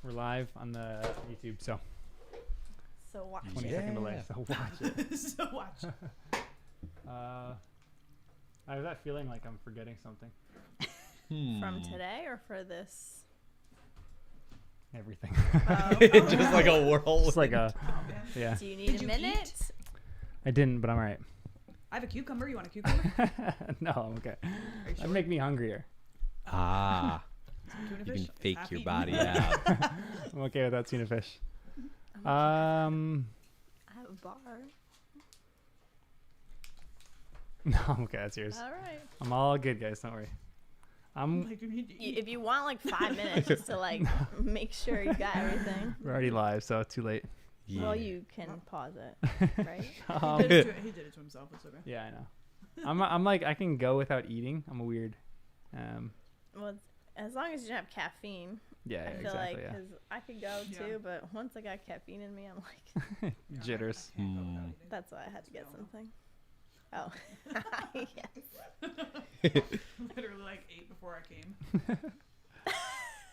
We're live on the YouTube, so watch 20-second delay. So watch it. So watch. I have that feeling like I'm forgetting something. From today or for this? Everything. Just like a whirlwind. Just like a yeah. Do you need a minute? I didn't, but I'm alright. I have a cucumber. You want a cucumber? No, I'm okay. Are you sure? That'd make me hungrier. Ah. Tuna You fish? can fake Half your eaten. body out. I'm okay with that tuna fish. I have a bar. No, I'm okay. That's yours. All right. I'm all good, guys. Don't worry. I'm. Like, you need to eat. If you want like 5 minutes just to like make sure you got everything, We're already live, so too late. Yeah. well, you can pause it, right? He did it to himself. It's okay. Yeah, I know. I'm like I can go without eating. I'm a weird. Well, as long as you don't have caffeine. Yeah, I feel exactly. like Yeah. because I could go Yeah. too, but once I got caffeine in me, I'm like, Jitters. that's why I had to get something. Oh, yes. Literally like 8 before I came.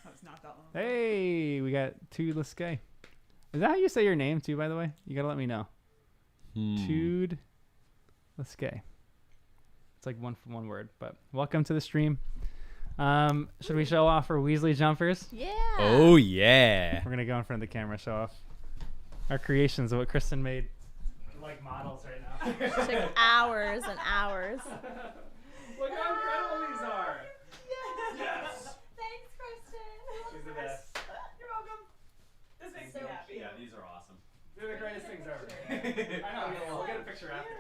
That's not that long. Hey, we got Tude Liskay. Is that how you say your name too, by the way? You gotta let me know. Tude Liskay. It's like one word, but welcome to the stream. Should we show off our Weasley jumpers? Yeah. Oh, yeah. We're gonna go in front of the camera, show off our creations of what Kristen made. We're like models right now. It took hours and hours. Look how incredible these are. Yes. Thanks, Kristen. She's the best. You're welcome. This makes me happy. these are awesome. They're the greatest things ever. I know. We'll get a picture after.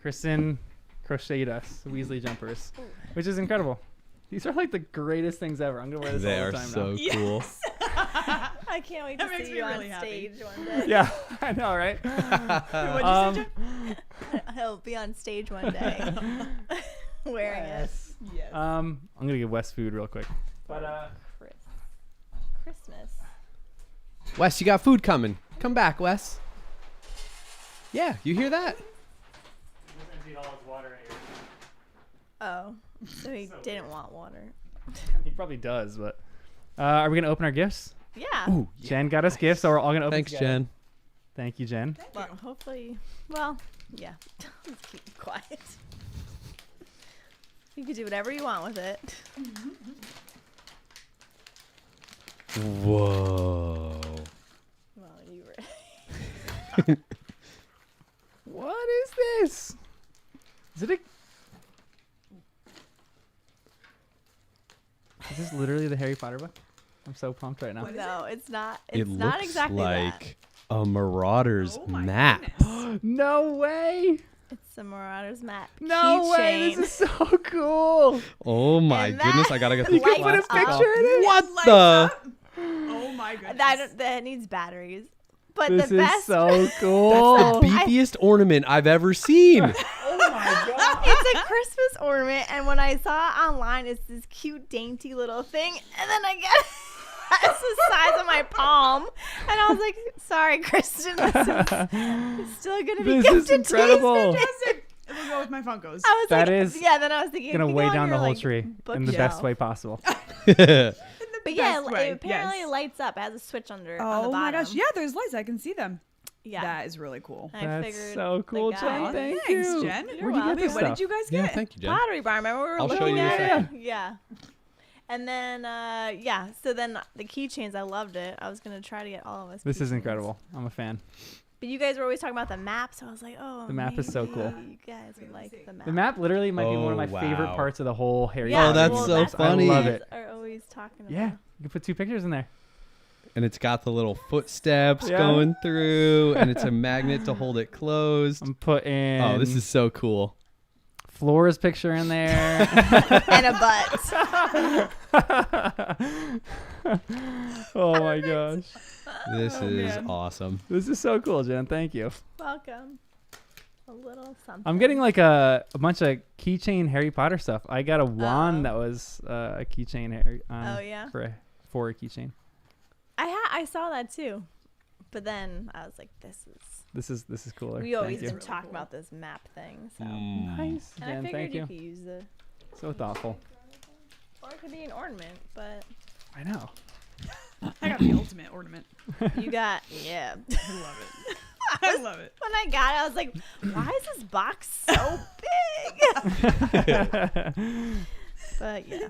Kristen crocheted us Weasley jumpers, which is incredible. These are like the greatest things ever. I'm gonna wear this They all are the time so now. cool. I can't wait That to makes see me you really on happy. stage one day. Yeah, I know, right? What'd you say, Jen? He'll be on stage one day wearing it. Yes. I'm gonna give Wes food real quick. But Christmas. Wes, you got food coming. Come back, Wes. Yeah, you hear that? Oh, so he So didn't weird. want water. He probably does, but are we gonna open our gifts? Yeah. Ooh, Jen got us gifts, so we're all gonna open. Thanks, together. Jen. Thank you, Jen. Thank Well, you. hopefully. Well, yeah. Let's keep it quiet. You can do whatever you want with it. Whoa. Well, you were. What is this? Is it a? Is this literally the Harry Potter book? I'm so pumped right now. What is No, it's not. It It's not looks exactly like a Marauder's Oh my map. goodness. No way! that. It's the Marauder's map. No way! keychain. This is so cool. Oh my And goodness, that I gotta get You the can put a lights picture up. in it. What Lights the? up. Oh my goodness. That needs batteries. But This the is best. so cool. That's the beefiest ornament I've ever seen. Oh my god! It's a Christmas ornament, and when I saw it online, it's this cute, dainty little thing, and then I get it's the size of my palm, and I was like, "Sorry, Kristen, this is still gonna be This is gifted to you." incredible. Fantastic. It will go with my Funkos. I was That like, is yeah. Then I was thinking, Gonna if you weigh go on down the your, whole like, tree in the bookshelf- best way possible. But yeah, best way, it apparently yes. lights up. It has a switch on the bottom. Oh my gosh. Yeah, there's lights. I can see them. Yeah. That is really cool. And I That's figured so the cool, guy- Jen. Aw, Thank thanks, you. Jen. You're Where'd you get welcome. this What stuff? did you guys Yeah, get? thank you, Jen. Pottery Bar. Remember we were I'll looking show you in a at it? second. Yeah. And then yeah, so then the keychains, I loved it. I was gonna try to get all of us. This is keychains. incredible. I'm a fan. But you guys were always talking about the map, so I was like, oh, The map is so maybe cool. You guys would like the map. The map literally might be one of my Oh, favorite wow. parts of the whole Harry Yeah, Oh, that's well, so what funny. you I love guys it. Are always talking about. Yeah, you can put 2 pictures in there. And it's got the little footsteps Yeah. going through, and it's a magnet to hold it closed. I'm putting. Oh, this is so cool. Flora's picture in there. And a butt. Oh my gosh, This Oh, is man. awesome. this is so cool, Jen. Thank you. Welcome. A little something. I'm getting like a bunch of keychain Harry Potter stuff. I got a wand that was a keychain Harry. Oh yeah. For a keychain. I saw that too, but then I was like, this is. This is cooler. We always Thank you. been talking about this map thing, so. Nice, And I Jen. figured Thank you you. could use it, So thoughtful. or it could be an ornament, but I know. I got the ultimate ornament. You got, yeah. I love it. I love it. When I got it, I was like, why is this box so big? But yeah.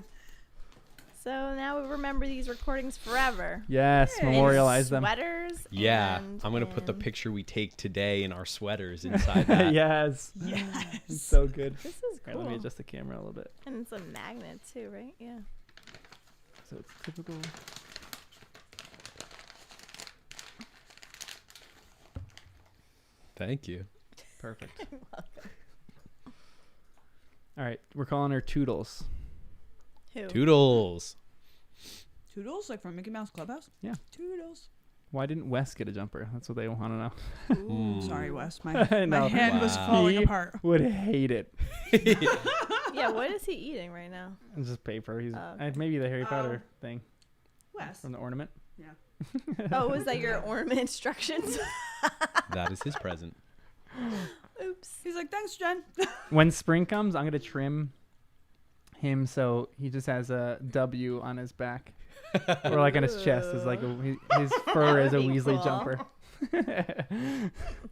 So now we remember these recordings forever. Yes, Yeah. memorialize them. Sweaters. Yeah, and I'm gonna put the in- picture we take today in our sweaters inside that. Yes. Yes. It's so good. This is All right, cool. let me adjust the camera a little bit. And it's a magnet too, right? Yeah. So it's typical. Thank you. Perfect. All right, we're calling her Toodles. Who? Toodles. Toodles, like from Mickey Mouse Clubhouse? Yeah. Toodles. Why didn't Wes get a jumper? That's what they want to know. Ooh, Hmm. sorry, Wes. I My know. hand was Wow. falling He apart. would hate it. Yeah, what is he eating right now? It's just paper. He's Oh, okay. maybe the Harry Potter thing Wes. from the ornament. Yeah. Oh, was that your ornament instructions? That is his present. Oops. He's like, thanks, Jen. When spring comes, I'm gonna trim him so he just has a W on his back, or like on his chest is like his fur is a That'd be Weasley cool. jumper.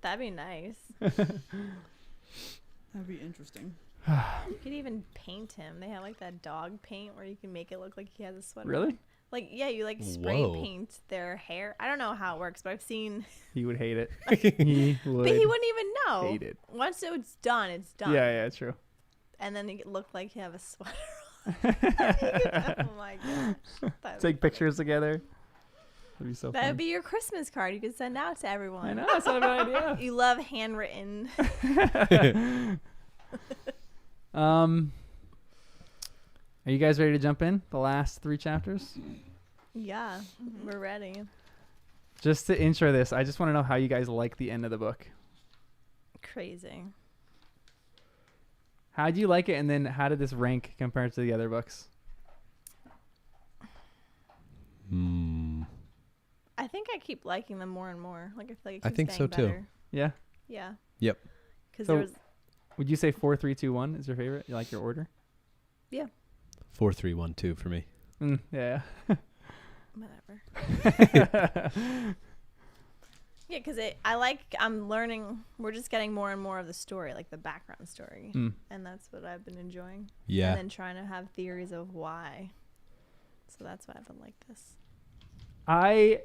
That'd be nice. That'd be interesting. You could even paint him. They have like that dog paint where you can make it look like he has a sweater. Really? on. Like, yeah, you like spray Whoa. paint their hair. I don't know how it works, but I've seen. He would hate it. He would But he wouldn't even know. hate it. Once it's done, it's done. Yeah, true. And then it looked like you have a sweater on. Oh my gosh. That'd Take be pictures together. That'd be so That would fun. be your Christmas card you could send out to everyone. I know, that's not a bad idea. You love handwritten. Are you guys ready to jump in? The last 3 chapters? Yeah, we're ready. Just to intro this, I just want to know how you guys like the end of the book. Crazy. How do you like it, and then how did this rank compared to the other books? I think I keep liking them more and more. Like I feel like it I keeps think getting so, too. better. Yeah? Yeah. Yep. Because So- there was Would you say 4, 3, 2, 1 is your favorite? You like your order? 4, 3, 1, 2 for me. Yeah. whatever. Yeah, because I'm learning. We're just getting more and more of the story, like the background story, and that's what I've been enjoying. Yeah. And then trying to have theories of why. So that's why I've been like this. I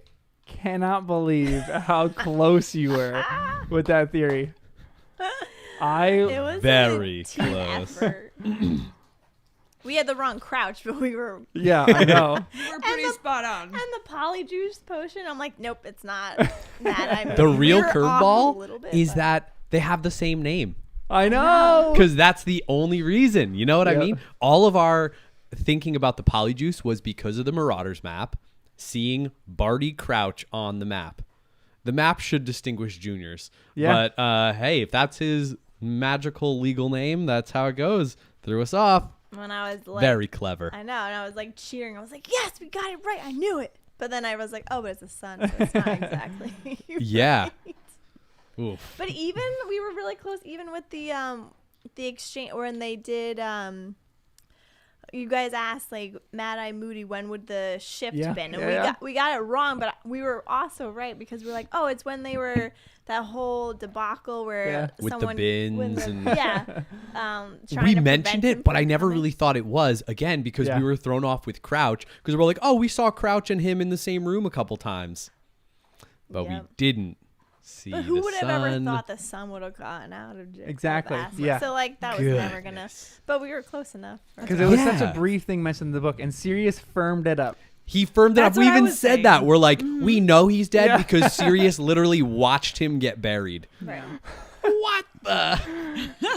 cannot believe how close you were with that theory. It was Very a team close. effort. We had the wrong crouch, but we were. Yeah, I know. You were pretty spot on. And the Polyjuice potion, I'm like, nope, it's not that. I mean, The real we were off a curveball little bit, is but- that they have the same name. I know. Because that's the only reason. You know what I Yeah. mean? All of our thinking about the Polyjuice was because of the Marauders map, seeing Barty Crouch on the map. The map should distinguish juniors. Yeah. But hey, if that's his magical legal name, that's how it goes. Threw us off. When I was like, Very clever. I know, and I was like cheering. I was like, yes, we got it right. I knew it. But then I was like, oh, but it's a sun, so it's not exactly. Yeah. right. Oof. But even we were really close, even with the exchange when they did. You guys asked like Mad Eye Moody, when would the shift Yeah. been? And Yeah. we got it wrong, but we were also right because we're like, oh, it's when they were that whole debacle where Yeah. With the someone bins and- yeah, trying We to mentioned prevent him it, but I from never coming. really thought it was, again, because Yeah. we were thrown off with Crouch. Because we're like, oh, we saw Crouch and him in the same room a couple times. But we Yep. didn't see But who the would have ever sun. thought the sun would have gotten out of jail? Exactly, Of yeah. So like that was never gonna. Goodness. But we were close enough. Because it was such Yeah. a brief thing mentioned in the book, and Sirius firmed it up. He firmed it up. That's We what I even was said saying. that. We're like, we know he's dead Yeah. because Sirius literally watched him get buried. Right. What the?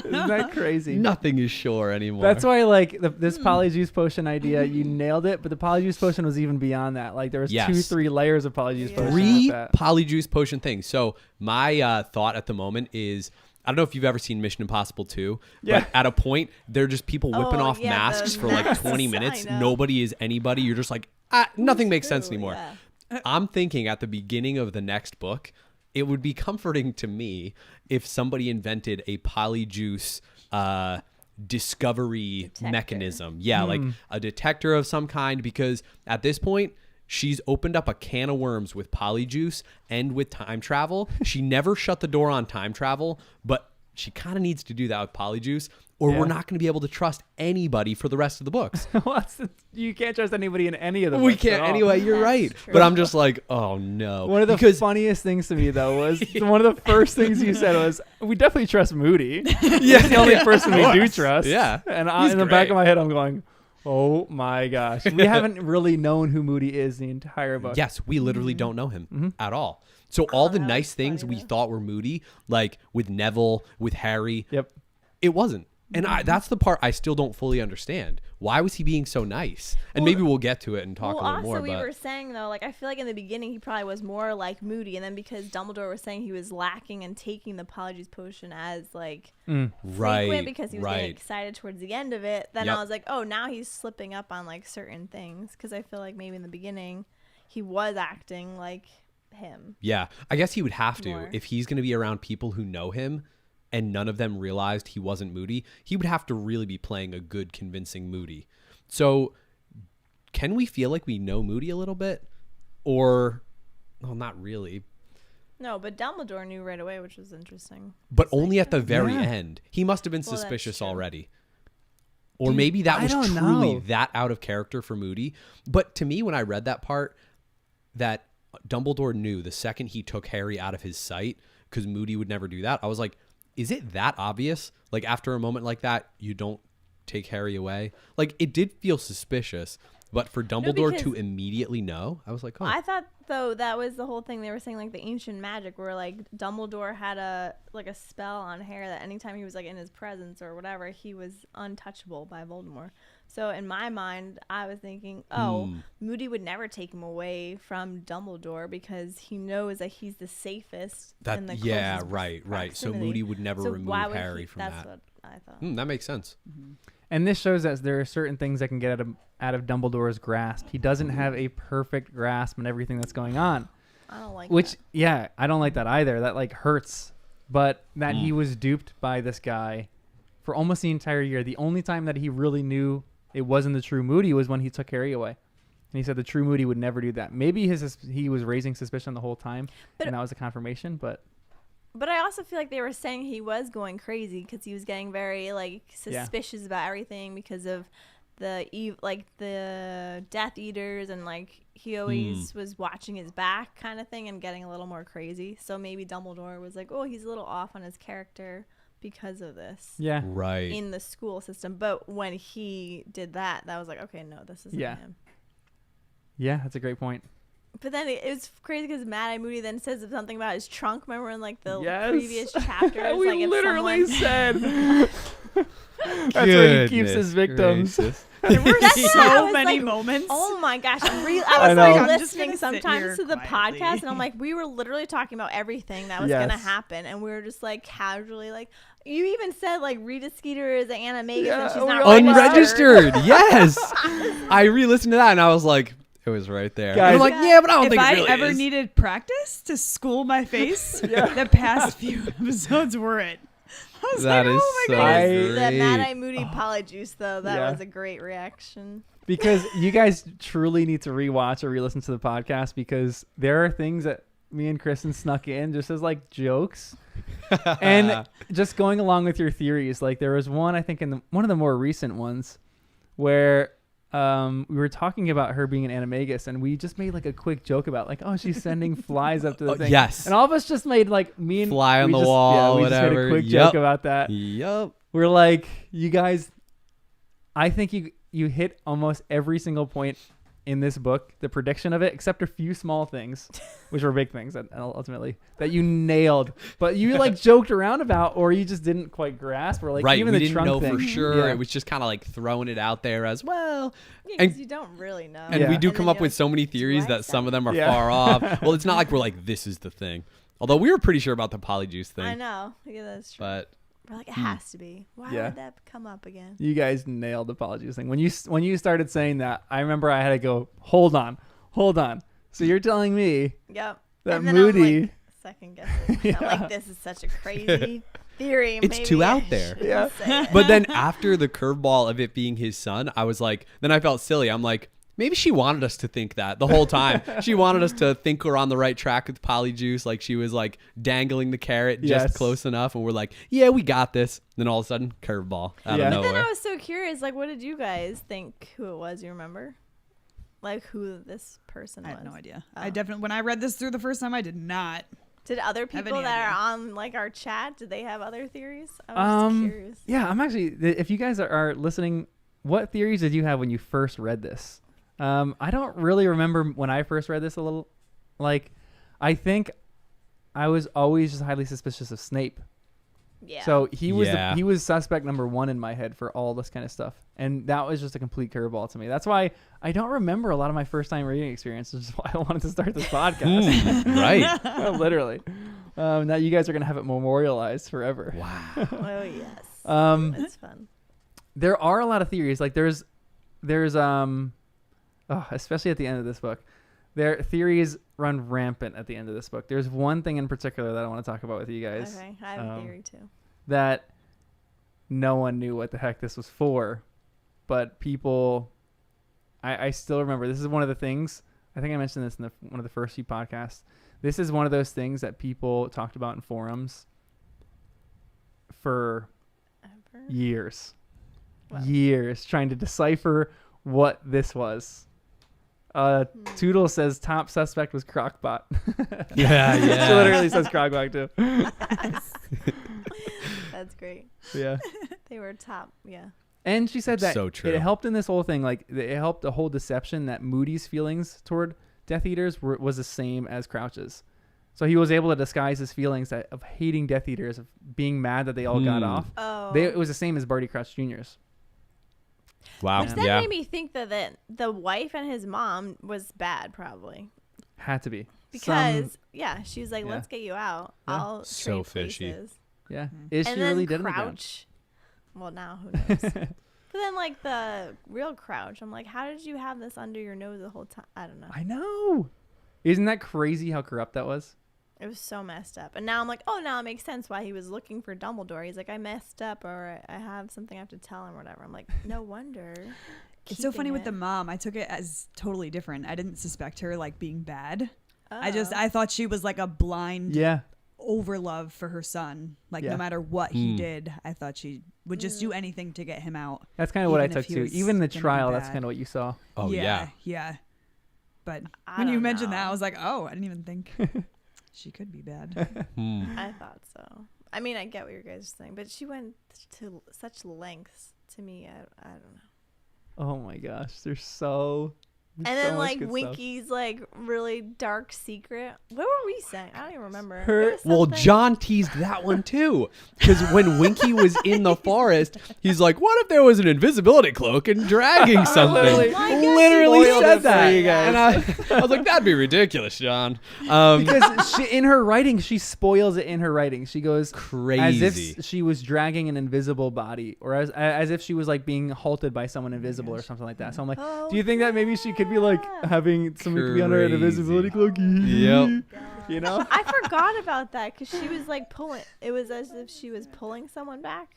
Isn't that crazy? Nothing is sure anymore. That's why, like, this Polyjuice potion idea, you nailed it, but the Polyjuice potion was even beyond that. Like, there was Yes. 2-3 layers of Polyjuice Yeah. potion. with 3 that. Polyjuice potion things. So my thought at the moment is, I don't know if you've ever seen Mission Impossible 2, Yeah. but at a point, they're just people whipping Oh, off yeah, masks the for like masks. 20 I minutes. know. Nobody is anybody. You're just like, nothing makes sense True, anymore. yeah. I'm thinking at the beginning of the next book, it would be comforting to me if somebody invented a Polyjuice discovery Detector. mechanism. Yeah, like a detector of some kind, because at this point, she's opened up a can of worms with Polyjuice and with time travel. She never shut the door on time travel, but she kind of needs to do that with Polyjuice, or we're not going to be able to trust anybody for the rest of the books. You can't trust anybody in any of the We books at can't all. anyway. You're That's right. true. But I'm just like, oh no. One of the because funniest things to me, though, was one of the first things you said was, we definitely trust Moody. yeah, He's the only person we do trust. Yeah. And He's in the back great. of my head, I'm going, oh my gosh. We haven't really known who Moody is the entire book. Yes, we literally don't know him at all. So all the that nice was things funny, we though. thought were Moody, like with Neville, with Harry, Yep. it wasn't. And that's the part I still don't fully understand. Why was he being so nice? And maybe we'll get to it and talk Well, a little also more. we But were saying though, like I feel like in the beginning he probably was more like Moody, and then because Dumbledore was saying he was lacking and taking the Polyjuice potion as like frequent right, because he was right. getting excited towards the end of it, then Yep. I was like, oh, now he's slipping up on like certain things, because I feel like maybe in the beginning he was acting like him. Yeah, I guess he would have to More. if he's going to be around people who know him and none of them realized he wasn't Moody. He would have to really be playing a good, convincing Moody. So can we feel like we know Moody a little bit? Or, well, not really. No, but Dumbledore knew right away, which was interesting. But It's like, only at the very Yeah. end. He must have been Well, that's suspicious true. already. Or Dude, maybe that I was don't truly know. that out of character for Moody. But to me, when I read that part, that Dumbledore knew the second he took Harry out of his sight, because Moody would never do that, I was like, is it that obvious? Like, after a moment like that, you don't take Harry away? Like, it did feel suspicious. But for Dumbledore to because- immediately know, I was like, oh. I thought though that was the whole thing they were saying, like the ancient magic, where like Dumbledore had a spell on Harry that anytime he was like in his presence or whatever, he was untouchable by Voldemort. So in my mind, I was thinking, oh, Moody would never take him away from Dumbledore because he knows that he's the safest. in the Yeah, closest right. So proximity. Moody would never So remove why would Harry he, from that's that. what I thought. That makes sense. And this shows us there are certain things that can get out of Dumbledore's grasp. He doesn't have a perfect grasp on everything that's going on. I don't like Which, that. yeah, I don't like that either. That like hurts. But that he was duped by this guy for almost the entire year. The only time that he really knew it wasn't the true Moody was when he took Harry away. And he said the true Moody would never do that. Maybe he was raising suspicion the whole time, and that was a confirmation. But I also feel like they were saying he was going crazy because he was getting very like suspicious about everything because of the Death Eaters, and like he always was watching his back kind of thing and getting a little more crazy. So maybe Dumbledore was like, oh, he's a little off on his character because of this. yeah, Right. In the school system. But when he did that was like, okay, no, this isn't him. yeah, that's a great point. But then it was crazy because Mad-Eye Moody then says something about his trunk. Remember in like the Yes. previous chapters? We like if literally someone... said that's where he keeps his victims. There were That's what I so was many like, moments. Oh my gosh. I I was know. like I'm just listening gonna sit sometimes here to the quietly. podcast, and I'm like, we were literally talking about everything that was going to Yes. happen. And we were just like casually like, you even said like Rita Skeeter is an animagus Yeah, and she's we not all Unregistered. Yes. I re-listened to that and I was like, it was right there. Guys- I'm like, yeah, but I don't If think I it really ever is. needed practice to school my face, the past few episodes were it. I was That like, is oh so my god. The great. Mad-Eye Moody Polyjuice, though, that Yeah. was a great reaction. Because you guys truly need to rewatch or re-listen to the podcast, because there are things that me and Kristen snuck in just as like jokes and just going along with your theories. Like there was one, I think in one of the more recent ones where we were talking about her being an animagus, and we just made like a quick joke about like, oh, she's sending flies up to the thing. Yes. And all of us just made like me and Fly on we the just, wall, yeah, we whatever. just made a quick Yep. joke about that. Yup. We're like, you guys, I think you hit almost every single point in this book, the prediction of it, except a few small things, which were big things that ultimately that you nailed, but you like joked around about, or you just didn't quite grasp, or like Right. even We the didn't trunk know thing. for sure. Yeah. It was just kind of like throwing it out there as well. Yeah, And- because you don't really know. And Yeah. we do And come then up with you're so many theories do I that some of them are Yeah. far off. Well, it's not like we're like, this is the thing. Although we were pretty sure about the Polyjuice thing. I know. Yeah, that's true. But We're like, it has to be. Why Yeah. would that come up again? You guys nailed the Polyjuice thing. When you started saying that, I remember I had to go, hold on. So you're telling me Yep. that and then Moody? I'm like, second guessing. I'm Yeah. like, this is such a crazy theory. It's maybe too I out there. shouldn't Yeah. say it. But then after the curveball of it being his son, I was like, then I felt silly. I'm like, maybe she wanted us to think that the whole time. She wanted us to think we're on the right track with Polyjuice. Like she was like dangling the carrot just Yes. close enough. And we're like, yeah, we got this. Then all of a sudden, curveball out Yeah. of But Then I nowhere. was so curious, like, what did you guys think who it was? You remember? Like, who this person I was? have no idea. Oh. I definitely, when I read this through the first time, I did not. Did other Have people any that idea. are on, like, our chat, did they have other theories? I was just curious. Yeah, I'm actually. If you guys are listening, what theories did you have when you first read this? I don't really remember when I first read this. A little, like, I think I was always just highly suspicious of Snape. Yeah. So he was Yeah. he was suspect number one in my head for all this kind of stuff, and that was just a complete curveball to me. That's why I don't remember a lot of my first time reading experience. Which is why I wanted to start this podcast. Right. Literally. Now you guys are gonna have it memorialized forever. Wow. Oh, yes. It's fun. There are a lot of theories. Like there's especially at the end of this book, theories run rampant at the end of this book. There's one thing in particular that I want to talk about with you guys. Okay. I have a theory, too. That no one knew what the heck this was for, but people, I still remember. This is one of the things. I think I mentioned this in one of the first few podcasts. This is one of those things that people talked about in forums for Ever? years. Wow. Years trying to decipher what this was. Toodle says top suspect was Crocbot. Yeah, She yeah. literally says Crocbot too. That's great. Yeah. They were top. Yeah. And she said that So true. it helped in this whole thing. Like it helped the whole deception that Moody's feelings toward Death Eaters was the same as Crouch's. So he was able to disguise his feelings of hating Death Eaters, of being mad that they all got off. Oh. It was the same as Barty Crouch Jr.'s. Wow. Which then Yeah. made me think that the wife and his mom was bad, probably. Had to be. Because, she was like, yeah. let's get you out. Yeah. I'll So trade fishy. places. Yeah. Is And she then really dead in the ground? Crouch. Well, now who knows? But then, like, the real Crouch, I'm like, how did you have this under your nose the whole time? I don't know. I know. Isn't that crazy how corrupt that was? It was so messed up. And now I'm like, oh, now it makes sense why he was looking for Dumbledore. He's like, I messed up, or I have something I have to tell him or whatever. I'm like, no wonder. It's so funny Keeping with it. the mom. I took it as totally different. I didn't suspect her like being bad. Oh. I thought she was like a blind Yeah. overlove for her son. Like Yeah. no matter what he did, I thought she would just do anything to get him out. That's kind of what I Even if took he too. was Even the gonna be trial, that's bad. kind of what you saw. Oh, yeah. Yeah. But I when you don't mentioned know. that, I was like, oh, I didn't even think she could be bad. I thought so. I mean, I get what you guys are saying, but she went to such lengths to me. I don't know. Oh my gosh, there's so. And so then much like good stuff. Winky's like really dark secret. What were we saying? I don't even remember. Her- There was Well, something- John teased that one too. Because when Winky was in the forest, he's like, what if there was an invisibility cloak and dragging something? literally- I guess Literally spoiled it said for that. you guys. And I was like, that'd be ridiculous, John. Because in her writing, she spoils it in her writing. She goes Crazy. as if she was dragging an invisible body, or as if she was like being halted by someone invisible or something like that. So I'm like, Oh, do you think that maybe she could be like yeah. having something could be under an Crazy. invisibility cloak? Yep. You know? I forgot about that because she was like pulling. It was as if she was pulling someone back.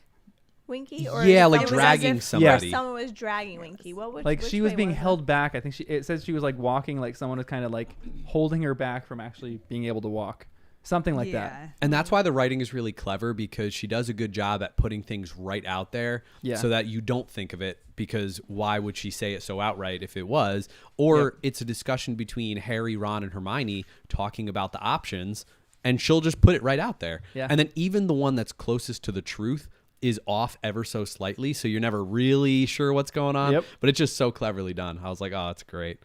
Winky, or Yeah, it like was as dragging if somebody. Someone was dragging Winky. Like which she was way being it? held back. I think it says she was like walking, like someone was kind of like holding her back from actually being able to walk. Something like that. And that's why the writing is really clever, because she does a good job at putting things right out there Yeah. so that you don't think of it, because why would she say it so outright if it was? Or Yep. it's a discussion between Harry, Ron, and Hermione talking about the options, and she'll just put it right out there. Yeah. And then even the one that's closest to the truth is off ever so slightly, so you're never really sure what's going on. Yep. But it's just so cleverly done. I was like, oh, it's great.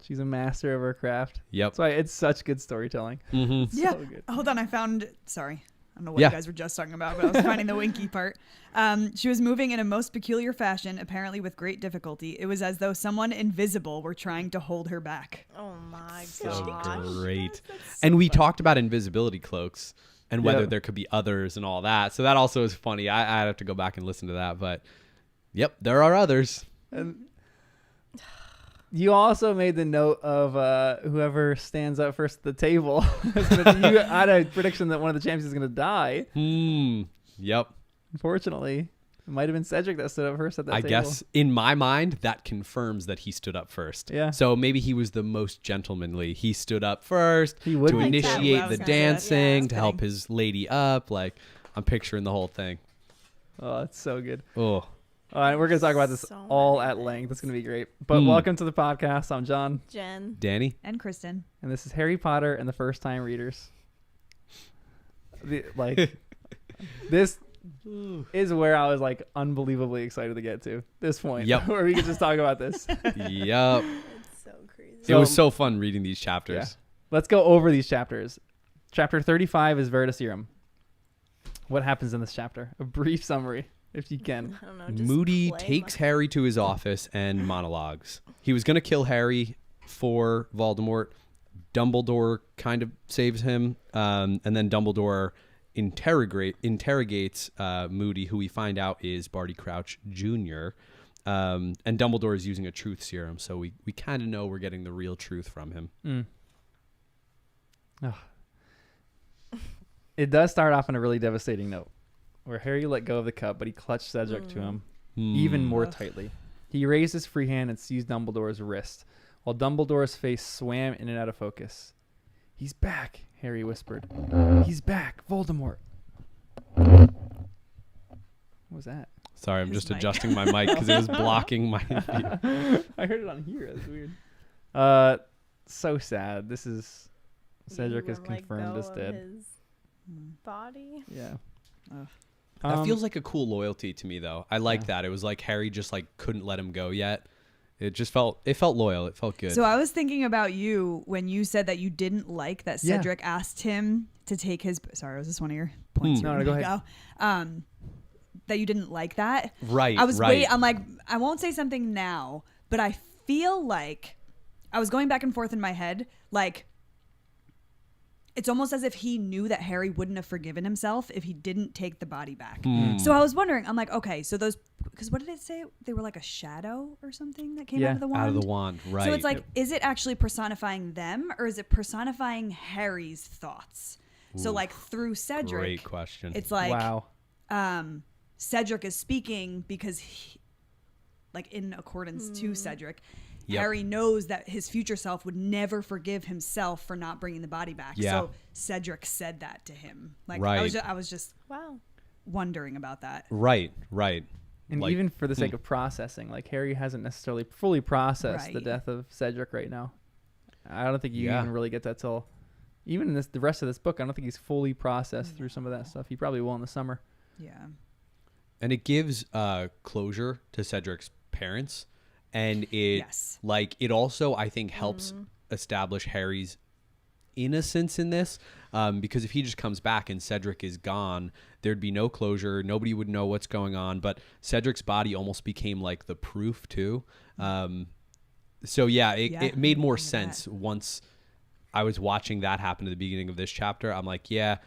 She's a master of her craft. Yep. That's why it's such good storytelling. Mm-hmm. Yeah. So good. Hold on. I found, sorry. I don't know what Yeah. you guys were just talking about, but I was finding the Winky part. She was moving in a most peculiar fashion, apparently with great difficulty. It was as though someone invisible were trying to hold her back. Oh my So gosh. great. And we talked about invisibility cloaks and whether Yep. there could be others and all that. So that also is funny. I'd have to go back and listen to that. But yep, there are others. And you also made the note of whoever stands up first at the table. You had a prediction that one of the champions is going to die. Yep. Unfortunately, it might have been Cedric that stood up first at that I table. guess in my mind, that confirms that he stood up first. Yeah. So maybe he was the most gentlemanly. He stood up first He would to be. initiate That the was dancing, good. to Yeah. help his lady up. Like, I'm picturing the whole thing. Oh, it's so good. Oh, All right, we're going to talk about this So all many at things. length. It's going to be great. But welcome to the podcast. I'm John, Jen. Danny? And Kristen. and this is Harry Potter and the First Time Readers. This is where I was like unbelievably excited to get to this point. Yep. Where we could just talk about this. Yep. It's so crazy. It was so fun reading these chapters. Yeah. Let's go over these chapters. Chapter 35 is Veritaserum. What happens in this chapter? A brief summary, if you can. I don't know. Just Moody play takes my- Harry to his office and monologues. He was going to kill Harry for Voldemort. Dumbledore kind of saves him. And then Dumbledore interrogates Moody, who we find out is Barty Crouch Jr. And Dumbledore is using a truth serum. So we kind of know we're getting the real truth from him. Ugh. It does start off on a really devastating note, where Harry let go of the cup, but he clutched Cedric to him even more tightly. He raised his free hand and seized Dumbledore's wrist, while Dumbledore's face swam in and out of focus. "He's back," Harry whispered. "He's back, Voldemort." What was that? Sorry, I'm His just mic. adjusting my mic because it was blocking my view. I heard it on here. That's weird. So sad. This is Cedric He is let confirmed go as of dead. his body. Yeah. Ugh. That feels like a cool loyalty to me, though. I like Yeah. that. It was like Harry just like couldn't let him go yet. It felt loyal. It felt good. So I was thinking about you when you said that you didn't like that Yeah. Cedric asked him to take his. Sorry, was this one of your points? you No, were no, go gonna ahead. That you didn't like that. Right. I was right. I'm like, I won't say something now, but I feel like I was going back and forth in my head, like it's almost as if he knew that Harry wouldn't have forgiven himself if he didn't take the body back. So I was wondering, I'm like, okay, so those, because what did it say? They were like a shadow or something that came Yeah, out of the wand. Out of the wand. Right. So it's like, is it actually personifying them or is it personifying Harry's thoughts? So Ooh, like through Cedric, great question. it's like, wow. Cedric is speaking because he, like in accordance to Cedric, Yep. Harry knows that his future self would never forgive himself for not bringing the body back. Yeah. So Cedric said that to him. Like Right. I was just Wow. wondering about that. Right. Right. And Like- even for the sake of processing, like Harry hasn't necessarily fully processed the Right. death of Cedric right now. I don't think you Yeah. even really get that till even in the rest of this book. I don't think he's fully processed through some of that stuff. He probably will in the summer. Yeah. And it gives closure to Cedric's parents. And it Yes. like it also I think helps establish Harry's innocence in this, because if he just comes back and Cedric is gone, there'd be no closure. Nobody would know what's going on. But Cedric's body almost became like the proof too. So yeah, it made more sense once I was watching that happen at the beginning of this chapter. I'm like, yeah,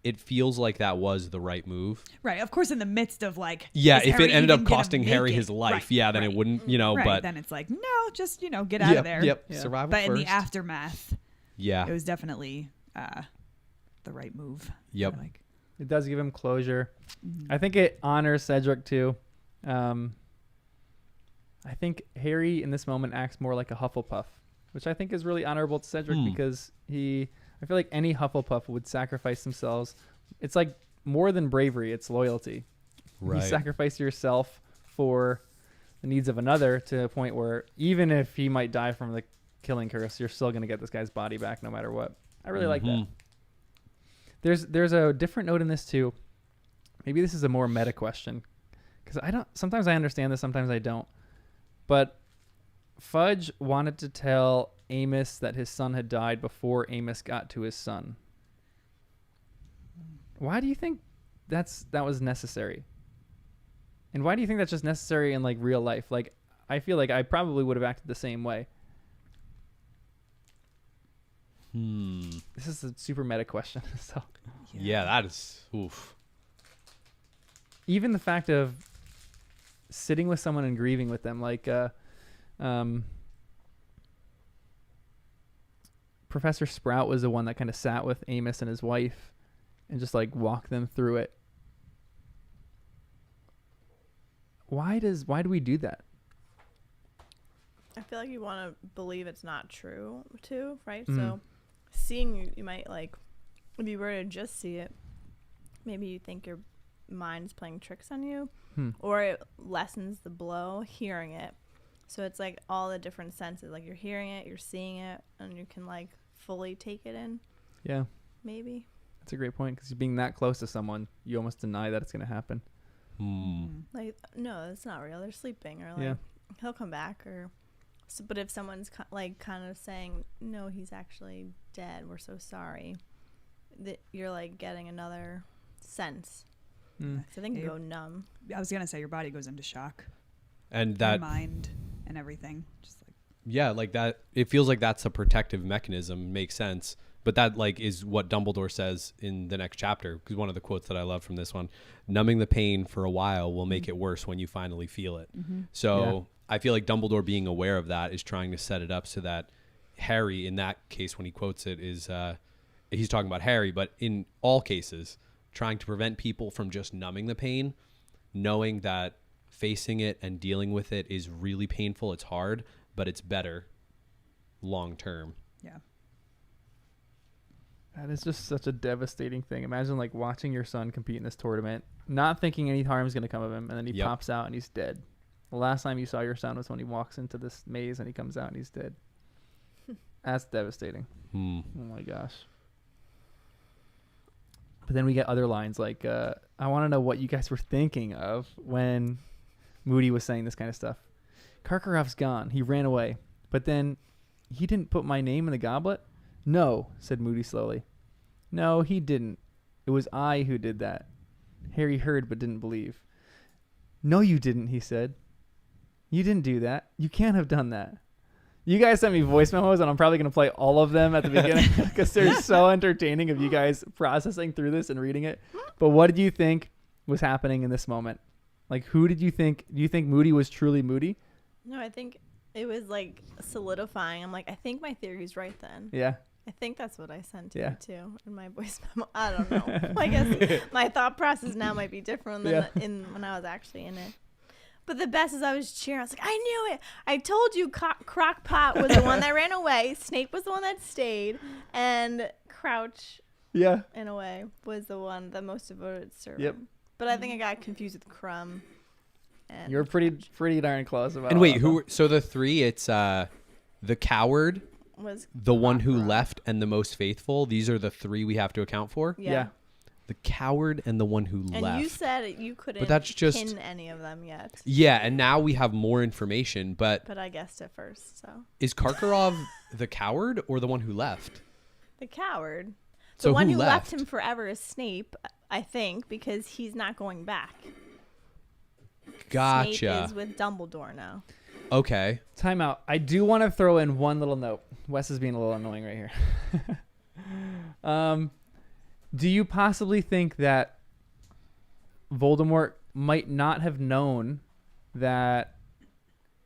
it feels like that was the right move. Right. Of course, in the midst of like, Yeah, is if Harry it ended even up gonna costing make Harry it? his life, Right, yeah, then right. it wouldn't, you know, Right. but Then it's like, no, just get out of there. Yep. Yeah. Survival But in first. the aftermath, Yeah. it was definitely the right move. Yep. Like, It does give him closure. I think it honors Cedric too. I think Harry in this moment acts more like a Hufflepuff, which I think is really honorable to Cedric because I feel like any Hufflepuff would sacrifice themselves. It's like more than bravery, it's loyalty. Right. You sacrifice yourself for the needs of another to a point where even if he might die from the killing curse, you're still going to get this guy's body back no matter what. I really like that. There's a different note in this too. Maybe this is a more meta question because sometimes I understand this, sometimes I don't. But Fudge wanted to tell Amos that his son had died before Amos got to his son. Why do you think that was necessary? And why do you think that's just necessary in like real life? Like, I feel like I probably would have acted the same way. This is a super meta question. So Yeah, that is oof. even the fact of sitting with someone and grieving with them, like Professor Sprout was the one that kind of sat with Amos and his wife and just like walked them through it. why do we do that? I feel like you want to believe it's not true too, right? Mhm. So seeing you might like, if you were to just see it, maybe you think your mind's playing tricks on you, or it lessens the blow hearing it. So it's like all the different senses, like you're hearing it, you're seeing it, and you can like fully take it in. Yeah, Maybe. that's a great point, because being that close to someone, you almost deny that it's going to happen. Like, no, it's not real. They're sleeping, or like Yeah. he'll come back, or. So, but if someone's like kind of saying, no, he's actually dead, we're so sorry, that you're like getting another sense. So I think you go numb. I was gonna say your body goes into shock, And your that, mind and everything. Just like yeah, like that, it feels like that's a protective mechanism. Makes sense. But that like is what Dumbledore says in the next chapter, because one of the quotes that I love from this one, numbing the pain for a while will make it worse when you finally feel it. So I feel like Dumbledore being aware of that is trying to set it up so that Harry, in that case, when he quotes it, is he's talking about Harry, but in all cases, trying to prevent people from just numbing the pain, knowing that facing it and dealing with it is really painful. It's hard, but it's better long term. yeah. That is just such a devastating thing. Imagine like watching your son compete in this tournament, not thinking any harm is going to come of him, and then he pops out and he's dead. The last time you saw your son was when he walks into this maze and he comes out and he's dead. That's devastating. Oh my gosh. But then we get other lines like, I want to know what you guys were thinking of when Moody was saying this kind of stuff. Karkaroff's gone. He ran away. But then he didn't put my name in the goblet? No, said Moody slowly. No, he didn't. It was I who did that. Harry heard but didn't believe. No, you didn't, he said. You didn't do that. You can't have done that. You guys sent me voice memos, and I'm probably going to play all of them at the beginning because they're so entertaining of you guys processing through this and reading it. But what did you think was happening in this moment? Like, who did you think? Do you think Moody was truly Moody? No, I think it was like solidifying. I'm like, I think my theory's right then. Yeah. I think that's what I sent to you too in my voice memo. I don't know. I guess my thought process now might be different than when I was actually in it. But the best is I was cheering. I was like, I knew it. I told you Crockpot was the one that ran away. Snape was the one that stayed. And Crouch, in a way, was the one, the most devoted servant. Yep. But I think I got confused with Crumb. And You're pretty darn close about. And wait, so the three, it's the coward, was the one who Crockpot. left, and the most faithful. These are the three we have to account for. Yeah. The coward and the one who And left. you said you couldn't But that's just- pin any of them yet. Yeah, and now we have more information. But But I guessed it first, so. is Karkaroff the coward or the one who left? The coward. So The one who who left? left him forever is Snape, I think, because he's not going back. Gotcha. Snape is with Dumbledore now. Okay. Time out. I do want to throw in one little note. Wes is being a little annoying right here. Do you possibly think that Voldemort might not have known that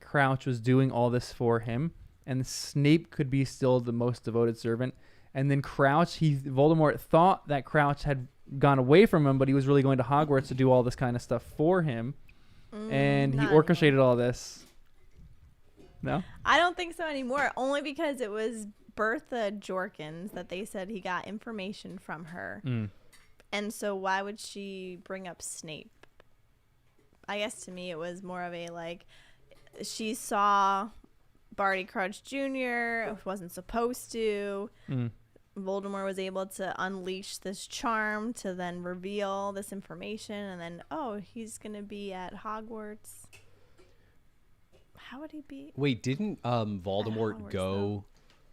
Crouch was doing all this for him, and Snape could be still the most devoted servant, and then Voldemort thought that Crouch had gone away from him, but he was really going to Hogwarts to do all this kind of stuff for him, and he not orchestrated all this. No? I don't think so anymore, only because it was Bertha Jorkins that they said he got information from her. And so why would she bring up Snape? I guess to me it was more of a like, she saw Barty Crouch Jr., wasn't supposed to. Voldemort was able to unleash this charm to then reveal this information, and then, oh, he's going to be at Hogwarts. How would he be? Wait, didn't Voldemort Hogwarts, go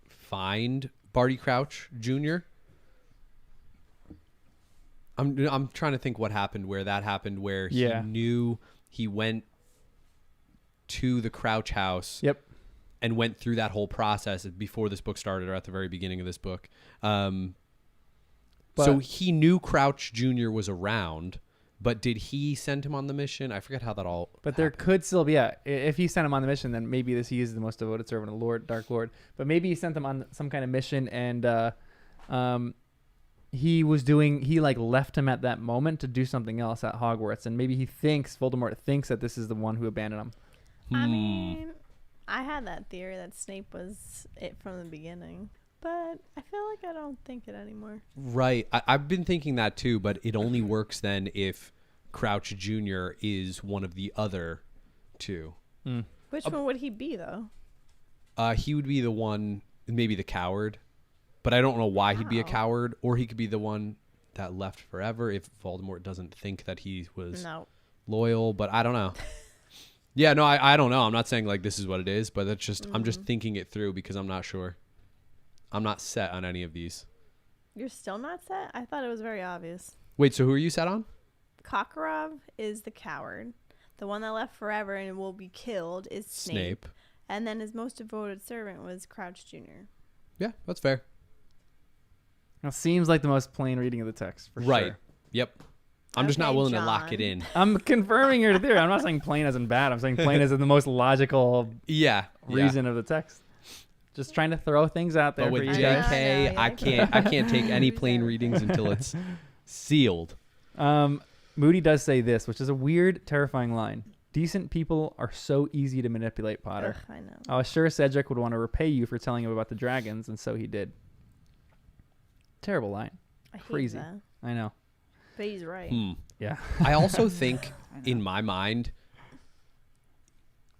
find Barty Crouch Jr.? I'm trying to think what happened, where that happened, where he knew he went to the Crouch house. Yep. And went through that whole process before this book started, or at the very beginning of this book. So he knew Crouch Jr. was around, but did he send him on the mission? I forget how that all But there happened. could still be, if he sent him on the mission, then maybe he is the most devoted servant of the Dark Lord. But maybe he sent them on some kind of mission, and he like left him at that moment to do something else at Hogwarts, and maybe Voldemort thinks that this is the one who abandoned him. I mean, I had that theory that Snape was it from the beginning, but I feel like I don't think it anymore. Right. I've been thinking that too, but it only works then if Crouch Jr. is one of the other two. Which one would he be, though? He would be the one, maybe the coward, but I don't know why he'd be a Wow. coward, or he could be the one that left forever if Voldemort doesn't think that he was No. loyal, but I don't know. Yeah, no, I don't know. I'm not saying like this is what it is, but that's just, I'm just thinking it through because I'm not sure. I'm not set on any of these. You're still not set? I thought it was very obvious. Wait, so who are you set on? Kakarov is the coward. The one that left forever and will be killed is Snape. And then his most devoted servant was Crouch Jr. Yeah, that's fair. It seems like the most plain reading of the text, for Right. sure. Yep. I'm just not Okay, willing to lock John. it in. I'm confirming your theory. I'm not saying plain as in bad. I'm saying plain as in the most logical Yeah. reason of the text. Just trying to throw things out there But for with you guys. JK, Yeah, I can't take any plain readings until it's sealed. Moody does say this, which is a weird, terrifying line. Decent people are so easy to manipulate, Potter. Ugh, I know. I was sure Cedric would want to repay you for telling him about the dragons, and so he did. Terrible line. I hate Crazy. that. I know. But he's right. Yeah. I also think, in my mind,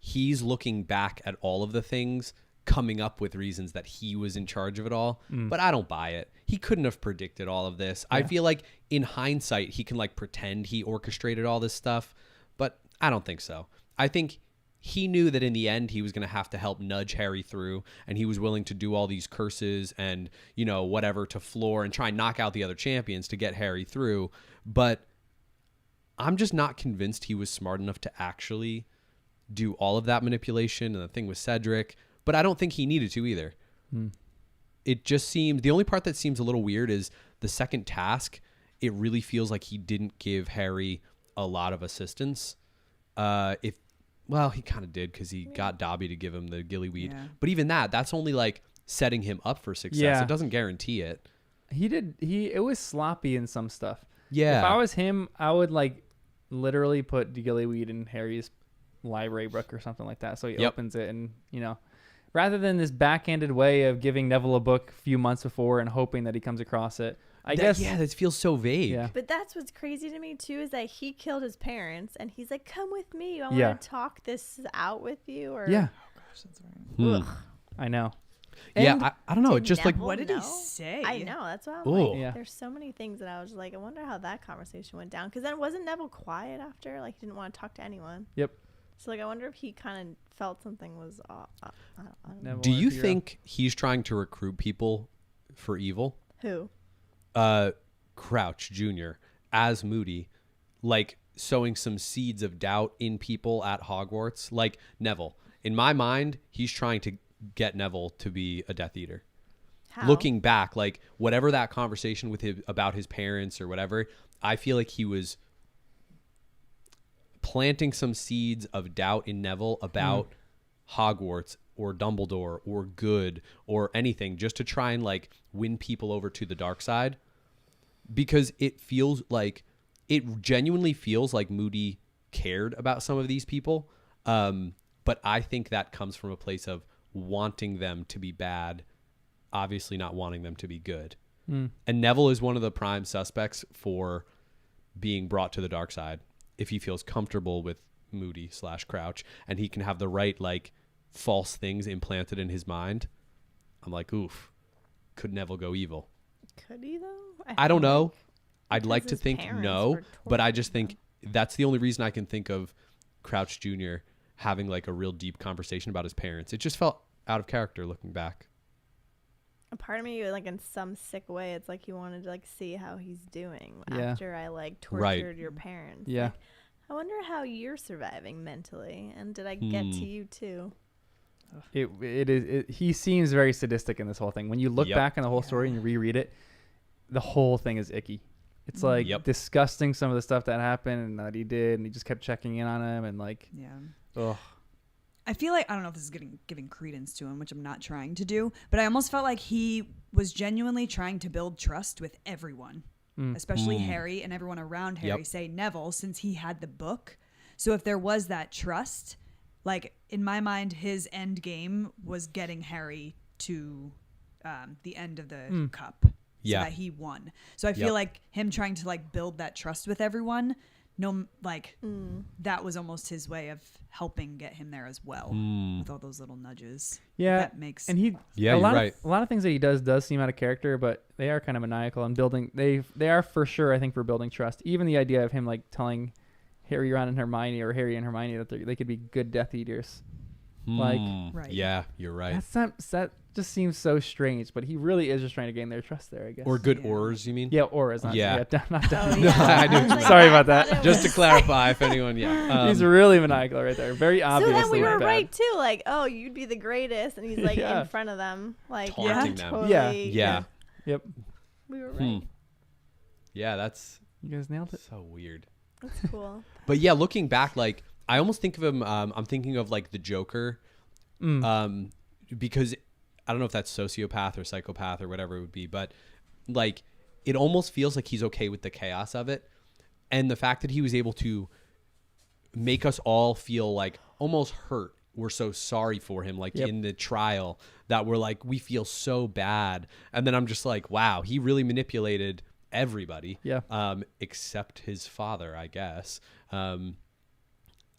he's looking back at all of the things, coming up with reasons that he was in charge of it all. But I don't buy it. He couldn't have predicted all of this. I feel like in hindsight, he can like pretend he orchestrated all this stuff, but I don't think so. I think he knew that in the end he was going to have to help nudge Harry through, and he was willing to do all these curses and, you know, whatever to floor and try and knock out the other champions to get Harry through. But I'm just not convinced he was smart enough to actually do all of that manipulation and the thing with Cedric, but I don't think he needed to either. It just seemed, the only part that seems a little weird is the second task. It really feels like he didn't give Harry a lot of assistance. Well, he kind of did because he got Dobby to give him the gillyweed. Yeah. But even that's only like setting him up for success. Yeah. It doesn't guarantee it. It was sloppy in some stuff. Yeah. If I was him, I would like literally put gillyweed in Harry's library book or something like that. So he opens it and, you know, rather than this backhanded way of giving Neville a book a few months before and hoping that he comes across it. I guess. Yeah, that feels so vague. Yeah. But that's what's crazy to me too, is that he killed his parents and he's like, come with me. I Yeah. want to talk this out with you. Or Yeah. Hmm. Ugh. I know. Yeah, And I don't know. It Did just like, Neville What did he know? say? I know. That's why I'm Ooh. like, Yeah. there's so many things that I was like, I wonder how that conversation went down. Because then wasn't Neville quiet after? Like, he didn't want to talk to anyone. Yep. So, like, I wonder if he kind of felt something was off. I don't know. Neville do you is hero. think he's trying to recruit people for evil? Who? Crouch Jr. as Moody, like sowing some seeds of doubt in people at Hogwarts, like Neville. In my mind, he's trying to get Neville to be a Death Eater. How? Looking back, like whatever that conversation with him about his parents or whatever, I feel like he was planting some seeds of doubt in Neville about Hogwarts or Dumbledore or good or anything, just to try and like win people over to the dark side. Because it genuinely feels like Moody cared about some of these people. But I think that comes from a place of wanting them to be bad, obviously not wanting them to be good. And Neville is one of the prime suspects for being brought to the dark side if he feels comfortable with Moody / Crouch and he can have the right like false things implanted in his mind. I'm like, oof, could Neville go evil? Could he, though? I don't know. I'd because like to his think parents no, were but I tortured just think that's the only reason I can think of Crouch Jr. having like a real deep conversation about his parents. It just felt out of character looking back. A part of me, like in some sick way, it's like you wanted to like see how he's doing Yeah. after I like tortured Right. your parents. Yeah. Like, I wonder how you're surviving mentally, and did I get to you too? He seems very sadistic in this whole thing. When you look Yep. back on the whole story and you reread it, the whole thing is icky. It's like disgusting, some of the stuff that happened and that he did, and he just kept checking in on him and like, Yeah. ugh. I feel like, I don't know if this is giving credence to him, which I'm not trying to do, but I almost felt like he was genuinely trying to build trust with everyone, especially Harry and everyone around Harry, say Neville, since he had the book. So if there was that trust, like in my mind, his end game was getting Harry to the end of the cup so that he won. So I feel like him trying to like build that trust with everyone, that was almost his way of helping get him there as well with all those little nudges. Yeah, that makes and he you're right. A lot of things that he does seem out of character, but they are kind of maniacal and building. They are for sure. I think for building trust. Even the idea of him like telling Harry, Ron, and Hermione, or Harry and Hermione that they could be good Death Eaters. Like, right. Yeah, you're right. that just seems so strange, but he really is just trying to gain their trust there, I guess. Or good auras, you mean? Yeah, auras. Not Yeah. not Oh, Death. I knew. was like, Sorry I about thought that. it Just to was- clarify, if anyone, He's really maniacal right there. Very So obviously. then we were bad. right too. Like, oh, you'd be the greatest, and he's like Yeah. in front of them, like Taunting them. totally. Yeah. Yep. We were right. Yeah, that's You guys nailed it. so weird. That's cool. But yeah, looking back, like I almost think of him. I'm thinking of like the Joker, because I don't know if that's sociopath or psychopath or whatever it would be, but like it almost feels like he's okay with the chaos of it, and the fact that he was able to make us all feel like almost hurt. We're so sorry for him, like in the trial, that we're like we feel so bad, and then I'm just like, wow, he really manipulated everybody, except his father, I guess.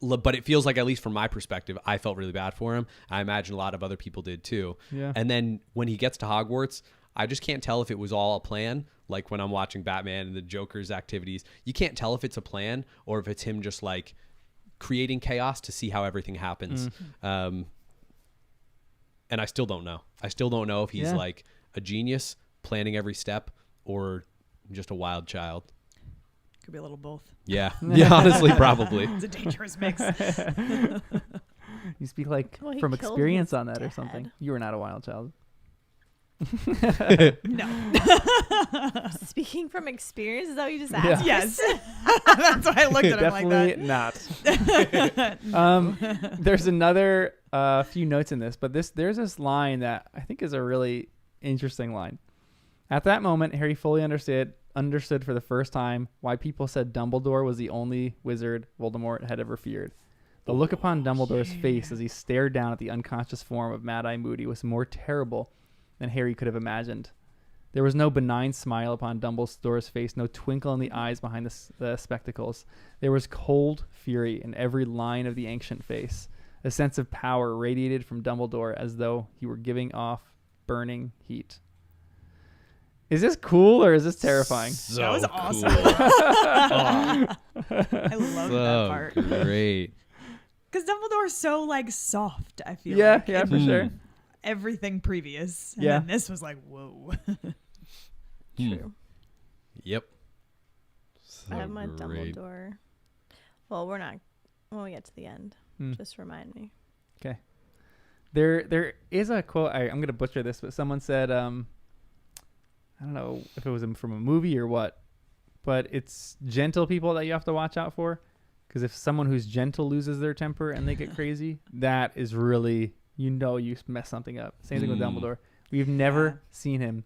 But it feels like, at least from my perspective, I felt really bad for him. I imagine a lot of other people did too. Yeah. And then when he gets to Hogwarts, I just can't tell if it was all a plan. Like when I'm watching Batman and the Joker's activities, you can't tell if it's a plan or if it's him just like creating chaos to see how everything happens. And I still don't know. I still don't know if he's like a genius planning every step or just a wild child. Could be a little both. Yeah. Yeah, honestly, probably. It's a dangerous mix. You speak like Well, he from killed experience his on that or dad. something. You were not a wild child. No. Speaking from experience, is that what you just asked? Yes. That's why I looked at him like that. Definitely not. There's another few notes in this, but there's this line that I think is a really interesting line. At that moment, Harry fully understood for the first time why people said Dumbledore was the only wizard Voldemort had ever feared. The look upon Dumbledore's face as he stared down at the unconscious form of Mad-Eye Moody was more terrible than Harry could have imagined. There was no benign smile upon Dumbledore's face, no twinkle in the eyes behind the spectacles. There was cold fury in every line of the ancient face. A sense of power radiated from Dumbledore as though he were giving off burning heat. Is this cool or is this terrifying? So That was awesome. I love that part. Great. Because Dumbledore's so like soft, I feel Yeah, like. yeah, for sure. Everything previous. And Yeah. then this was like, whoa. True. Yep. I have my great. Dumbledore. Well, we're not. When we get to the end, just remind me. Okay. There is a quote. I'm gonna butcher this, but someone said, I don't know if it was from a movie or what, but it's gentle people that you have to watch out for, because if someone who's gentle loses their temper and they get crazy, that is really, you mess something up. Same thing with Dumbledore. We've never seen him,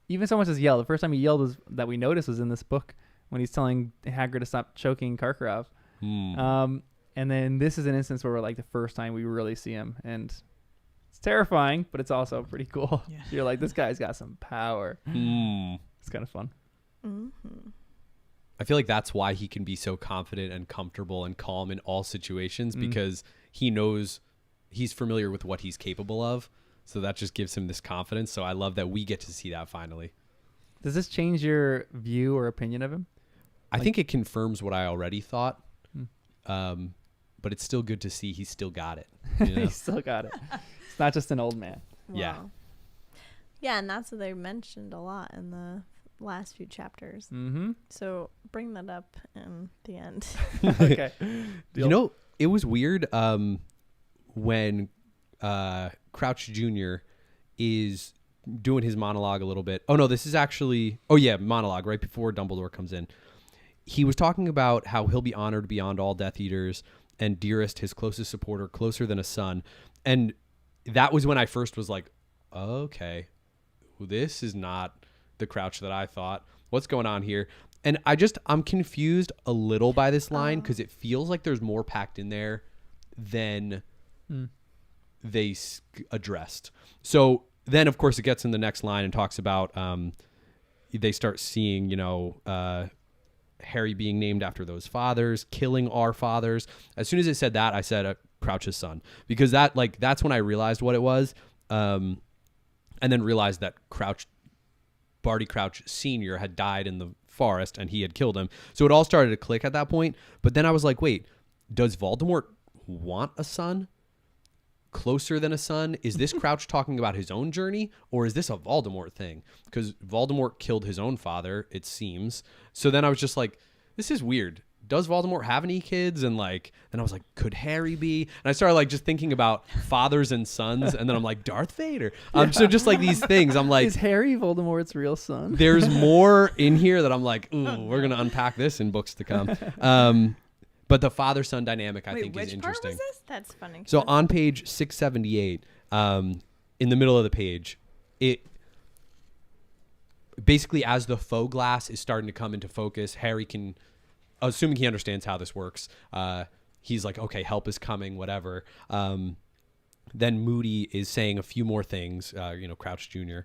even so much as yell. The first time he yelled was that we noticed was in this book when he's telling Hagrid to stop choking Karkaroff. And then this is an instance where we're like the first time we really see him, and it's terrifying, but it's also pretty cool. Yeah. You're like, this guy's got some power. It's kind of fun. Mm-hmm. I feel like that's why he can be so confident and comfortable and calm in all situations, because he knows, he's familiar with what he's capable of. So that just gives him this confidence. So I love that we get to see that finally. Does this change your view or opinion of him? I think it confirms what I already thought. But it's still good to see he's still got it. You know? He's still got it. It's not just an old man. Yeah. Wow. Yeah, and that's what they mentioned a lot in the last few chapters. Mm-hmm. So bring that up in the end. Okay. You know, it was weird when Crouch Jr. is doing his monologue a little bit. Oh, no, this is actually... Oh, yeah, monologue right before Dumbledore comes in. He was talking about how he'll be honored beyond all Death Eaters and dearest, his closest supporter, closer than a son. And that was when I first was like, okay, this is not the Crouch that I thought. What's going on here? And I'm confused a little by this line because it feels like there's more packed in there than they addressed. So then, of course, it gets in the next line and talks about they start seeing, Harry being named after those fathers, killing our fathers. As soon as it said that, I said Crouch's son, because that's when I realized what it was, and then realized that Barty Crouch Sr. had died in the forest and he had killed him. So it all started to click at that point. But then I was like, wait, does Voldemort want a son? Closer than a son? Is this Crouch talking about his own journey, or is this a Voldemort thing? Because Voldemort killed his own father, it seems. So then I was just like, this is weird. Does Voldemort have any kids? And then I was like, could Harry be? And I started just thinking about fathers and sons, and then I'm like, Darth Vader. So just these things, I'm like, is Harry Voldemort's real son? There's more in here that I'm like, ooh, we're gonna unpack this in books to come. But the father-son dynamic, I think, is interesting. Which part was this? That's funny. So on page 678, in the middle of the page, it basically, as the faux glass is starting to come into focus, Harry can, assuming he understands how this works, he's like, okay, help is coming, whatever. Then Moody is saying a few more things, Crouch Jr.,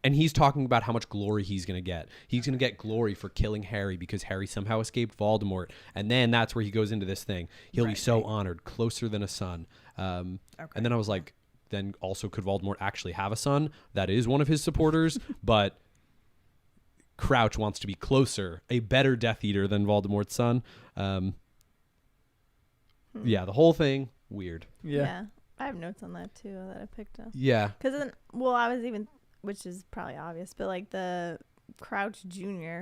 and he's talking about how much glory he's going to get. He's going to get glory for killing Harry because Harry somehow escaped Voldemort. And then that's where he goes into this thing. He'll be so honored, closer than a son. And then I was like, then also could Voldemort actually have a son? That is one of his supporters, but Crouch wants to be closer, a better Death Eater than Voldemort's son. Yeah, the whole thing, weird. Yeah. I have notes on that too that I picked up. Yeah. Because then, I was even, which is probably obvious, but the Crouch Jr.,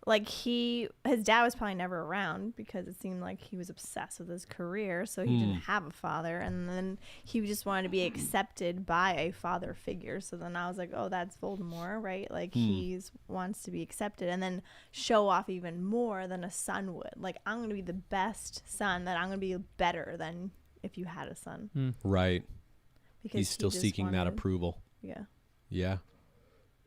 his dad was probably never around because it seemed like he was obsessed with his career, so he didn't have a father, and then he just wanted to be accepted by a father figure. So then I was like, oh, that's Voldemort, right? He wants to be accepted and then show off even more than a son would. I'm going to be the best son, that I'm going to be better than if you had a son. Right. Because he's still seeking that approval. Yeah. Yeah.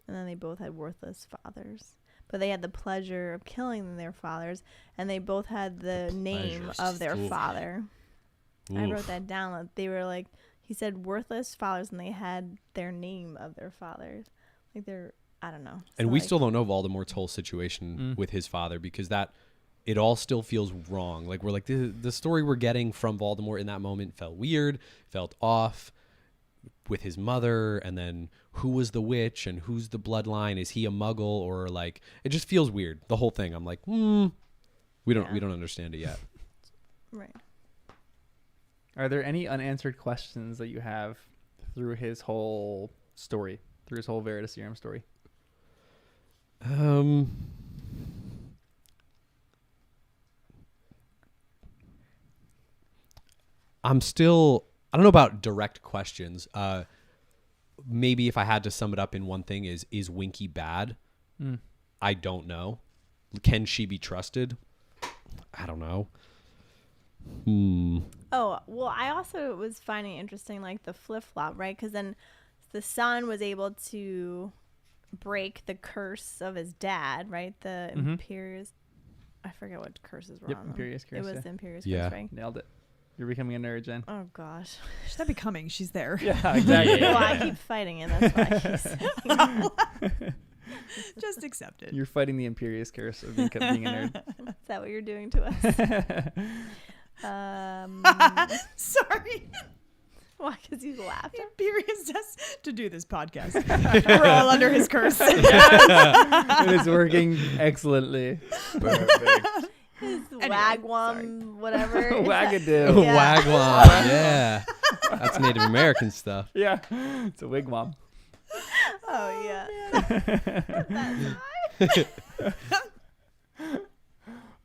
And then they both had worthless fathers. But they had the pleasure of killing their fathers, and they both had the name of their father. I wrote that down. That they were he said worthless fathers, and they had their name of their fathers. I don't know. And we still don't know Voldemort's whole situation with his father, because it all still feels wrong. We're the story we're getting from Voldemort in that moment felt weird, felt off. With his mother, and then who was the witch and who's the bloodline? Is he a muggle, or it just feels weird, the whole thing. I'm like, we don't understand it yet. Right. Are there any unanswered questions that you have through his whole story, through his whole Veritaserum story? I don't know about direct questions. Maybe if I had to sum it up in one thing, is Winky bad? I don't know. Can she be trusted? I don't know. Oh, well, I also was finding interesting, the flip-flop, right? Because then the son was able to break the curse of his dad, right? The Imperious... I forget what curses were on them. Imperious curse. It was the Imperious curse, right? Nailed it. You're becoming a nerd, Jen. Oh, gosh. She's not becoming. She's there. Yeah, exactly. Well, I keep fighting it. That's why Just accept it. You're fighting the Imperious curse of being a nerd. Is that what you're doing to us? Sorry. Why? Because you laughed. Imperious us to do this podcast. We're all under his curse. It is working excellently. Perfect. Wagwam, whatever. Wagadoo. Yeah. Wagwam. Yeah. That's Native American stuff. Yeah. It's a wigwam. Oh, yeah.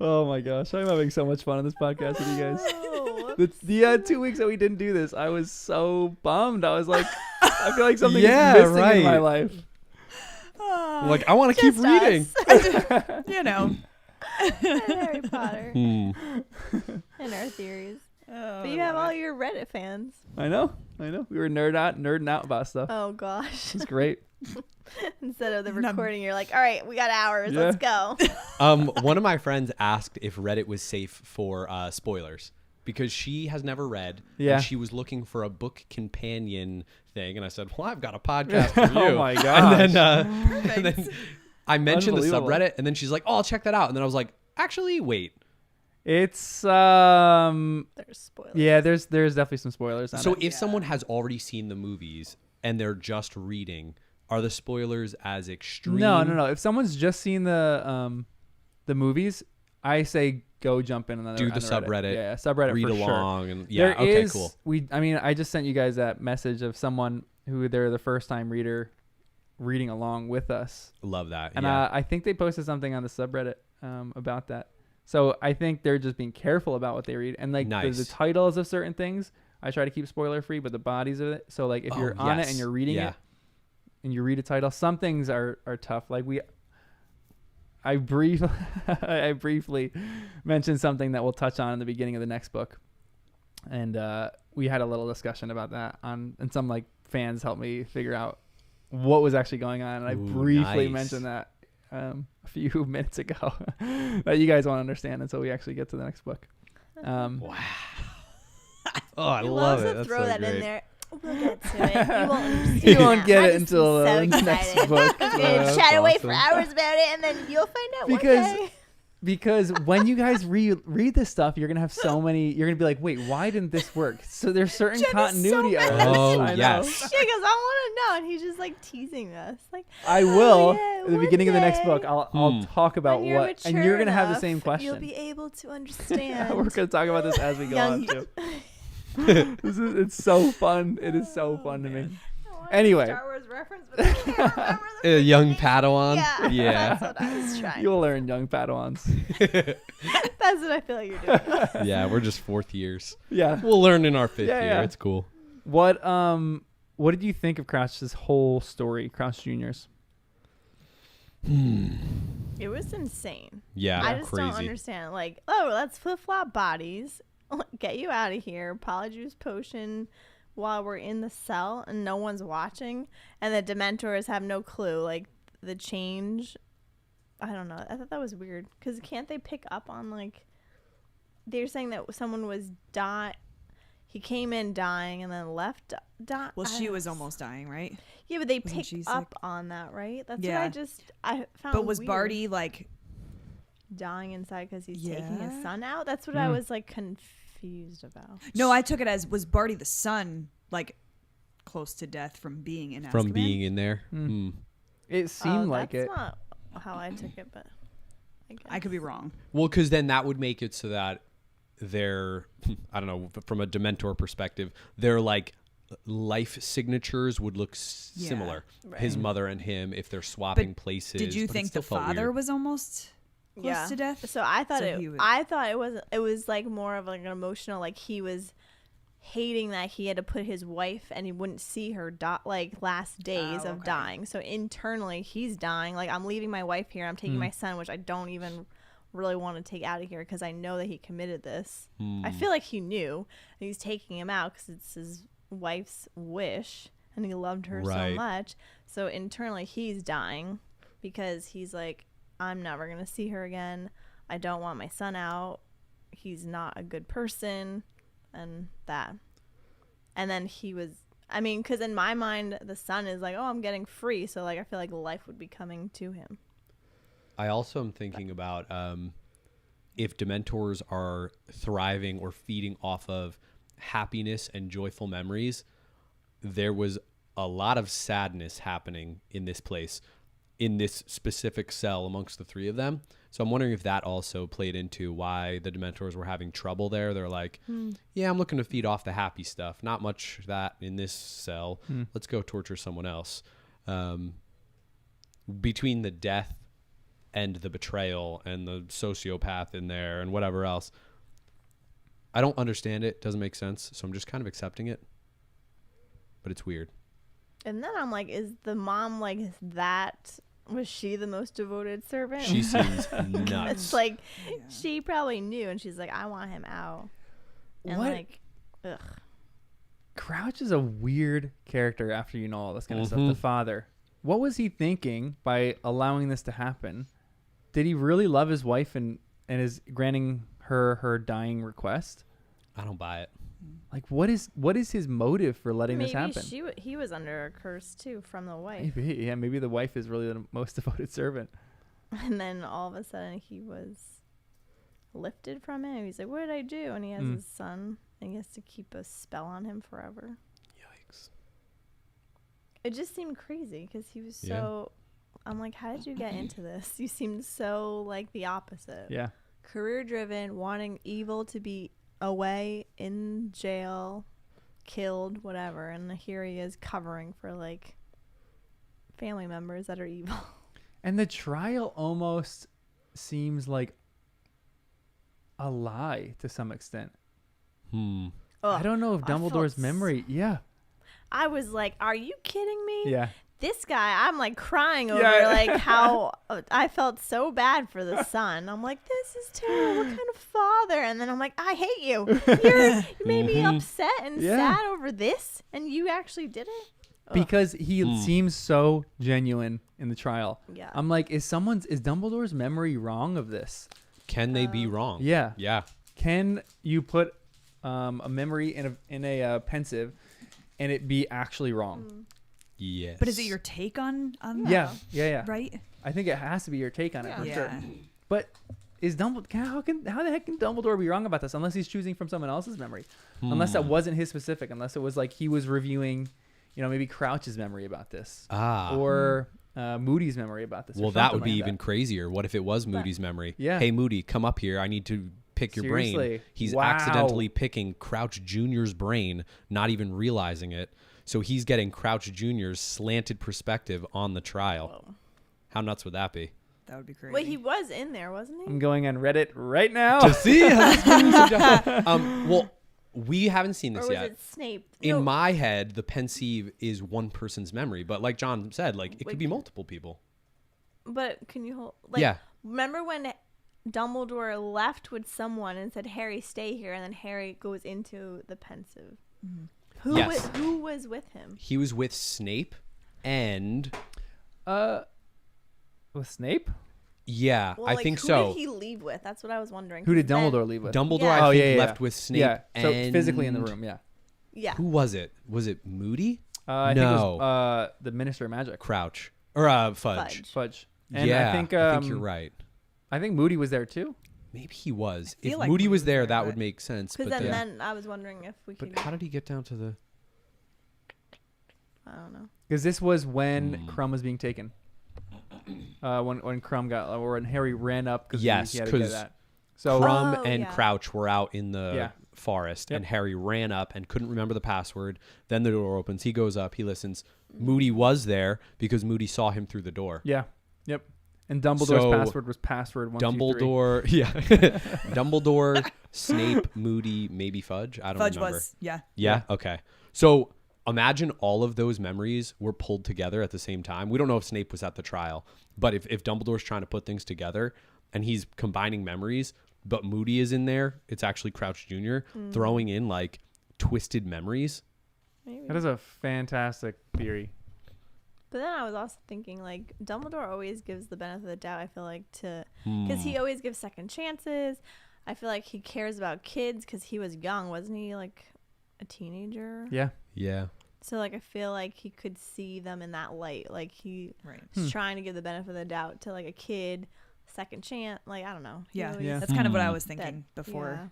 Oh, my gosh. I'm having so much fun on this podcast with you guys. Oh, The 2 weeks that we didn't do this, I was so bummed. I was like, I feel like something Yeah, is missing right. in my life. I want to keep reading. You know. and Harry Potter. And our theories. But you have all your Reddit fans. I know. We were nerding out about stuff. Oh gosh. It's great. Instead of the recording, you're like, all right, we got hours. Let's go. One of my friends asked if Reddit was safe for spoilers because she has never read. Yeah. And she was looking for a book companion thing. And I said, well, I've got a podcast for you. Oh my gosh. And then I mentioned the Unbelievable. subreddit. And then she's like, oh, I'll check that out. And then I was like, actually, wait. It's There's spoilers. yeah, there's definitely some spoilers on So it. if someone has already seen the movies and they're just reading, are the spoilers as extreme? No. If someone's just seen the movies, I say go jump in on Do the on Reddit. subreddit. Yeah, subreddit Read for along. sure. And yeah, okay, cool. I just sent you guys that message of someone who they're the first time reader reading along with us. Love that. And yeah. I think they posted something on the subreddit about that. So I think they're just being careful about what they read. And like Nice. the titles of certain things, I try to keep spoiler free, but the bodies of it. So like if you're on it and you're reading it and you read a title, some things are tough. Like I briefly mentioned something that we'll touch on in the beginning of the next book. And we had a little discussion about that and some like fans helped me figure out what was actually going on. And I briefly mentioned that a few minutes ago that you guys won't understand until we actually get to the next book. Wow. Oh, I He love loves it. to That's throw so that great. in there. We'll get to it. You won't understand. You won't that. get I it just until be so the next excited. book. I'm gonna That's chat away for awesome. hours about it, and then you'll find out Because- one day. Because when you guys read this stuff, you're gonna have so many. You're gonna be like, wait, why didn't this work? So there's certain Jen is continuity so errors. mad. Oh, I know. yes. Yeah, because I want to know, and he's just like teasing us. Like I will. yeah, At the one beginning of the next day, book, I'll talk about when you're what, and mature you're gonna have the enough, same question. You'll be able to understand. We're gonna talk about this as we go on Young- too. It's so fun. It is so fun to me. I want a Anyway. Star Wars reference, but I can't remember the A young beginning. Padawan. Yeah, that's what I was trying. You'll learn, young Padawans. That's what I feel like you're doing. Yeah, we're just fourth years. Yeah. We'll learn in our fifth Yeah, year. yeah. It's cool. What did you think of Crouch's whole story, Crouch Juniors? It was insane. Yeah, I just don't crazy. understand. Like, oh, let's flip flop bodies, get you out of here. Polyjuice potion while we're in the cell and no one's watching, and the Dementors have no clue. Like the change, I don't know. I thought that was weird because can't they pick up on like they're saying that someone was he came in dying and then left dying. Well, she was almost dying, right? Yeah, but they Wasn't she picked sick? up on that, right? That's Yeah. what I found. But was weird. Barty like? Dying inside because he's taking his Yeah. son out? That's what I was like confused about. No, I took it as was Barty the son like close to death from being in From Azkaban? being in there. It seemed like it. That's not how I took it, but I guess. I could be wrong. Well, because then that would make it so that their, I don't know, from a Dementor perspective, their like life signatures would look similar. Right. His mother and him, if they're swapping But places. Did you but it think still the felt father weird. was almost close to death? So I thought So he was- I thought it was like more of like an emotional, like he was hating that he had to put his wife and he wouldn't see her like last days of okay. dying. So internally he's dying. Like, I'm leaving my wife here. I'm taking my son, which I don't even really want to take out of here because I know that he committed this. I feel like he knew, and he's taking him out because it's his wife's wish and he loved her so Right. much. So internally he's dying because he's like, I'm never going to see her again. I don't want my son out. He's not a good person. And that. And then he was, I mean, because in my mind, the son is like, oh, I'm getting free. So, like, I feel like life would be coming to him. I also am thinking about if Dementors are thriving or feeding off of happiness and joyful memories, there was a lot of sadness happening in this place, in this specific cell amongst the three of them. So I'm wondering if that also played into why the Dementors were having trouble there. They're like, yeah, I'm looking to feed off the happy stuff. Not much of that in this cell. Let's go torture someone else. Between the death and the betrayal and the sociopath in there and whatever else, I don't understand it. Doesn't make sense. So I'm just kind of accepting it. But it's weird. And then I'm like, is the mom like that? Was she the most devoted servant? She seems nuts. It's like she probably knew, and she's like, I want him out. And What? like, ugh. Crouch is a weird character after you know all this kind of stuff. The father. What was he thinking by allowing this to happen? Did he really love his wife and is granting her dying request? I don't buy it. Like, what is his motive for letting this Maybe happen? he was under a curse too from the wife. Maybe the wife is really the most devoted servant. And then all of a sudden he was lifted from it. He's like, what did I do? And he has his son, and he has to keep a spell on him forever. Yikes. It just seemed crazy because he was so... I'm like, how did you get into this? You seemed so like the opposite. Yeah. Career driven, wanting evil to be away, in jail, killed, whatever. And here he is covering for like family members that are evil. And the trial almost seems like a lie to some extent. Ugh, I don't know if I felt Dumbledore's memory. Yeah. I was like, are you kidding me? Yeah. This guy, I'm like crying over Yeah. like how I felt so bad for the son. I'm like, this is terrible. What kind of father? And then I'm like, I hate you. You made me upset and Yeah. sad over this, and you actually did it. Ugh. Because he seems so genuine in the trial. Yeah. I'm like, is Dumbledore's memory wrong of this? Can they be wrong? Yeah. Yeah. Can you put a memory in a pensive and it be actually wrong? Yes. But is it your take on Yeah. Yeah. right? I think it has to be your take on it for Yeah. sure. But is Dumbledore? How the heck can Dumbledore be wrong about this? Unless he's choosing from someone else's memory, unless that wasn't his specific, unless it was like he was reviewing, maybe Crouch's memory about this, or Moody's memory about this. or Well, that something would be like even crazier. What if it was Moody's memory? Yeah. Hey, Moody, come up here. I need to pick your brain. Seriously? He's Wow. accidentally picking Crouch Jr.'s brain, not even realizing it. So he's getting Crouch Jr.'s slanted perspective on the trial. Whoa. How nuts would that be? That would be crazy. Wait, he was in there, wasn't he? I'm going on Reddit right now. To see how this movie suggests- well, we haven't seen Or this was yet. it Snape? In No, my head, the pensieve is one person's memory, but like John said, like it could be multiple people. but can you hold? Like, Yeah. Remember when Dumbledore left with someone and said, "Harry, stay here," and then Harry goes into the pensive. Yes. Who was with him? He was with Snape, and With Snape? yeah, Well, I like, think who so. did he leave with? That's what I was wondering. Who did 'Cause then- Dumbledore leave with? Dumbledore, Yeah. I think, yeah. left with Snape. Yeah. So and physically in the room. Yeah. Yeah. Who was it? Was it Moody? I think it No. was the Minister of Magic, Crouch or Fudge? Fudge. And Yeah, I think you're right. I think Moody was there too. Maybe he was. feel If like Moody Moody was was there, there, that but- would make sense. Because But then I was wondering if we could. but how did he get down to the? I don't know. Because this was when Crumb was being taken. When Crumb got, or when Harry ran up because Yes, he had to get 'cause that. So Crumb Oh, and yeah. Crouch were out in the Yeah. forest, Yep. and Harry ran up and couldn't remember the password. Then the door opens. He goes up. He listens. Moody was there because Moody saw him through the door. yeah, yep. And Dumbledore's So, password was password 123. Dumbledore, yeah, Dumbledore, Snape, Moody, maybe Fudge. I don't Fudge remember. was, yeah. Yeah. Okay. So imagine all of those memories were pulled together at the same time. We don't know if Snape was at the trial, but if Dumbledore's trying to put things together and he's combining memories, but Moody is in there, it's actually Crouch Jr. throwing in like twisted memories. Maybe. That is a fantastic theory. But then I was also thinking, like, Dumbledore always gives the benefit of the doubt, I feel like, because he always gives second chances. I feel like he cares about kids because he was young. Wasn't he, like, a teenager? Yeah. Yeah. So, like, I feel like he could see them in that light. Like, he's Right. trying to give the benefit of the doubt to, like, a kid, second chance. Like, I don't know. He Yeah. always- Yeah. That's kind of what I was that- thinking before, yeah.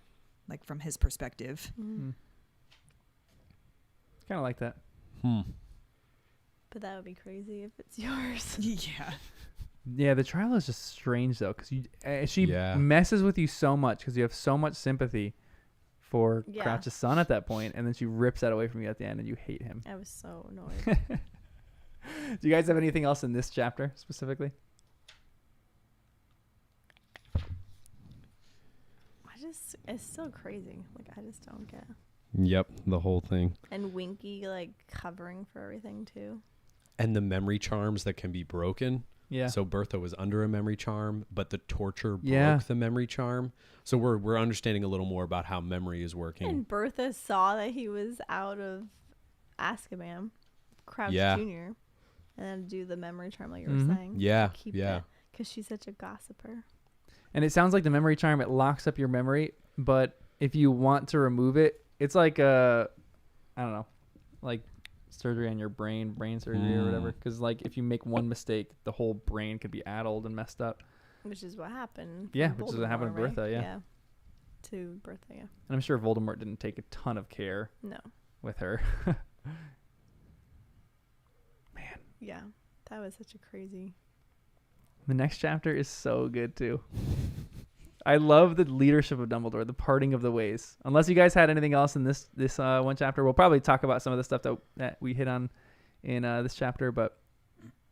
like from his perspective. Kind of like that. But that would be crazy if it's yours. Yeah. Yeah, the trial is just strange though, because she Yeah. messes with you so much because you have so much sympathy for Yeah. Crouch's son at that point, and then she rips that away from you at the end, and you hate him. I was so annoyed. Do you guys have anything else in this chapter specifically? It's so crazy. Like, I just don't get. Yep. The whole thing. And Winky, like, covering for everything, too. And the memory charms that can be broken. Yeah. So Bertha was under a memory charm, but the torture Yeah. broke the memory charm. So we're understanding a little more about how memory is working. And Bertha saw that he was out of Azkaban, Crouch Yeah. Jr., and then do the memory charm like you were Mhm. saying. Yeah, Keep yeah. Because she's such a gossiper. And it sounds like the memory charm, it locks up your memory, but if you want to remove it, it's like I don't know, like surgery on your brain surgery or whatever. Because like if you make one mistake, the whole brain could be addled and messed up. Which is what happened. Yeah, from which is what happened to Voldemort, Bertha, right? yeah. To Bertha, yeah. And I'm sure Voldemort didn't take a ton of care No. with her. Yeah. That was such a crazy. The next chapter is so good too. I love the leadership of Dumbledore, the parting of the ways. Unless you guys had anything else in this one chapter, we'll probably talk about some of the stuff that we hit on in this chapter. But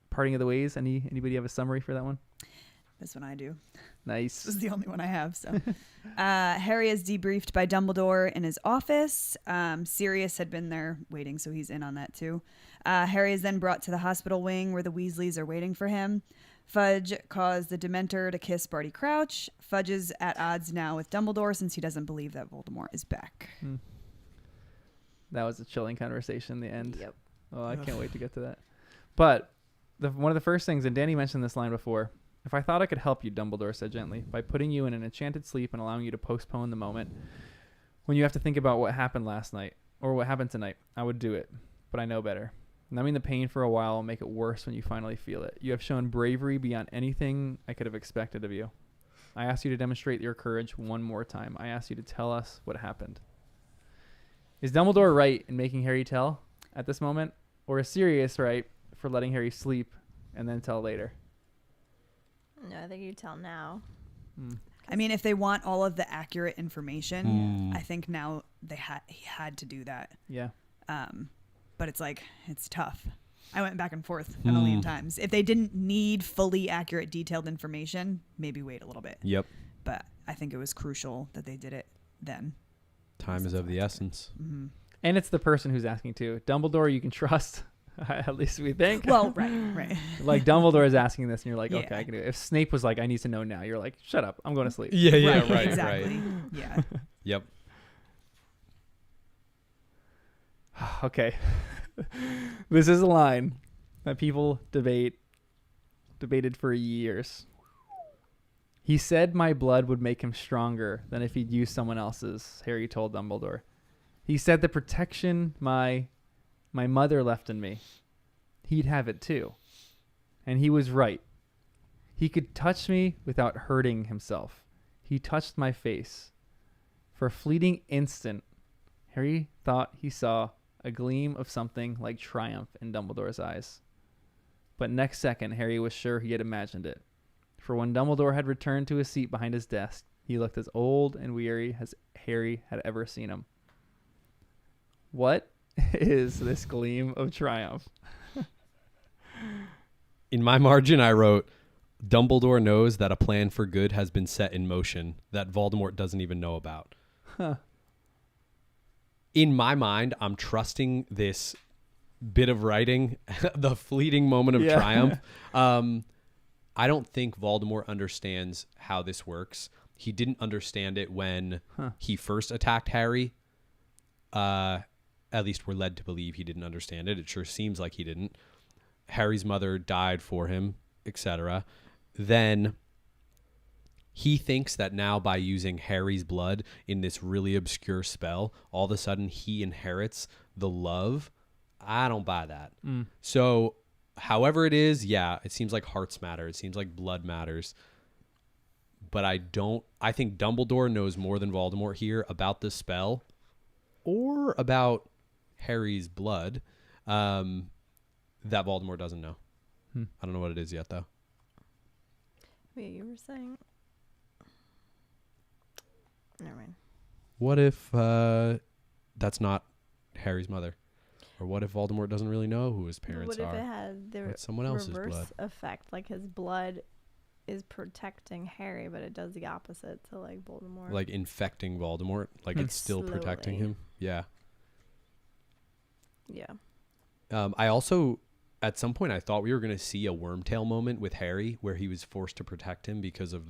parting of the ways. Anybody have a summary for that one? This one I do. Nice. This is the only one I have. So, Harry is debriefed by Dumbledore in his office. Sirius had been there waiting, so he's in on that too. Harry is then brought to the hospital wing where the Weasleys are waiting for him. Fudge caused the Dementor to kiss Barty Crouch. Fudge is at odds now with Dumbledore since he doesn't believe that Voldemort is back. That was a chilling conversation in the end. Yep. Oh, I can't wait to get to that. But one of the first things, and Danny mentioned this line before, if I thought I could help you, Dumbledore said gently, by putting you in an enchanted sleep and allowing you to postpone the moment when you have to think about what happened last night or what happened tonight, I would do it. But I know better. Numbing the pain for a while will make it worse when you finally feel it. You have shown bravery beyond anything I could have expected of you. I ask you to demonstrate your courage one more time. I ask you to tell us what happened. Is Dumbledore right in making Harry tell at this moment? Or is Sirius right for letting Harry sleep and then tell later? No, I think you tell now. I mean, if they want all of the accurate information, I think now he had to do that. Yeah. But it's like, it's tough. I went back and forth a million times. If they didn't need fully accurate, detailed information, maybe wait a little bit. Yep. But I think it was crucial that they did it then. Time is of the essence. Mm-hmm. And it's the person who's asking too. Dumbledore, you can trust, at least we think. Well, right. Like Dumbledore is asking this and you're like, Yeah. okay, I can do it. If Snape was like, I need to know now, you're like, shut up, I'm going to sleep. Yeah, right, exactly. Yeah. Yep. Okay. This is a line that people debated for years. He said my blood would make him stronger than if he'd used someone else's, Harry told Dumbledore. He said the protection my mother left in me, he'd have it too. And he was right. He could touch me without hurting himself. He touched my face. For a fleeting instant, Harry thought he saw a gleam of something like triumph in Dumbledore's eyes. But next second, Harry was sure he had imagined it. For when Dumbledore had returned to his seat behind his desk, he looked as old and weary as Harry had ever seen him. What is this gleam of triumph? In my margin, I wrote, Dumbledore knows that a plan for good has been set in motion that Voldemort doesn't even know about. Huh. In my mind, I'm trusting this bit of writing, the fleeting moment of triumph. I don't think Voldemort understands how this works. He didn't understand it when he first attacked Harry. At least we're led to believe he didn't understand it. It sure seems like he didn't. Harry's mother died for him, etc. Then he thinks that now by using Harry's blood in this really obscure spell, all of a sudden he inherits the love. I don't buy that. So however it is, yeah, it seems like hearts matter. It seems like blood matters. But I think Dumbledore knows more than Voldemort here about the spell or about Harry's blood that Voldemort doesn't know. I don't know what it is yet, though. Wait, you were saying... Never mind. What if that's not Harry's mother? Or what if Voldemort doesn't really know who his parents What if are? it had the It's someone else's reverse blood. effect? Like his blood is protecting Harry, but it does the opposite to like Voldemort. Like infecting Voldemort? Like it's still protecting Slowly. him? Yeah. Yeah. I also, at some point I thought we were going to see a Wormtail moment with Harry where he was forced to protect him because of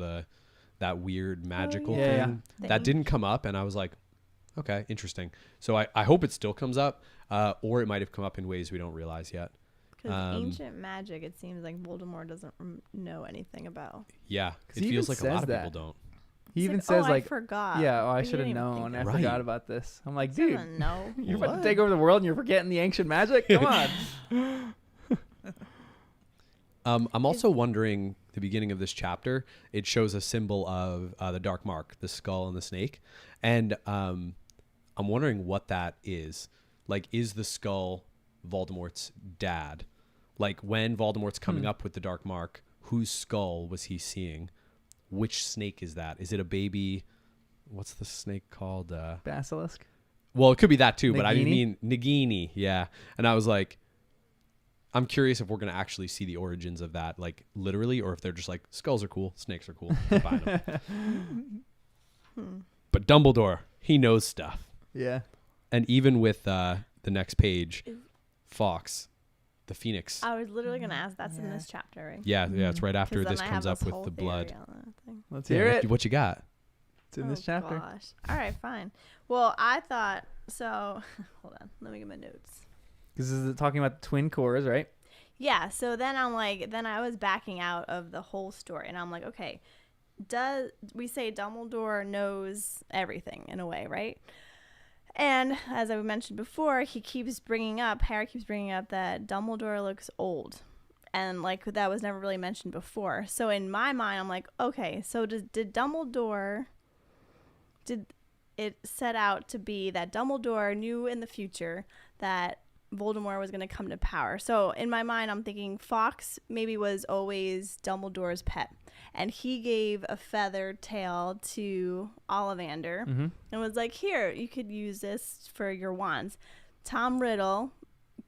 that weird magical thing. That didn't come up, and I was like, okay, interesting. So I hope it still comes up, or it might have come up in ways we don't realize yet. Because ancient magic, it seems like Voldemort doesn't know anything about. Yeah, it feels like a lot of people don't. He even like, says I like, forgot. yeah, I But you should have didn't even known. think I that. forgot about this. I'm like, He dude, doesn't know. you're about to take over the world and you're forgetting the ancient magic? Come on. I'm also wondering, the beginning of this chapter, it shows a symbol of the Dark Mark, the skull and the snake. And I'm wondering what that is. Like, is the skull Voldemort's dad? Like, when Voldemort's coming up with the Dark Mark, whose skull was he seeing? Which snake is that? Is it a baby? What's the snake called? Basilisk? Well, it could be that too, but I Nagini? mean Nagini, yeah. And I was like, I'm curious if we're going to actually see the origins of that, like literally, or if they're just like, skulls are cool, snakes are cool. I'm buying them. But Dumbledore, he knows stuff. Yeah. And even with the next page, Fawkes, the Phoenix. I was literally going to ask. That's in this chapter, right? Yeah, it's right after 'Cause this then I comes have up this with whole the theory blood. on that thing. Let's Yeah, hear it. what you got? It's in this chapter. Gosh. All right, fine. Well, I thought so. Hold on, let me get my notes. Because this is talking about the twin cores, right? Yeah. So then I'm like, then I was backing out of the whole story, and I'm like, okay, does we say Dumbledore knows everything in a way, right? And as I mentioned before, Harry keeps bringing up that Dumbledore looks old. And like that was never really mentioned before. So in my mind, I'm like, okay, so did Dumbledore, did it set out to be that Dumbledore knew in the future that Voldemort was going to come to power? So in my mind, I'm thinking Fawkes maybe was always Dumbledore's pet. And he gave a feathered tail to Ollivander and was like, here, you could use this for your wands. Tom Riddle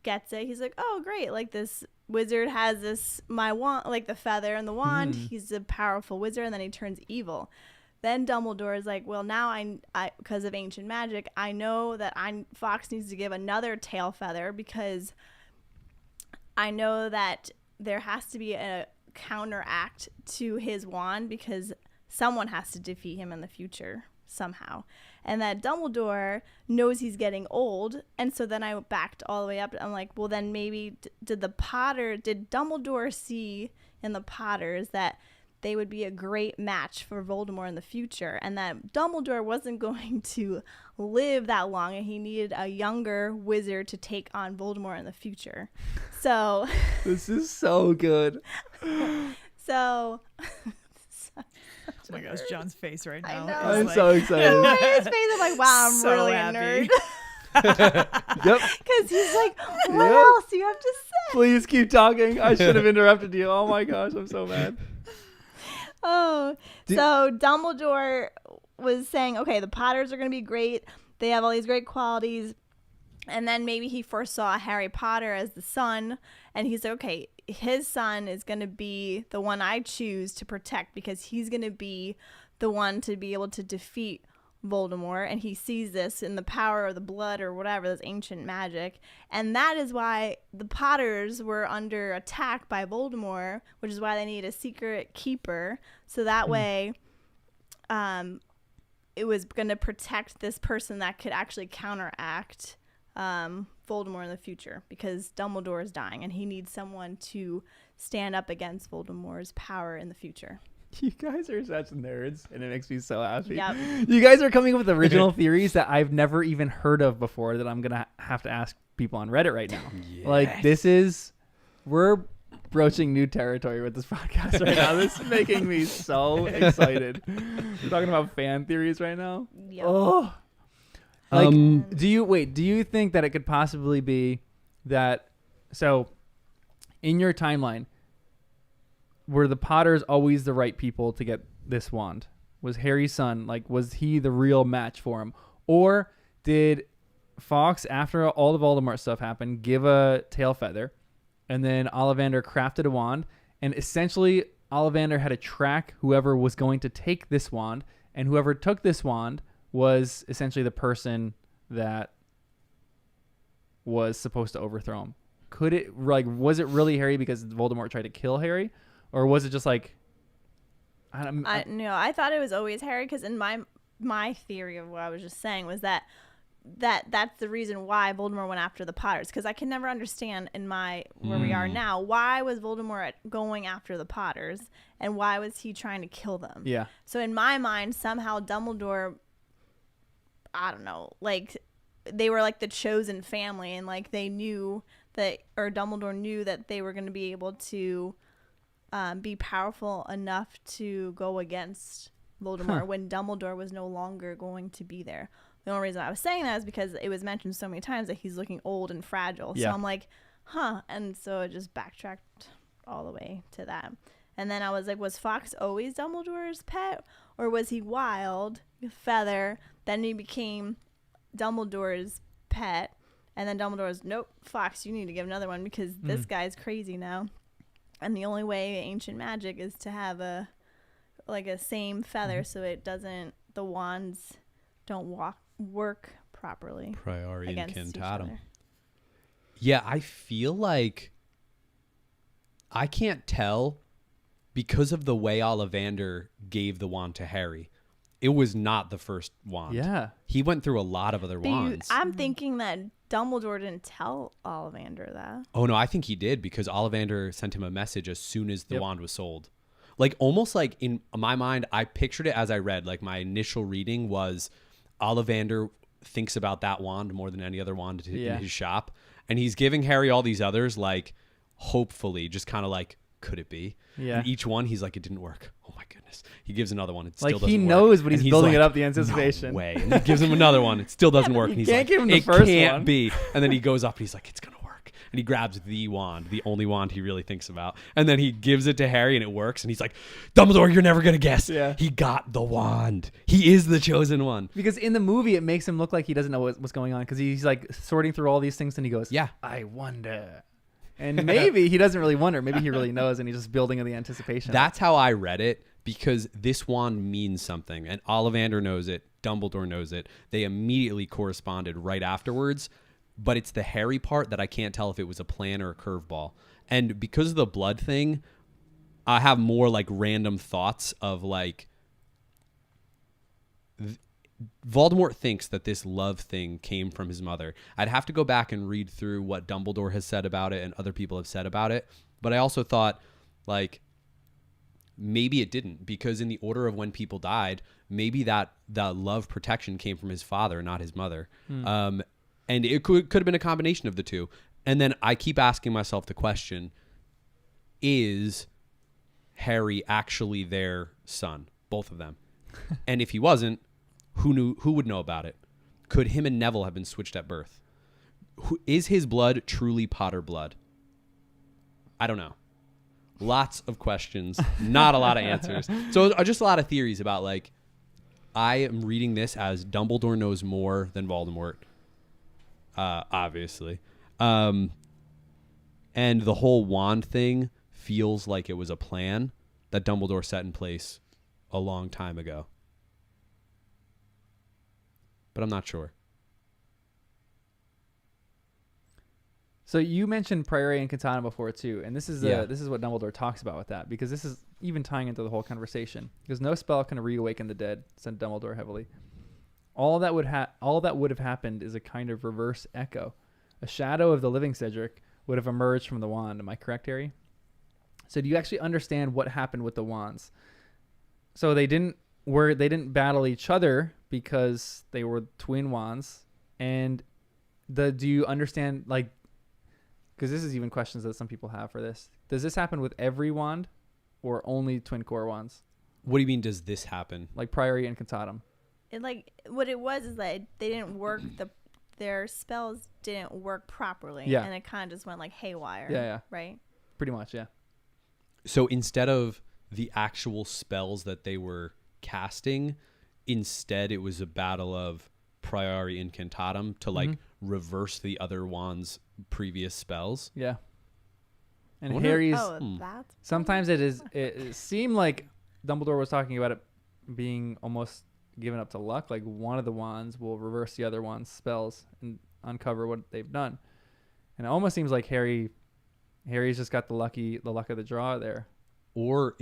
gets it. He's like, oh, great. Like this wizard has this, my wand, like the feather and the wand. He's a powerful wizard. And then he turns evil. Then Dumbledore is like, well, now I because of ancient magic, I know that Fawkes needs to give another tail feather because I know that there has to be a counteract to his wand because someone has to defeat him in the future somehow. And that Dumbledore knows he's getting old. And so then I backed all the way up. I'm like, well, then maybe did Dumbledore see in the Potters that they would be a great match for Voldemort in the future, and that Dumbledore wasn't going to live that long and he needed a younger wizard to take on Voldemort in the future. So This is so good. so Oh my gosh, John's face right now. know. is I'm like- so excited. his face is like, wow, I'm So really happy. a nerd. Yep. Because he's like, what Yep. else do you have to say? Please keep talking. I should have interrupted you. Oh my gosh, I'm so mad. Oh, so Dumbledore was saying, okay, the Potters are going to be great. They have all these great qualities. And then maybe he first saw Harry Potter as the son. And he's like, okay, his son is going to be the one I choose to protect because he's going to be the one to be able to defeat Voldemort. And he sees this in the power of the blood or whatever, this ancient magic. And that is why the Potters were under attack by Voldemort, which is why they need a secret keeper. So that way it was going to protect this person that could actually counteract Voldemort in the future, because Dumbledore is dying and he needs someone to stand up against Voldemort's power in the future. You guys are such nerds, and it makes me so happy. Yep. You guys are coming up with original theories that I've never even heard of before that I'm going to have to ask people on Reddit right now. Like, we're broaching new territory with this podcast right now. This is making me so excited. We're talking about fan theories right now. Yep. Oh. Like, do you think that it could possibly be that, so in your timeline, were the Potters always the right people to get this wand? Was Harry's son, like, was he the real match for him? Or did Fawkes, after all the Voldemort stuff happened, give a tail feather, and then Ollivander crafted a wand, and essentially Ollivander had to track whoever was going to take this wand, and whoever took this wand was essentially the person that was supposed to overthrow him. could it like was it really Harry because Voldemort tried to kill Harry, or was it just like No, I thought it was always Harry because in my theory of what I was just saying was that's the reason why Voldemort went after the Potters, because I can never understand in where we are now, why was Voldemort going after the Potters and why was he trying to kill them? Yeah. So in my mind, somehow Dumbledore, I don't know, like they were like the chosen family, and like they knew that, or Dumbledore knew that they were going to be able to be powerful enough to go against Voldemort when Dumbledore was no longer going to be there. The only reason I was saying that is because it was mentioned so many times that he's looking old and fragile. Yeah. So I'm like, and so it just backtracked all the way to that. And then I was like, was Fox always Dumbledore's pet, or was he wild, feather, then he became Dumbledore's pet, and then Dumbledore's, nope, Fox, you need to give another one because this guy's crazy now. And the only way ancient magic is to have a same feather so it doesn't, the wands don't work properly. Priori against each incantatum. other. Yeah, I feel like I can't tell because of the way Ollivander gave the wand to Harry. It was not the first wand. Yeah. He went through a lot of other wands. I'm thinking that Dumbledore didn't tell Ollivander that. Oh, no, I think he did because Ollivander sent him a message as soon as the Yep. wand was sold. Like, almost like in my mind, I pictured it as I read. Like, my initial reading was Ollivander thinks about that wand more than any other wand in his shop. And he's giving Harry all these others, like, hopefully, just kind of like, could it be? Yeah. And each one, he's like, it didn't work. Oh, my goodness. He gives another one. It Like, still doesn't he work. knows, but And he's building like, it up, the anticipation. No way. And he gives him another one. It still doesn't work. And he's can't like, give him the it first can't one. be. And then he goes up and he's like, it's going to work. And he grabs the wand, the only wand he really thinks about. And then he gives it to Harry and it works. And he's like, Dumbledore, you're never going to guess. Yeah. He got the wand. He is the chosen one. Because in the movie, it makes him look like he doesn't know what's going on because he's like sorting through all these things and he goes, Yeah. I wonder. And maybe he doesn't really wonder. Maybe he really knows and he's just building in the anticipation. That's how I read it because this wand means something. And Ollivander knows it. Dumbledore knows it. They immediately corresponded right afterwards. But it's the Harry part that I can't tell if it was a plan or a curveball. And because of the blood thing, I have more like random thoughts of like Voldemort thinks that this love thing came from his mother. I'd have to go back and read through what Dumbledore has said about it and other people have said about it. But I also thought like maybe it didn't, because in the order of when people died, maybe that love protection came from his father, not his mother. And it could have been a combination of the two. And then I keep asking myself the question, is Harry actually their son? Both of them. And if he wasn't, who would know about it? Could him and Neville have been switched at birth? Is his blood truly Potter blood? I don't know. Lots of questions, not a lot of answers. So just a lot of theories about like, I am reading this as Dumbledore knows more than Voldemort. Obviously. And the whole wand thing feels like it was a plan that Dumbledore set in place a long time ago. But I'm not sure. So you mentioned Priori Incantatem before too, and this is this is what Dumbledore talks about with that, because this is even tying into the whole conversation. Because no spell can reawaken the dead, said Dumbledore heavily. All that would have happened is a kind of reverse echo. A shadow of the living Cedric would have emerged from the wand. Am I correct, Harry? So do you actually understand what happened with the wands? So they didn't battle each other because they were twin wands. And do you understand, like, because this is even questions that some people have for this. Does this happen with every wand or only twin core wands? What do you mean, does this happen? Like Priori Incantatem. It like what it was is that they didn't work their spells didn't work properly. Yeah. And it kind of just went like haywire. Yeah. Right. Pretty much, yeah. So instead of the actual spells that they were casting, instead it was a battle of Priori Incantatem to like reverse the other wand's previous spells. Yeah. And wonder- Harry's That's sometimes it seemed like Dumbledore was talking about it being almost given up to luck. Like one of the wands will reverse the other one's spells and uncover what they've done. And it almost seems like Harry's just got the luck of the draw there. Or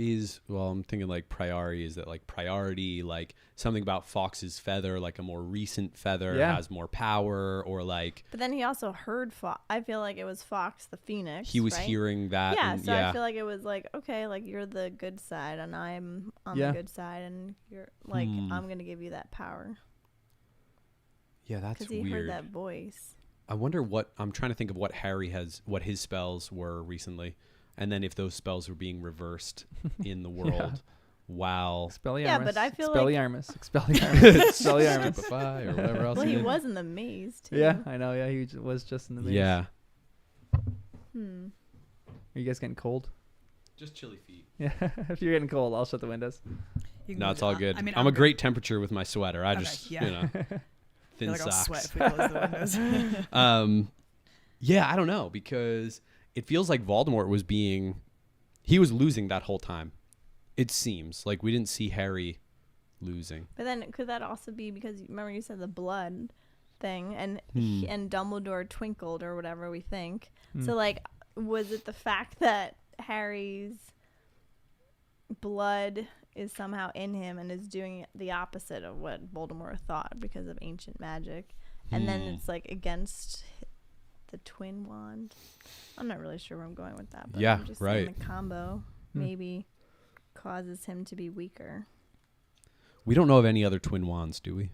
I'm thinking like priority. Is that like priority, like something about Fox's feather, like a more recent feather has more power, or like. But then he also heard Fox. I feel like it was Fox the Phoenix. He was right? hearing that. Yeah, so I feel like it was like, okay, like you're the good side and I'm on the good side, and you're like, I'm going to give you that power. Yeah, that's weird. Because he heard that voice. I wonder I'm trying to think of what his spells were recently. And then if those spells were being reversed in the world while Expelliarmus. Yeah, but I feel Expelliarmus. Expelliarmus. Expelliarmus. Stupefy or whatever else. Well, he did. was in the maze too. Yeah, I know. Yeah, he was just in the maze. Yeah. Are you guys getting cold? Just chilly feet. Yeah. If you're getting cold, I'll shut the windows. No, it's all good. I mean, I'm a great temperature with my sweater. I just, yeah. Thin like socks. I'll sweat if we close the windows. Yeah, I don't know, because it feels like Voldemort he was losing that whole time. It seems like we didn't see Harry losing. But then could that also be because remember you said the blood thing and and Dumbledore twinkled or whatever we think. So like was it the fact that Harry's blood is somehow in him and is doing the opposite of what Voldemort thought because of ancient magic, and then it's like against the twin wand? I'm not really sure where I'm going with that, but Yeah, I'm just right. saying the combo maybe causes him to be weaker. We don't know of any other twin wands, do we?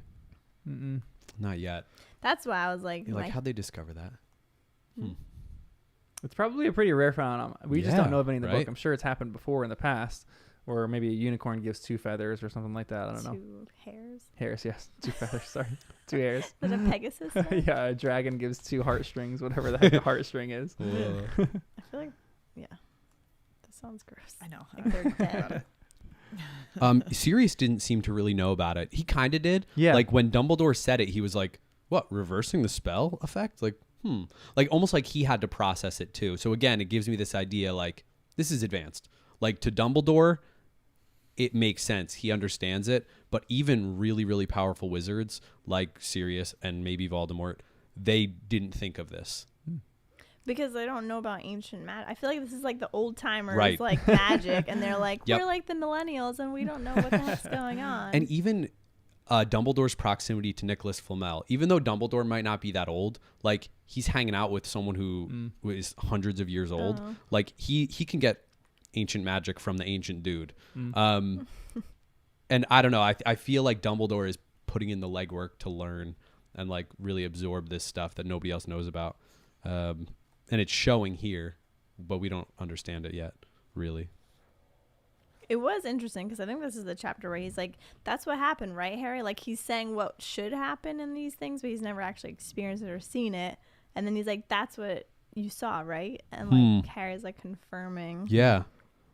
Mm-mm. Not yet. That's why I was like, Like how'd they discover that? It's probably a pretty rare phenomenon. We just don't know of any in the right? book. I'm sure it's happened before in the past, or maybe a unicorn gives 2 feathers or something like that. I don't know. 2 hairs. Hairs, yes. 2 feathers, sorry. 2 hairs. Is it a Pegasus thing? Yeah, a dragon gives 2 heartstrings, whatever the heck a heartstring is. Whoa. I feel like, yeah, that sounds gross. I know. Like they're dead. Sirius didn't seem to really know about it. He kind of did. Yeah. Like when Dumbledore said it, he was like, what, reversing the spell effect? Like, Like almost like he had to process it too. So again, it gives me this idea like this is advanced. Like to Dumbledore, it makes sense. He understands it. But even really, really powerful wizards like Sirius and maybe Voldemort, they didn't think of this. Because they don't know about ancient magic. I feel like this is like the old timers, Right. like magic, and they're like, Yep. we're like the millennials, and we don't know what the heck's going on. And even Dumbledore's proximity to Nicholas Flamel, even though Dumbledore might not be that old, like he's hanging out with someone who is hundreds of years old. Like he can get ancient magic from the ancient dude. And I don't know. I feel like Dumbledore is putting in the legwork to learn and like really absorb this stuff that nobody else knows about. And it's showing here, but we don't understand it yet, really. It was interesting because I think this is the chapter where he's like, that's what happened, right, Harry? Like he's saying what should happen in these things, but he's never actually experienced it or seen it. And then he's like, that's what you saw, right? And like Harry's like confirming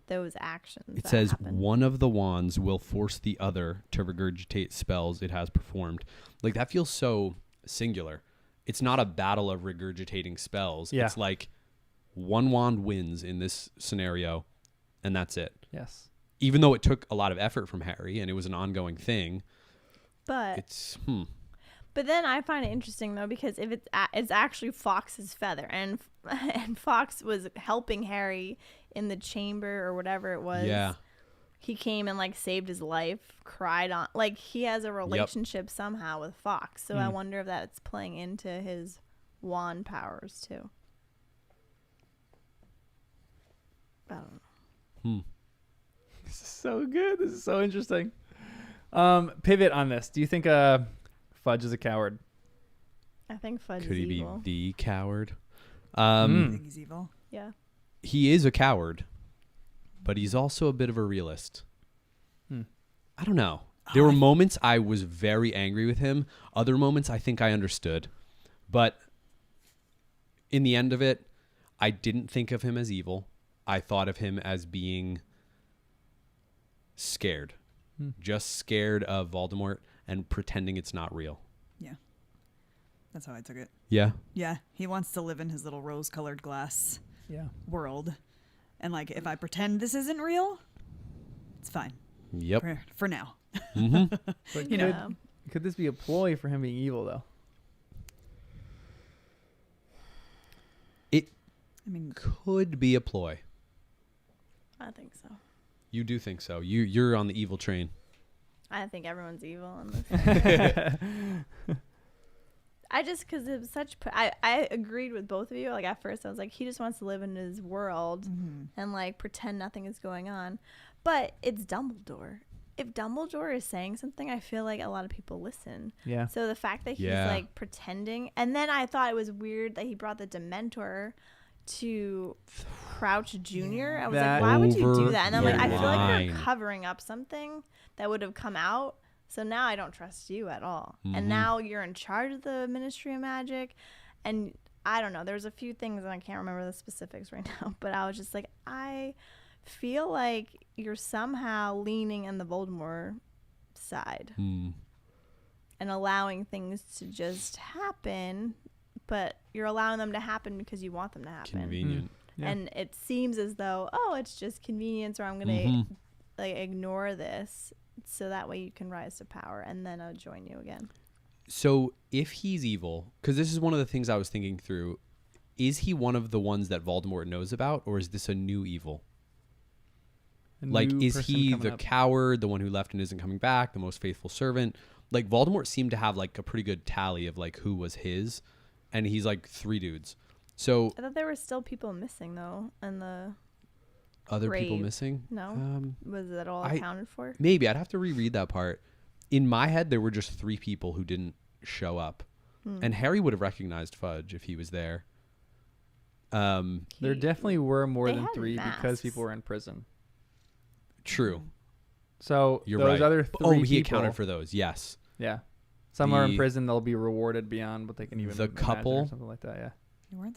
those actions. It that says happened. one of the wands will force the other to regurgitate spells it has performed. Like that feels so singular. It's not a battle of regurgitating spells. Yeah. It's like one wand wins in this scenario, and that's it. Yes. Even though it took a lot of effort from Harry and it was an ongoing thing, But it's But then I find it interesting though because if it's actually Fox's feather, and Fox was helping Harry in the chamber or whatever it was. Yeah. He came and like saved his life, cried on, like he has a relationship somehow with Fox. So I wonder if that's playing into his wand powers too. I don't know. This is so good. This is so interesting. Pivot on this. Do you think Fudge is a coward? I think Fudge could is he evil. be the coward? I think he's evil. Yeah. He is a coward, but he's also a bit of a realist. I don't know. There were moments I was very angry with him. Other moments I think I understood. But in the end of it, I didn't think of him as evil. I thought of him as being scared. Just scared of Voldemort and pretending it's not real. Yeah. That's how I took it. Yeah. Yeah. He wants to live in his little rose-colored glass world. And like, if I pretend this isn't real, it's fine. Yep. For now. But You know. could this be a ploy for him being evil though? I mean, could be a ploy. I think so. You do think so? You're on the evil train. I think everyone's evil in this. I just, because it was I agreed with both of you. Like, at first I was like, he just wants to live in his world and like pretend nothing is going on. But it's Dumbledore. If Dumbledore is saying something, I feel like a lot of people listen. Yeah. So the fact that he's like pretending, and then I thought it was weird that he brought the Dementor to Crouch Jr. I was like, why would you do that? And then like, I feel like you're covering up something that would have come out. So now I don't trust you at all. And now you're in charge of the Ministry of Magic. And I don't know. There's a few things, and I can't remember the specifics right now. But I was just like, I feel like you're somehow leaning on the Voldemort side. And allowing things to just happen. But you're allowing them to happen because you want them to happen. Convenient. Yeah. And it seems as though, it's just convenience, or I'm going to like ignore this so that way you can rise to power, and then I'll join you again. So if he's evil, because this is one of the things I was thinking through, is he one of the ones that Voldemort knows about, or is this a new evil? Like, is he the coward, the one who left and isn't coming back, the most faithful servant? Like, Voldemort seemed to have like a pretty good tally of like who was his, and he's like 3 dudes. So I thought there were still people missing though, and the other people grave. missing. No, was that all accounted for? Maybe I'd have to reread that part. In my head, there were just 3 people who didn't show up, and Harry would have recognized Fudge if he was there. There definitely were more than had 3 because masks. people were in prison. True. So You're those right. other 3 he people, accounted for those. Yes. Yeah. Some are in prison. They'll be rewarded beyond what they can even The imagine couple- or something like that. Yeah. were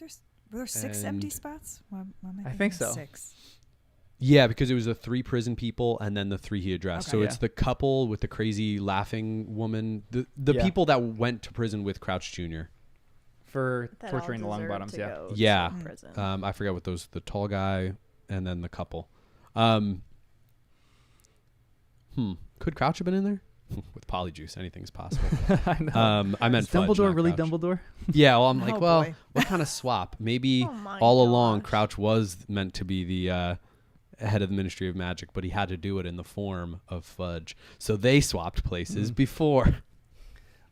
there 6 empty And- spots? Why am I I thinking think so. 6? Yeah, because it was the 3 prison people and then the 3 he addressed. Okay, So it's the couple with the crazy laughing woman, the people that went to prison with Crouch Jr. For That all torturing the deserve Longbottoms. to Yeah. go Yeah. to prison. I forget what those, the tall guy and then the couple. Could Crouch have been in there? With Polyjuice, anything's possible. I know. I meant Is Fudge, Dumbledore not really Crouch. Dumbledore? Yeah, well, I'm like, Oh, well, boy. what kind of swap? Maybe Oh my all along gosh. Crouch was meant to be the head of the Ministry of Magic, but he had to do it in the form of Fudge. So they swapped places before.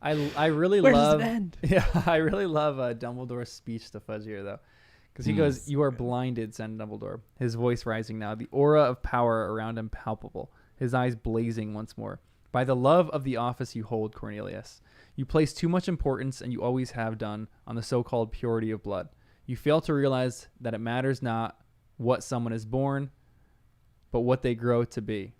I really Where love. does it end? Yeah, I really love Dumbledore's speech to Fudge here, though, because he goes, "You are blinded," said Dumbledore, his voice rising now, the aura of power around him palpable, his eyes blazing once more. "By the love of the office you hold, Cornelius. You place too much importance, and you always have done, on the so-called purity of blood. You fail to realize that it matters not what someone is born, but what they grow to be.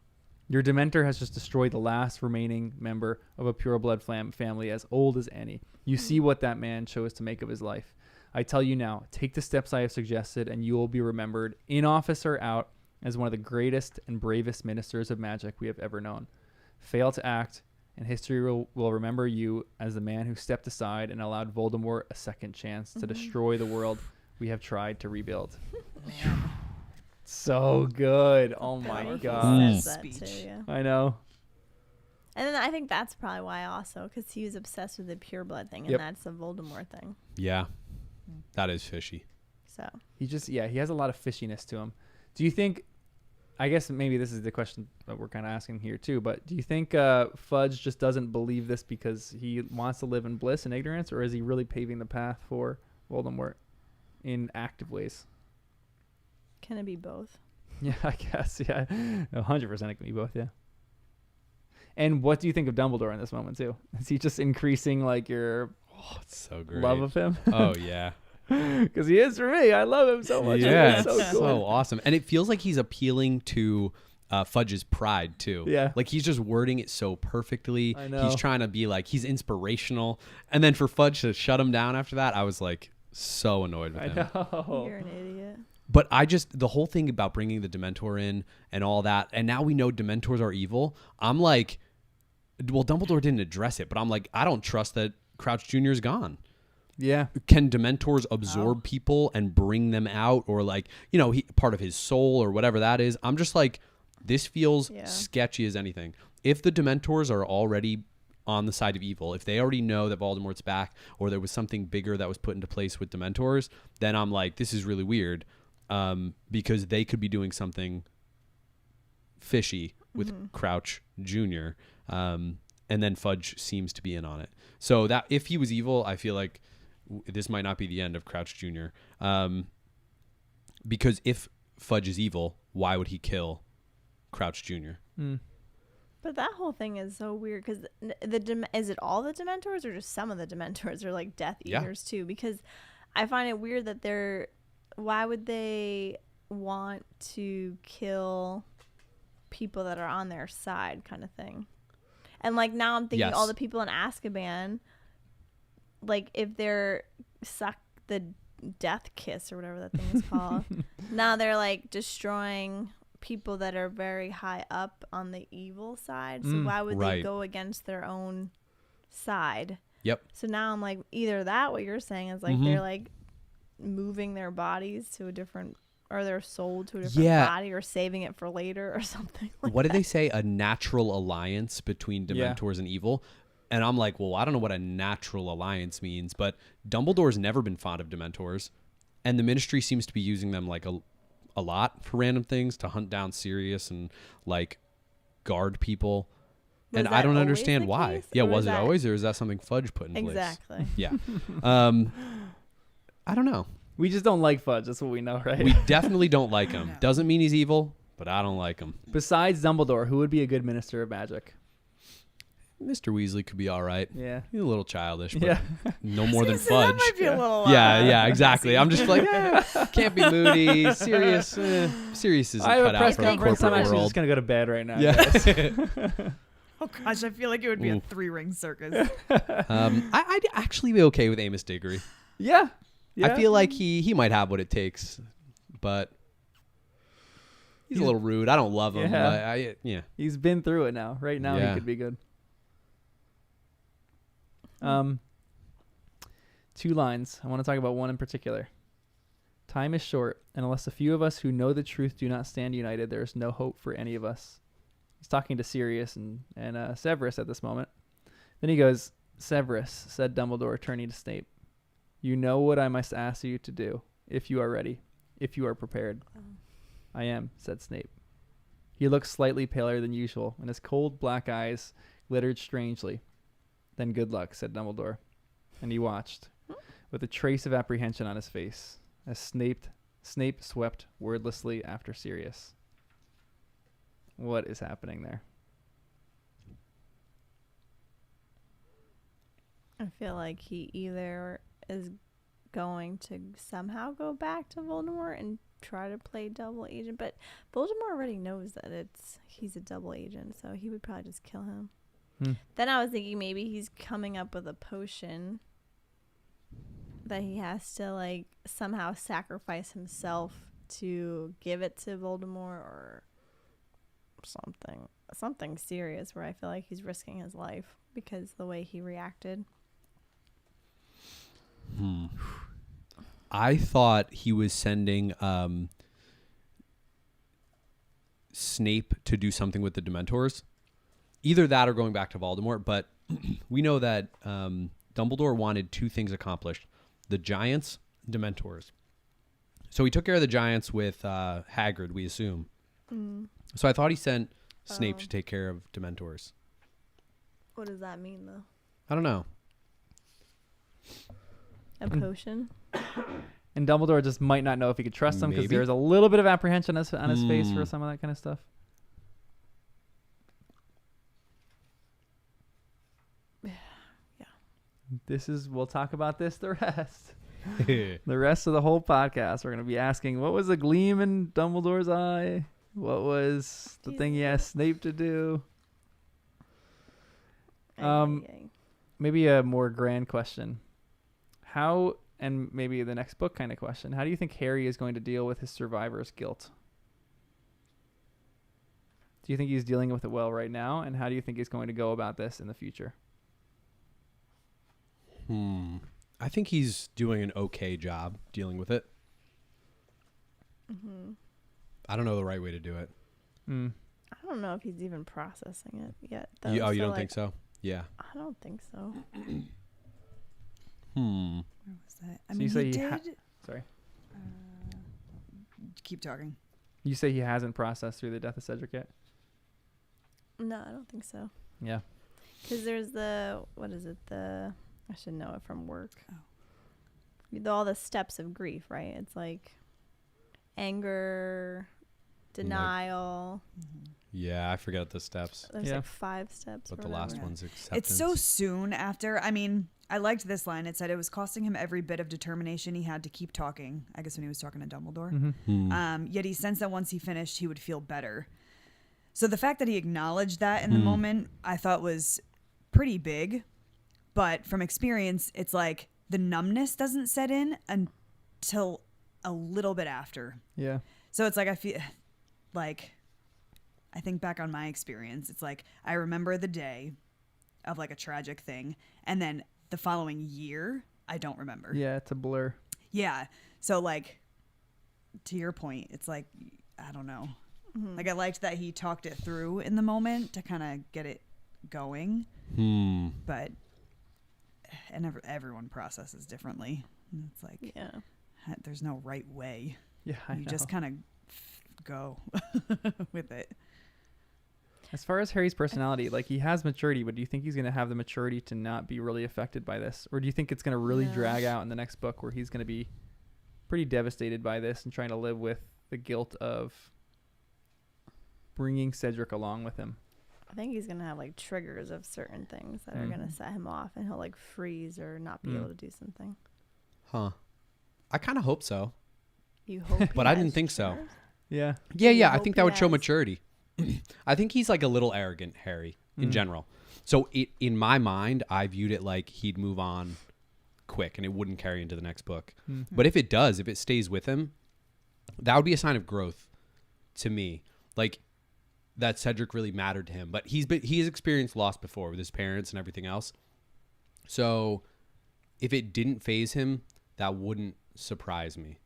Your Dementor has just destroyed the last remaining member of a pure blood family as old as any. You see what that man chose to make of his life. I tell you now, take the steps I have suggested, and you will be remembered, in office or out, as one of the greatest and bravest ministers of magic we have ever known. Fail to act, and history will remember you as the man who stepped aside and allowed Voldemort a second chance to destroy the world we have tried to rebuild." So good. Oh my Powerful. god. Says that too, Speech. yeah. I know. And then I think that's probably why also, because he was obsessed with the pure blood thing, and Yep. that's the Voldemort thing. Yeah, that is fishy. So He has a lot of fishiness to him. Do you think, I guess maybe this is the question that we're kind of asking here too, but do you think Fudge just doesn't believe this because he wants to live in bliss and ignorance, or is he really paving the path for Voldemort in active ways? can it be both? Yeah, I guess. Yeah, 100% it can be both. Yeah. And what do you think of Dumbledore in this moment too? Is he just increasing like your Oh, it's so great. love of him? Oh yeah. Because he is for me. I love him so much. Yeah, It's it's so cool. so awesome. And it feels like he's appealing to Fudge's pride too. Yeah. Like he's just wording it so perfectly. I know. He's trying to be like, he's inspirational. And then for Fudge to shut him down after that, I was like so annoyed with I him. know. You're an idiot. But the whole thing about bringing the Dementor in and all that, and now we know Dementors are evil. I'm like, well, Dumbledore didn't address it, but I'm like, I don't trust that Crouch Jr. is gone. Yeah. Can Dementors absorb people and bring them out, or like, part of his soul or whatever that is? I'm just like, this feels sketchy as anything. If the Dementors are already on the side of evil. If they already know that Voldemort's back, or there was something bigger that was put into place with Dementors, then I'm like, this is really weird, because they could be doing something fishy with Crouch Jr. And then Fudge seems to be in on it. So that if he was evil, I feel like this might not be the end of Crouch Jr. Because if Fudge is evil, why would he kill Crouch Jr.? But that whole thing is so weird because is it all the Dementors or just some of the Dementors are like Death Eaters too? Because I find it weird that why would they want to kill people that are on their side kind of thing? And like now I'm thinking all the people in Azkaban, like if they're suck the death kiss or whatever that thing is called, now they're like destroying people that are very high up on the evil side. So why would they go against their own side? Yep. So now I'm like, either that what you're saying is like they're like moving their bodies to a different, or their soul to a different body, or saving it for later or something like what did they say? A natural alliance between Dementors and evil. And I'm like, well, I don't know what a natural alliance means, but Dumbledore's never been fond of Dementors, and the Ministry seems to be using them like a lot for random things, to hunt down Sirius and like guard people. And I don't understand why. Case? Yeah, or was it always, or is that something Fudge put in place? Exactly. Yeah. I don't know. We just don't like Fudge. That's what we know, right? We definitely don't like him. Doesn't mean he's evil, but I don't like him. Besides Dumbledore, who would be a good Minister of Magic? Mr. Weasley could be all right. Yeah. He's a little childish, but no more than That Fudge. might be a little, yeah, exactly. I'm just like, can't be Moody. Sirius, Sirius isn't I have cut a out press for the conference. I'm corporate actually world. just going to go to bed right now. Yeah. Oh gosh, I feel like it would be a 3-ring circus. I'd actually be okay with Amos Diggory. Yeah. I feel like he might have what it takes, but he's a little rude. I don't love him. Yeah. But He's been through it now. Right now, he could be good. 2 lines. I want to talk about one in particular. Time is short, and unless a few of us who know the truth do not stand united, there is no hope for any of us. He's talking to Sirius and Severus at this moment. Then he goes, Severus, said Dumbledore, turning to Snape, you know what I must ask you to do, if you are ready, if you are prepared. I am, said Snape. He looked slightly paler than usual, and his cold black eyes glittered strangely. Then good luck, said Dumbledore. And he watched, with a trace of apprehension on his face, as Snape swept wordlessly after Sirius. What is happening there? I feel like he either is going to somehow go back to Voldemort and try to play double agent, but Voldemort already knows that he's a double agent, so he would probably just kill him. Then I was thinking maybe he's coming up with a potion that he has to like somehow sacrifice himself to give it to Voldemort, or something serious where I feel like he's risking his life because the way he reacted. I thought he was sending Snape to do something with the Dementors. Either that or going back to Voldemort, but we know that Dumbledore wanted 2 things accomplished. The Giants, Dementors. So he took care of the Giants with Hagrid, we assume. So I thought he sent Snape to take care of Dementors. What does that mean, though? I don't know. A potion? And Dumbledore just might not know if he could trust him because Maybe. there's a little bit of apprehension on his face for some of that kind of stuff. We'll talk about this the rest. The rest of the whole podcast, we're going to be asking, what was the gleam in Dumbledore's eye? What was the thing he asked Snape to do? Maybe a more grand question. How, and maybe the next book kind of question, how do you think Harry is going to deal with his survivor's guilt? Do you think he's dealing with it well right now? And how do you think he's going to go about this in the future? I think he's doing an okay job dealing with it. I don't know the right way to do it. I don't know if he's even processing it yet. Though. You don't think so? Yeah. I don't think so. Where was that? I So mean, you say he he did. Sorry. Keep talking. You say he hasn't processed through the death of Cedric yet? No, I don't think so. Yeah. Because there's what is it? I should know it from work. All the steps of grief, right? It's like anger, denial. Yeah, I forget the steps. There's like 5 steps. But or the last whatever. one's acceptance. It's so soon after. I mean, I liked this line. It said it was costing him every bit of determination he had to keep talking. I guess when he was talking to Dumbledore. Yet he sensed that once he finished, he would feel better. So the fact that he acknowledged that in the moment, I thought was pretty big. But from experience, it's like the numbness doesn't set in until a little bit after. Yeah. So it's like I feel like I think back on my experience. It's like I remember the day of like a tragic thing, and then the following year I don't remember. Yeah, it's a blur. Yeah. So like to your point, it's like I don't know. Like I liked that he talked it through in the moment to kind of get it going. But everyone processes differently. It's like there's no right way. Yeah, I know. Just kind of go with it. As far as Harry's personality, like he has maturity, but do you think he's going to have the maturity to not be really affected by this? Or do you think it's going to really drag out in the next book where he's going to be pretty devastated by this and trying to live with the guilt of bringing Cedric along with him? I think he's gonna have like triggers of certain things that are gonna set him off, and he'll like freeze or not be able to do something. Huh. I kind of hope so. You hope, But I didn't think so. triggers? Yeah. Yeah. I hope think he that would show has. maturity. I think he's like a little arrogant, Harry, in general. So in my mind, I viewed it like he'd move on quick and it wouldn't carry into the next book. But if it does, if it stays with him, that would be a sign of growth to me. Like that Cedric really mattered to him. But he has experienced loss before with his parents and everything else. So if it didn't phase him, that wouldn't surprise me.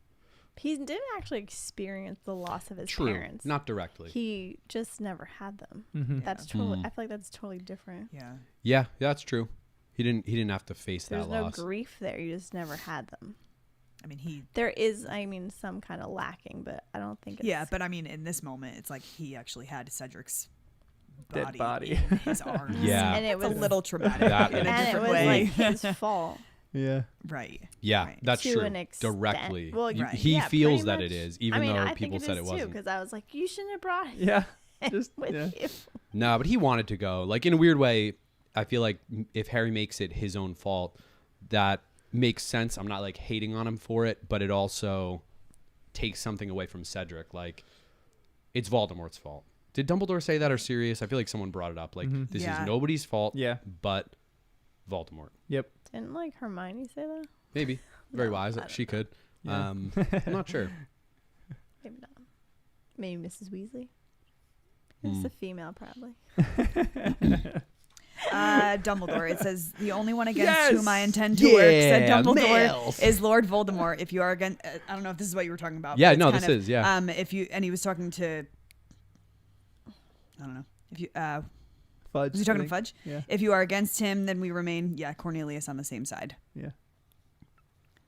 He didn't actually experience the loss of his True. parents. Not directly. He just never had them. That's totally. I feel like that's totally different. Yeah. Yeah, that's true. He didn't have to face There's that no loss. grief there. You just never had them. I mean, There is, some kind of lacking, but I don't think it's... Yeah, but I mean, in this moment, it's like he actually had Cedric's Dead body. in his arms. Yeah. And it It's was a little traumatic That- in a and it different was way. like his fault. Yeah. Right. Yeah, Right. that's To true. an extent. Directly. Well, You- right. He Yeah, feels pretty that much. it is, even though I people think said it too, wasn't. because I was like, you shouldn't have brought him Yeah. Just with yeah. you. No, but he wanted to go. Like, in a weird way, I feel like if Harry makes it his own fault, that makes sense. I'm not, like, hating on him for it, but it also takes something away from Cedric. Like, it's Voldemort's fault. Did Dumbledore say that or Sirius? I feel like someone brought it up. Like, this Yeah. is nobody's fault Yeah. but Voldemort. Yep. Didn't like Hermione say that? Maybe. Very No, wise. I don't She could. Yeah. I'm not sure. Maybe not. Maybe Mrs. Weasley. It's a female, probably. Dumbledore. It says the only one against Yes! whom I intend to work, said Yeah, Dumbledore, males. is Lord Voldemort. If you are against, I don't know if this is what you were talking about. Yeah, but it's no, kind this is, yeah. If you and he was talking to, I don't know. If you Fudge. was he talking I to think. Fudge? Yeah. If you are against him, then we remain, Cornelius on the same side. Yeah.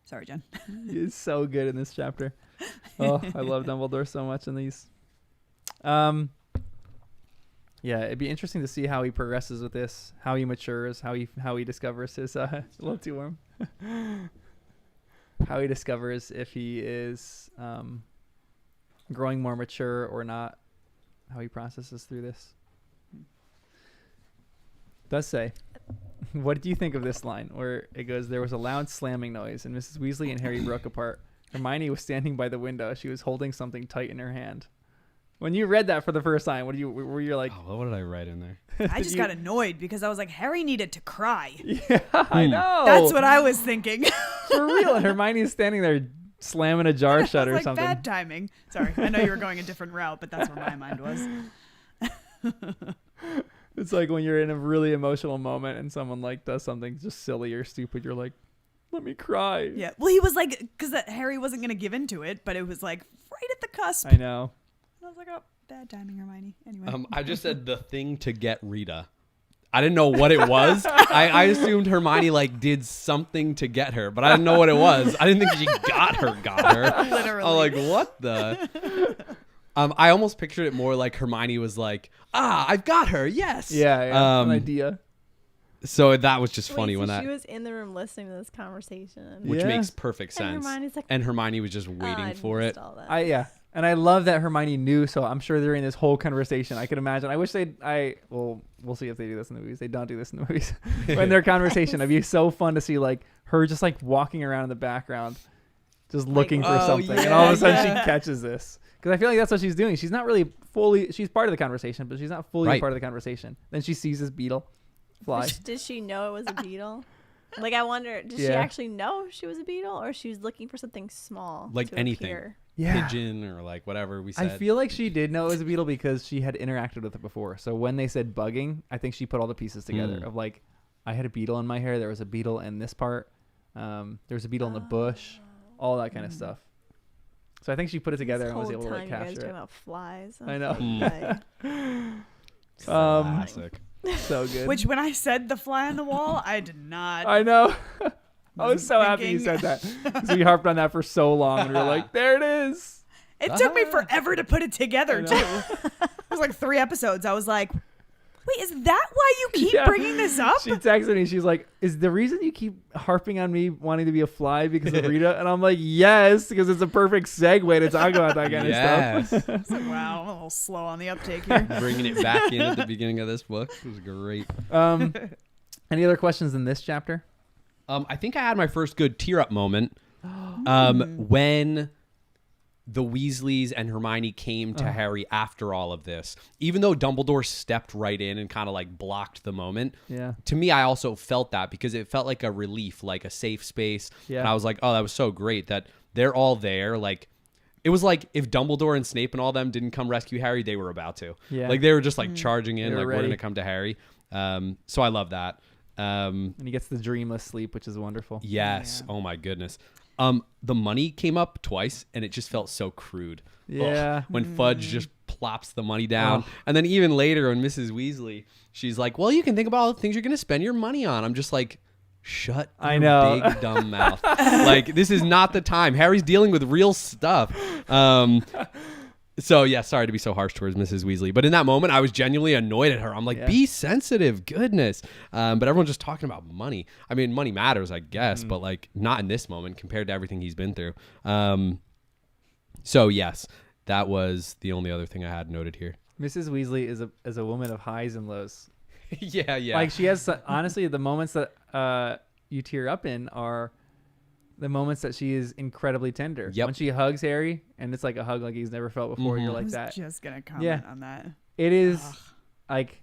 Sorry, Jen. He's so good in this chapter. Oh, I love Dumbledore so much in these. Yeah, it'd be interesting to see how he progresses with this, how he matures, how he discovers his a little too warm. How he discovers if he is growing more mature or not, how he processes through this. It does say, what do you think of this line where it goes, there was a loud slamming noise and Mrs. Weasley and Harry broke apart. Hermione was standing by the window. She was holding something tight in her hand. When you read that for the first time, were you like, Oh, what did I write in there? I just got annoyed because I was like, Harry needed to cry. yeah, I know. That's what I was thinking. For real. And Hermione's standing there slamming a jar shut I or was like, something. bad timing. Sorry, I know you were going a different route, but that's where my mind was. It's like when you're in a really emotional moment and someone like does something just silly or stupid, you're like, let me cry. Yeah. Well, he was like, because Harry wasn't going to give into it, but it was like right at the cusp. I know. I was like, oh, bad timing, Hermione. Anyway. I just said the thing to get Rita. I didn't know what it was. I assumed Hermione like did something to get her, but I didn't know what it was. I didn't think she got her. Literally. I'm like, what the? I almost pictured it more like Hermione was like, I've got her. Yes. Yeah. An idea. So that was just funny so when she was in the room listening to this conversation. which Yeah. makes perfect sense. And Hermione's like, And Hermione was just waiting for it. all that. And I love that Hermione knew, so I'm sure during this whole conversation, I could imagine. I wish we'll see if they do this in the movies. They don't do this in the movies. But in their conversation, it'd be so fun to see like her just like walking around in the background, just looking for something, and all of a sudden she catches this. Because I feel like that's what she's doing. She's not really she's part of the conversation, but she's not fully part of the conversation. Then she sees this beetle fly. Did she know it was a beetle? Like, I wonder, did she actually know she was a beetle, or she was looking for something small? Like to anything. appear? Pigeon or like whatever we said. I feel like she did know it was a beetle because she had interacted with it before. So when they said bugging, I think she put all the pieces together of like, I had a beetle in my hair. There was a beetle in this part. There was a beetle in the bush. All that kind of stuff. So I think she put it together and was able to like, capture it. Talking about flies. I know. Classic. So good. Which when I said the fly on the wall, I did not. I know. I was so happy you said that. So we harped on that for so long, and we were like, "There it is." It took me forever to put it together too. It was like 3 episodes. I was like, "Wait, is that why you keep bringing this up?" She texted me. She's like, "Is the reason you keep harping on me wanting to be a fly because of Rita?" And I'm like, "Yes, because it's a perfect segue to talk about that kind of stuff." I was like, wow, I'm a little slow on the uptake here. Bringing it back in at the beginning of this book was great. Any other questions in this chapter? I think I had my first good tear up moment when the Weasleys and Hermione came to Harry after all of this. Even though Dumbledore stepped right in and kind of like blocked the moment. Yeah. To me, I also felt that because it felt like a relief, like a safe space. Yeah. And I was like, oh, that was so great that they're all there. Like, it was like if Dumbledore and Snape and all them didn't come rescue Harry, they were about to. Yeah. Like they were just like charging in, They were like ready. we're going to come to Harry. So I love that. And he gets the dreamless sleep, which is wonderful. Yes. Oh my goodness. The money came up twice and it just felt so crude. Yeah. Ugh, when Fudge just plops the money down. And then even later when Mrs. Weasley, she's like, well, you can think about all the things you're going to spend your money on. I'm just like, shut I your know. big dumb mouth. Like, this is not the time. Harry's dealing with real stuff. So, yeah, sorry to be so harsh towards Mrs. Weasley. But in that moment, I was genuinely annoyed at her. I'm like, be sensitive. Goodness. But everyone's just talking about money. I mean, money matters, I guess, but, like, not in this moment compared to everything he's been through. So, yes, that was the only other thing I had noted here. Mrs. Weasley is a woman of highs and lows. Yeah. Like, she has, honestly, the moments that you tear up in are the moments that she is incredibly tender. Yep. When she hugs Harry, and it's like a hug like he's never felt before, you're I like was that. just going to comment on that. It is, like,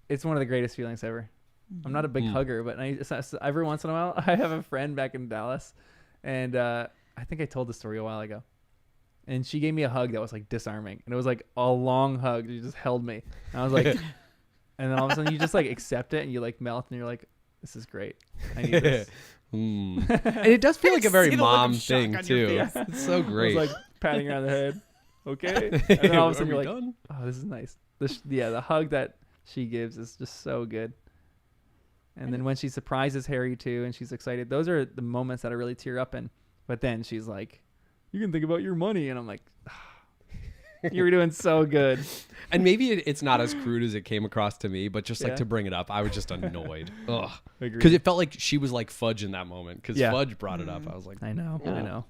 it's one of the greatest feelings ever. I'm not a big hugger, but every once in a while, I have a friend back in Dallas, and I think I told the story a while ago. And she gave me a hug that was, like, disarming. And it was, like, a long hug. She just held me. And I was like, and then all of a sudden you just, like, accept it, and you, like, melt, and you're like, this is great. I need this. And it does feel like a very See the look of mom shock thing, on your too. face. It's so great. I was, like, patting her on the head. Okay. And then all of a sudden Are you're we like, done? oh, this is nice. The hug that she gives is just so good. And then when she surprises Harry too, and she's excited, those are the moments that I really tear up in. But then she's like, you can think about your money. And I'm like, you were doing so good. And maybe it's not as crude as it came across to me, but just like Yeah. to bring it up, I was just annoyed. Ugh. Agreed. Because it felt like she was like Fudge in that moment. Because Yeah. Fudge brought it up. I was like, I know.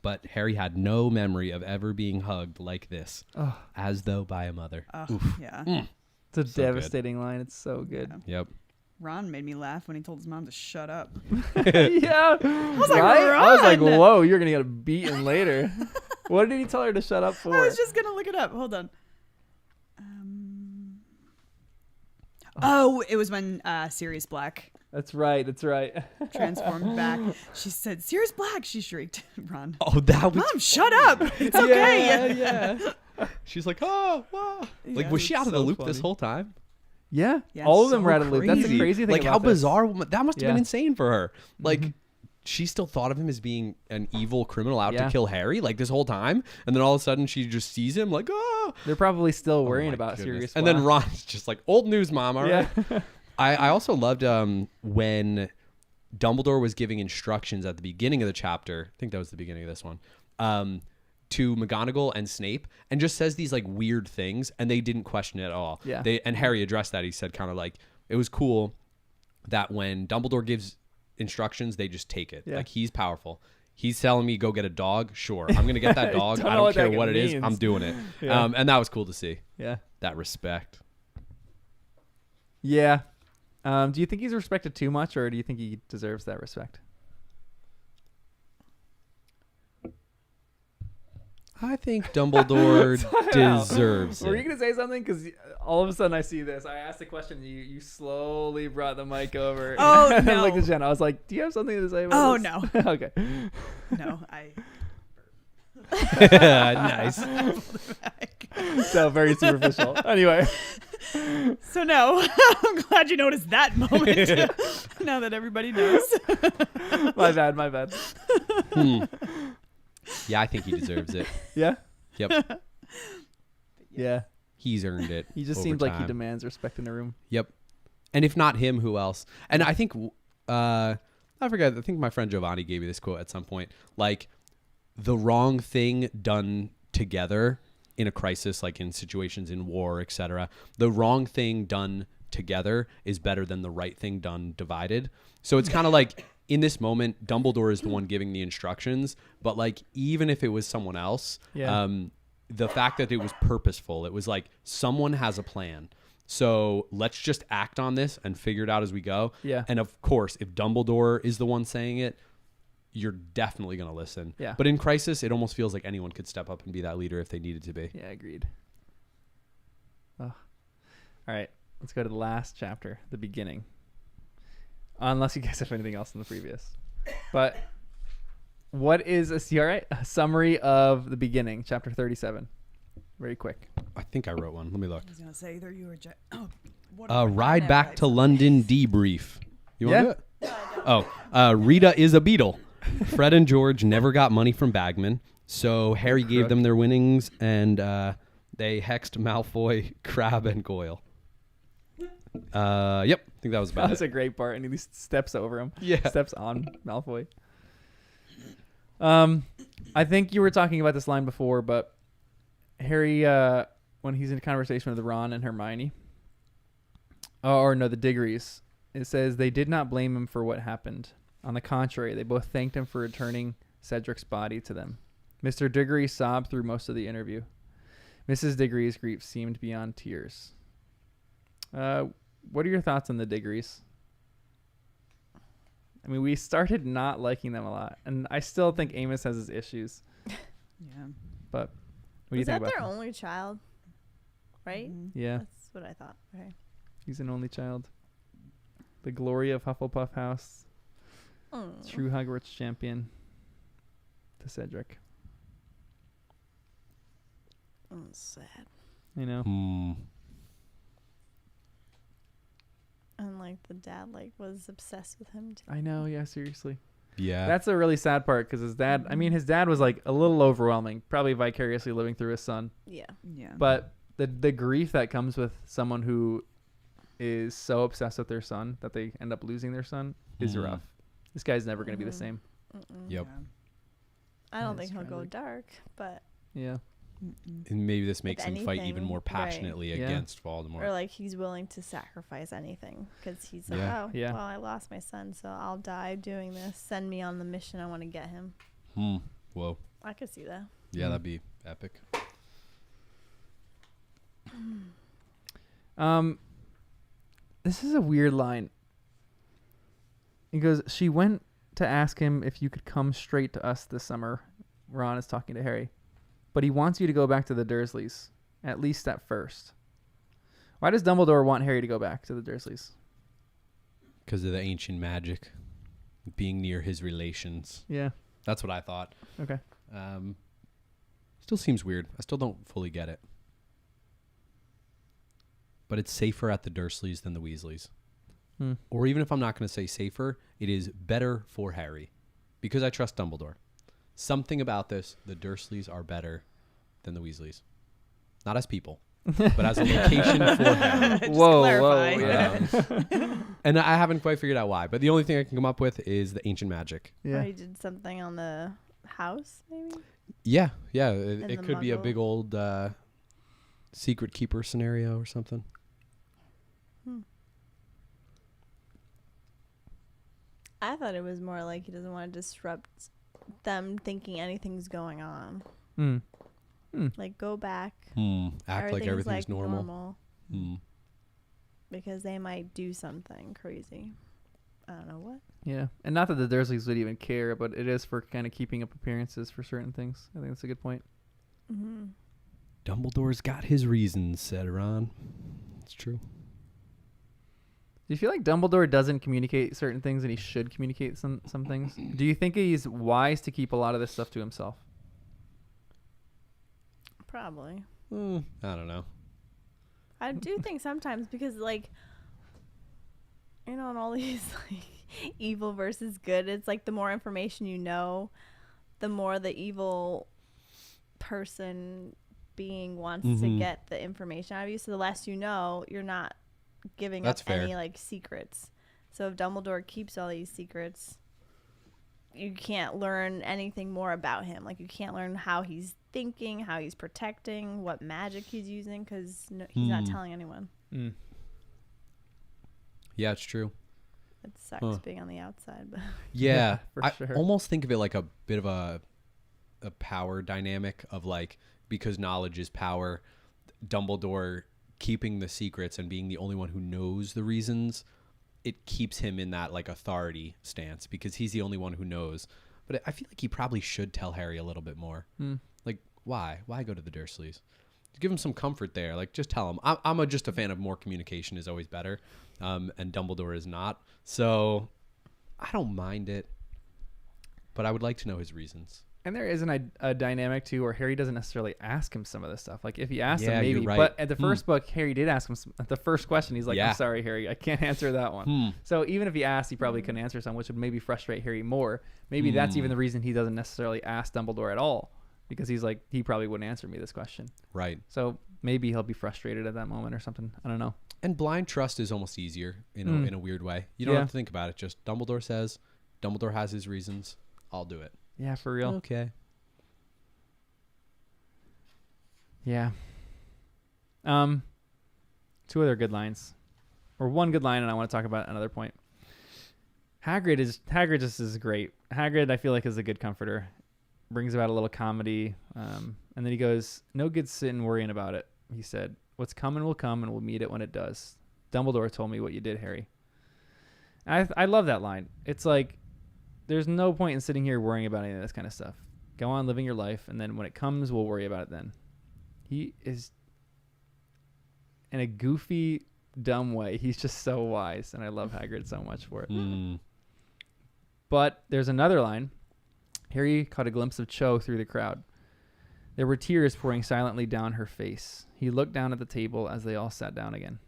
But Harry had no memory of ever being hugged like this, as though by a mother. Yeah. It's a So devastating line. It's so good. Yep. Ron made me laugh when he told his mom to shut up. Yeah. I was like, I was like, "Run!" whoa, you're going to get beaten later. What did he tell her to shut up for? I was just going to look it up. Hold on. Oh, it was when Sirius Black That's right. transformed back. She said, Sirius Black, she shrieked. Ron. Oh, that was. Mom, shut up. It's okay. Yeah. She's like, oh, wow. Like, Yeah, was she out of the so loop funny. this whole time? Yeah. Yeah, All of them so were out of the loop. That's the Crazy. crazy thing Like, about how this. bizarre. That must have been Yeah. insane for her. Like, she still thought of him as being an evil criminal out Yeah. to kill Harry like this whole time, and then all of a sudden she just sees him like, oh. They're probably still Oh worrying my about goodness. Sirius And Black. then Ron's just like, old news, Mom. All right. Yeah. I also loved when Dumbledore was giving instructions at the beginning of the chapter. I think that was the beginning of this one. To McGonagall and Snape, and just says these like weird things, and they didn't question it at all. Yeah. And Harry addressed that. He said kind of like, it was cool that when Dumbledore gives instructions, they just take it. Yeah. Like, he's powerful. He's telling me go get a dog. Sure, I'm gonna get that dog. Don't I know don't what care that what it is. means. I'm doing it. Yeah. And that was cool to see. Yeah. That respect. Yeah. Do you think he's respected too much, or do you think he deserves that respect? I think Dumbledore deserves Were you it. gonna say something? Because all of a sudden I see this. I asked a question. You slowly brought the mic over. Oh, and no. looked at Jen. I was like, "Do you have something to say about Oh, this?" no. Okay. No, I. Nice. So very superficial. Anyway. So no, I'm glad you noticed that moment. Now that everybody knows. My bad. Yeah, I think he deserves it. Yeah. Yep. Yeah. He's earned it. He just over seems like he time. demands respect in the room. Yep. And if not him, who else? And I think I forget. I think my friend Giovanni gave me this quote at some point. Like, the wrong thing done together in a crisis, like in situations in war, etc., the wrong thing done together is better than the right thing done divided. So it's kind of like, in this moment, Dumbledore is the one giving the instructions, but like, even if it was someone else, Yeah. the fact that it was purposeful, it was like, someone has a plan. So let's just act on this and figure it out as we go. Yeah. And of course, if Dumbledore is the one saying it, you're definitely going to listen. Yeah. But in crisis, it almost feels like anyone could step up and be that leader if they needed to be. Yeah, agreed. Oh. All right. Let's go to the last chapter, the beginning. Unless you guys have anything else in the previous. But what is a summary of the beginning, chapter 37? Very quick. I think I wrote one. Let me look. I was gonna say either you or Jack. Ride back to London debrief. You want Yeah. to do it? Oh, Rita is a beetle. Fred and George never got money from Bagman, so Harry gave them their winnings, and they hexed Malfoy, Crabbe, and Goyle. Yep, I think that was about That was it. a great part, and he steps over him. Yeah. Steps on Malfoy. I think you were talking about this line before, but Harry, when he's in conversation with Ron and Hermione, the Diggories, it says they did not blame him for what happened. On the contrary, they both thanked him for returning Cedric's body to them. Mr. Diggory sobbed through most of the interview. Mrs. Diggory's grief seemed beyond tears. What are your thoughts on the Diggories? I mean, we started not liking them a lot, and I still think Amos has his issues. Yeah. But what do you Is think that about their them? only child? Right? Yeah, That's what I thought. Okay. he's an only child. The glory of Hufflepuff House. Mm. True Hogwarts champion. To Cedric. Sad. You know? And like the dad was obsessed with him too. I know, yeah, seriously. Yeah. That's a really sad part because his dad was like a little overwhelming, probably vicariously living through his son. Yeah. Yeah. But the grief that comes with someone who is so obsessed with their son that they end up losing their son is rough. This guy's never going to be the same. Yep. I don't That's think he'll go tragic. dark, but Yeah. And maybe this makes him fight even anything, more right. passionately Yeah. against Voldemort. or like he's willing to sacrifice anything because he's like, Yeah. oh, Yeah. well, I lost my son, so I'll die doing this. Send me on the mission. I want to get him. Whoa. I could see that. Yeah, that'd be epic. This is a weird line. He goes, she went to ask him if you could come straight to us this summer. Ron is talking to Harry. But he wants you to go back to the Dursleys, at least at first. Why does Dumbledore want Harry to go back to the Dursleys? Because of the ancient magic being near his relations. Yeah. That's what I thought. Okay. Still seems weird. I still don't fully get it. But it's safer at the Dursleys than the Weasleys. Or even if I'm not going to say safer, it is better for Harry. because I trust Dumbledore. Something about this, the Dursleys are better than the Weasleys. Not as people, but as a location for Harry. Just Whoa, clarify. yeah. And I haven't quite figured out why, but the only thing I can come up with is the ancient magic. Or he did something on the house, maybe? Yeah. It And the could be a Muggle. big old secret keeper scenario or something. I thought it was more like he doesn't want to disrupt them thinking anything's going on. Mm. Like, go back. Act like everything's normal. Because they might do something crazy. I don't know what. Yeah, and not that the Dursleys would even care, but it is for kind of keeping up appearances for certain things. I think that's a good point. Mm-hmm. Dumbledore's got his reasons, said Ron. It's true. Do you feel like Dumbledore doesn't communicate certain things and he should communicate some things? Do you think he's wise to keep a lot of this stuff to himself? Probably. I don't know. I do think sometimes because, like, you know, in all these, like, evil versus good, it's like the more information you know, the more the evil person being wants to get the information out of you. So the less you know, you're not giving That's up fair. any, like, secrets. So if Dumbledore keeps all these secrets, you can't learn anything more about him. Like, you can't learn how he's thinking, how he's protecting, what magic he's using, because he's not telling anyone. Yeah, it's true. It sucks being on the outside, but Yeah, for I sure. almost think of it like a bit of a power dynamic of, like, because knowledge is power, Dumbledore keeping the secrets and being the only one who knows the reasons, it keeps him in that, like, authority stance because he's the only one who knows. But I feel like he probably should tell Harry a little bit more. Like, why go to the Dursleys? Give him some comfort there. Like, just tell him. I'm just a fan of more communication is always better, and Dumbledore is not. So I don't mind it, but I would like to know his reasons. And there is a dynamic too where Harry doesn't necessarily ask him some of this stuff. Like if he asked him, Yeah, maybe. you're right. But at the first book, Harry did ask him the first question. He's like, Yeah. "I'm sorry, Harry, I can't answer that one." So even if he asked, he probably couldn't answer some, which would maybe frustrate Harry more. Maybe that's even the reason he doesn't necessarily ask Dumbledore at all, because he's like, he probably wouldn't answer me this question. Right. So maybe he'll be frustrated at that moment or something. I don't know. And blind trust is almost easier in a weird way. You don't Yeah. have to think about it. Just Dumbledore says, Dumbledore has his reasons. I'll do it. Yeah, for real. Okay. Yeah. Two other good lines, or one good line, and I want to talk about another point. Hagrid just is great. Hagrid, I feel like, is a good comforter. Brings about a little comedy, and then he goes, "No good sitting worrying about it." He said, "What's coming will come, and we'll meet it when it does. Dumbledore told me what you did, Harry." I love that line. It's like, there's no point in sitting here worrying about any of this kind of stuff. Go on living your life, and then when it comes, we'll worry about it then. He is, in a goofy, dumb way, he's just so wise, and I love Hagrid so much for it. But there's another line. Harry caught a glimpse of Cho through the crowd. There were tears pouring silently down her face. He looked down at the table as they all sat down again.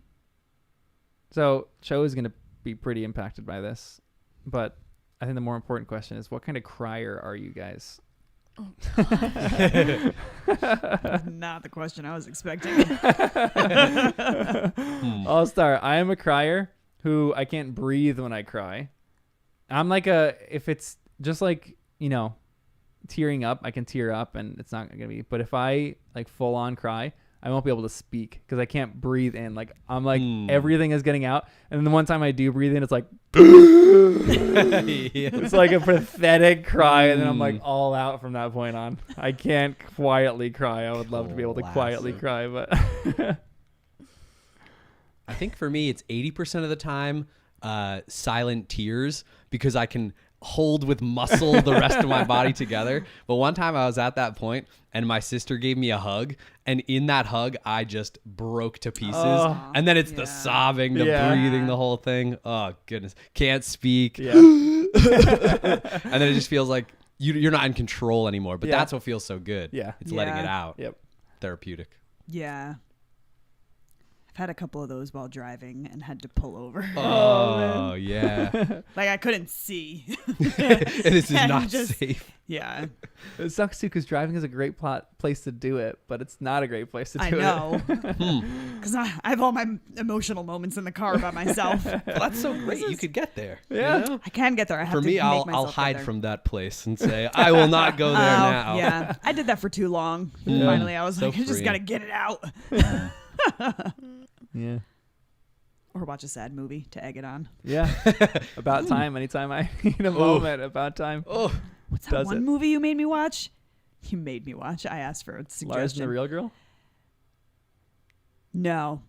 So Cho is going to be pretty impacted by this, but I think the more important question is, what kind of crier are you guys? Not the question I was expecting. I'll start. I am a crier who I can't breathe when I cry. I'm like if it's just like, tearing up, I can tear up and it's not going to be, but if I like full on cry, I won't be able to speak because I can't breathe in. Like I'm like everything is getting out. And then the one time I do breathe in, it's like, it's like a pathetic cry. And then I'm like all out from that point on. I can't quietly cry. I would love to be able to quietly cry, but I think for me, it's 80% of the time silent tears because I can hold with muscle the rest of my body together. But one time I was at that point and my sister gave me a hug, and in that hug I just broke to pieces. And then it's the sobbing, the breathing, the whole thing. Oh goodness, can't speak. And then it just feels like you're not in control anymore, but that's what feels so good. It's letting it out. Therapeutic. Yeah. I've had a couple of those while driving and had to pull over. Oh, yeah. Like I couldn't see. This is And not just- safe. Yeah, It sucks too because driving is a great place to do it, but it's not a great place to do I it. know. Because I have all my emotional moments in the car by myself. Well, that's so great. You could get there. Yeah. You know? I can get there. I have For to me, make I'll myself hide get there. from that place and say, I will not go there now. Yeah, I did that for too long. Yeah. Finally, I was So like, I just freeing. got to get it out. Yeah. Or watch a sad movie to egg it on. Yeah. About time. Anytime I need a moment, about time. Oh, What's that Does one it. movie you made me watch? You made me watch. I asked for a Lars and the suggestion. Real Girl? No.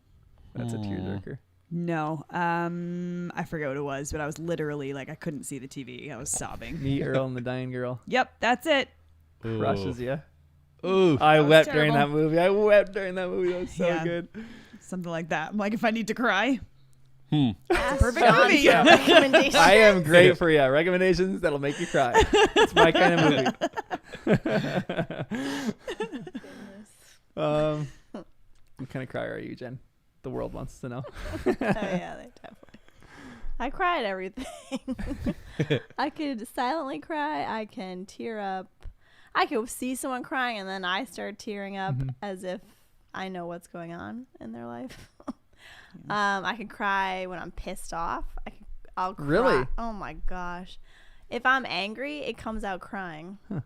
That's a tearjerker. No. I forget what it was, but I was literally like, I couldn't see the TV. I was sobbing. Me, Earl, and the Dying Girl. Yep, that's it. Crushes you. Ooh. I was wept during that terrible. movie. I wept during that movie. That was so Yeah. good. Something like that. I'm like, if I need to cry, Ask perfect John movie. for recommendations. I am great for you. Recommendations that'll make you cry. It's my kind of movie. What kind of crier are you, Jen? The world wants to know. Oh yeah, they definitely. I cry at everything. I could silently cry. I can tear up. I could see someone crying and then I start tearing up as if I know what's going on in their life. I can cry when I'm pissed off. I'll cry. Really? Oh my gosh. If I'm angry, it comes out crying. Huh.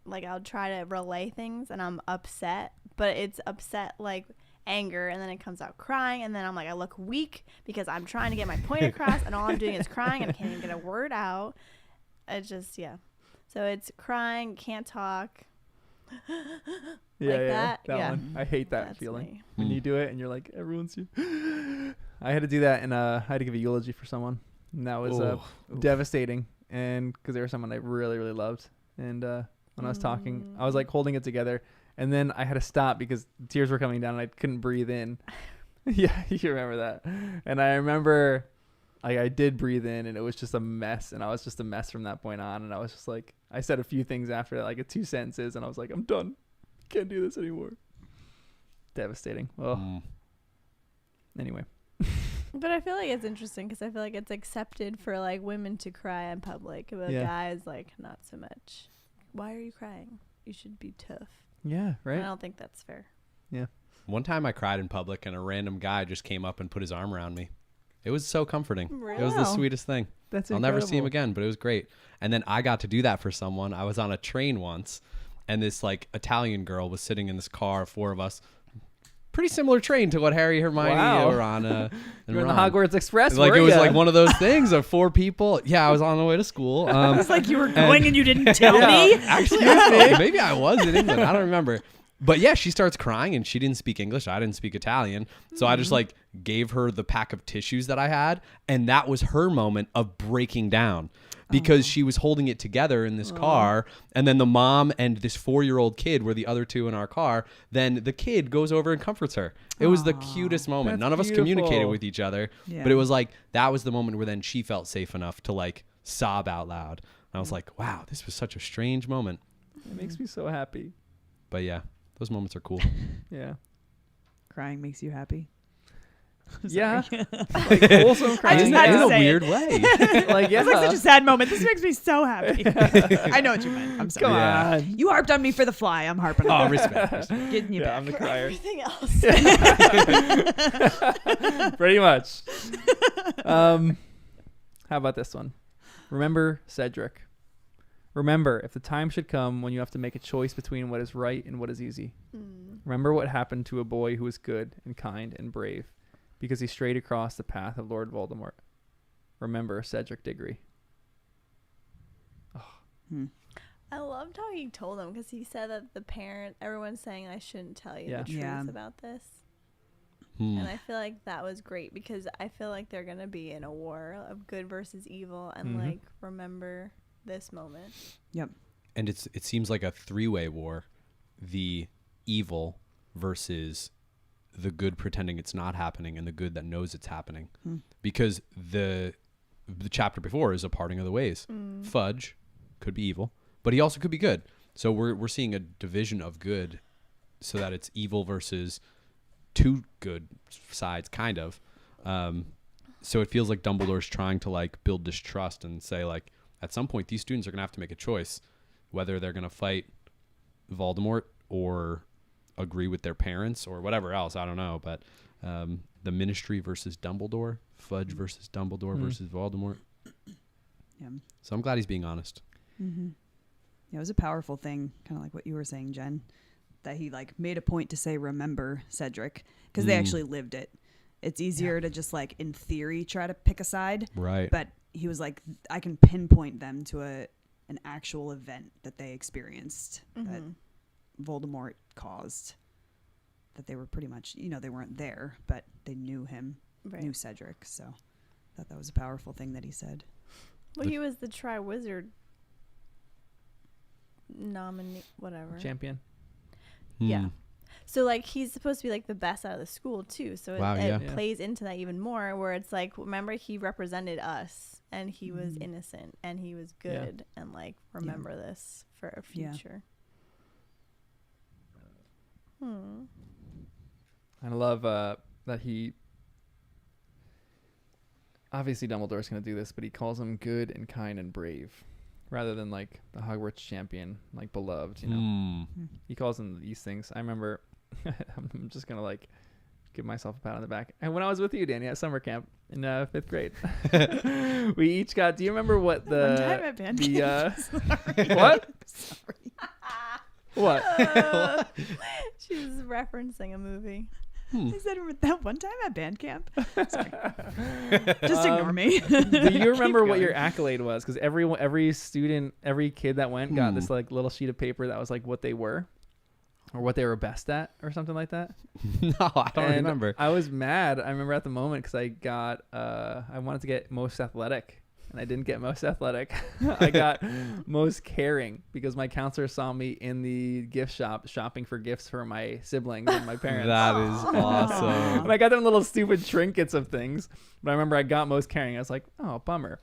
Like I'll try to relay things and I'm upset, but it's upset like anger and then it comes out crying and then I'm like I look weak because I'm trying to get my point across and all I'm doing is crying and I can't even get a word out. It's just so it's crying, can't talk. Yeah, that? Yeah. one. I hate that That's feeling me. when you do it and you're like everyone's you. I had to do that and I had to give a eulogy for someone and that was devastating and because they were someone I really really loved and when I was talking I was like holding it together and then I had to stop because tears were coming down and I couldn't breathe in. Yeah, you remember that. And I remember I did breathe in and it was just a mess and I was just a mess from that point on and I was just like I said a few things after that, like 2 sentences and I was like I'm done. Can't do this anymore. Devastating. Oh. Anyway. But I feel like it's interesting because I feel like it's accepted for like women to cry in public, but guys like not so much. Why are you crying? You should be tough. Yeah, right? I don't think that's fair. Yeah. One time I cried in public and a random guy just came up and put his arm around me. It was so comforting. Really? It was the sweetest thing. That's I'll never see him incredible. again, but it was great. And then I got to do that for someone. I was on a train once and this like Italian girl was sitting in this car, 4 of us. Pretty similar train to what Harry, Hermione Wow. were on. And You're on the Ron. Hogwarts Express. Like were it was ya? like one of those things of 4 people. Yeah, I was on the way to school. It's like you were going and you didn't tell me. Actually, maybe I was in England. I don't remember. But yeah, she starts crying and she didn't speak English. I didn't speak Italian. So I just like gave her the pack of tissues that I had. And that was her moment of breaking down because she was holding it together in this car. And then the mom and this 4-year-old kid were the other 2 in our car. Then the kid goes over and comforts her. It was the cutest moment. That's None of us beautiful. communicated with each other. Yeah. But it was like that was the moment where then she felt safe enough to like sob out loud. And I was like, wow, this was such a strange moment. It makes me so happy. But yeah, those moments are cool. Yeah. Crying makes you happy. Yeah. Like wholesome I crying. just had in to a say weird it. way. Like, yeah. It's like such a sad moment. This makes me so happy. I know what you meant. I'm sorry. Come Yeah. on. You harped on me for the fly. I'm harping Oh, on you. respect. Getting you Yeah, back. I'm the For crier. everything else. Pretty much. How about this one? Remember Cedric. Remember, if the time should come when you have to make a choice between what is right and what is easy. Remember what happened to a boy who was good and kind and brave because he strayed across the path of Lord Voldemort. Remember Cedric Diggory. I loved how he told them because he said that everyone's saying I shouldn't tell you Yeah. the truth Yeah. about this. And I feel like that was great because I feel like they're going to be in a war of good versus evil and like remember this moment. Yep. And it seems like a 3-way war. The evil versus the good pretending it's not happening and the good that knows it's happening. Because the chapter before is a parting of the ways. Fudge could be evil, but he also could be good. So we're seeing a division of good so that it's evil versus two good sides, kind of. So it feels like Dumbledore's trying to like build distrust and say like, at some point, these students are going to have to make a choice, whether they're going to fight Voldemort or agree with their parents or whatever else. I don't know. But the Ministry versus Dumbledore, Fudge versus Dumbledore versus Voldemort. Yeah. So I'm glad he's being honest. Mm-hmm. Yeah, it was a powerful thing, kind of like what you were saying, Jen, that he like made a point to say, remember Cedric, because they actually lived it. It's easier to just like in theory try to pick a side. Right. But he was like, I can pinpoint them to an actual event that they experienced that Voldemort caused. That they were pretty much, they weren't there, but they knew him, knew Cedric. So I thought that was a powerful thing that he said. Well, he was the Triwizard nominee, whatever. Champion. Yeah. So, like, he's supposed to be, like, the best out of the school, too. So it plays into that even more, where it's like, remember, he represented us, and he was innocent, and he was good, and, like, remember this for a future. I love that he... Obviously, Dumbledore's going to do this, but he calls him good and kind and brave, rather than, like, the Hogwarts champion, like, beloved, He calls him these things. I remember... I'm just going to, like, give myself a pat on the back. And when I was with you, Danny, at summer camp in 5th grade, we each got... Do you remember what the... One time at band camp. What? Sorry. What? She was referencing a movie. I said that one time at band camp. Sorry. Just ignore me. Do you remember what your accolade was? Because every student, every kid that went got this like little sheet of paper that was like what they were, or what they were best at, or something like that. No, I don't remember. I was mad. I remember at the moment because I got I wanted to get most athletic. And I didn't get most athletic. I got most caring because my counselor saw me in the gift shop shopping for gifts for my siblings and my parents. That is awesome. And I got them little stupid trinkets of things. But I remember I got most caring. I was like, oh, bummer.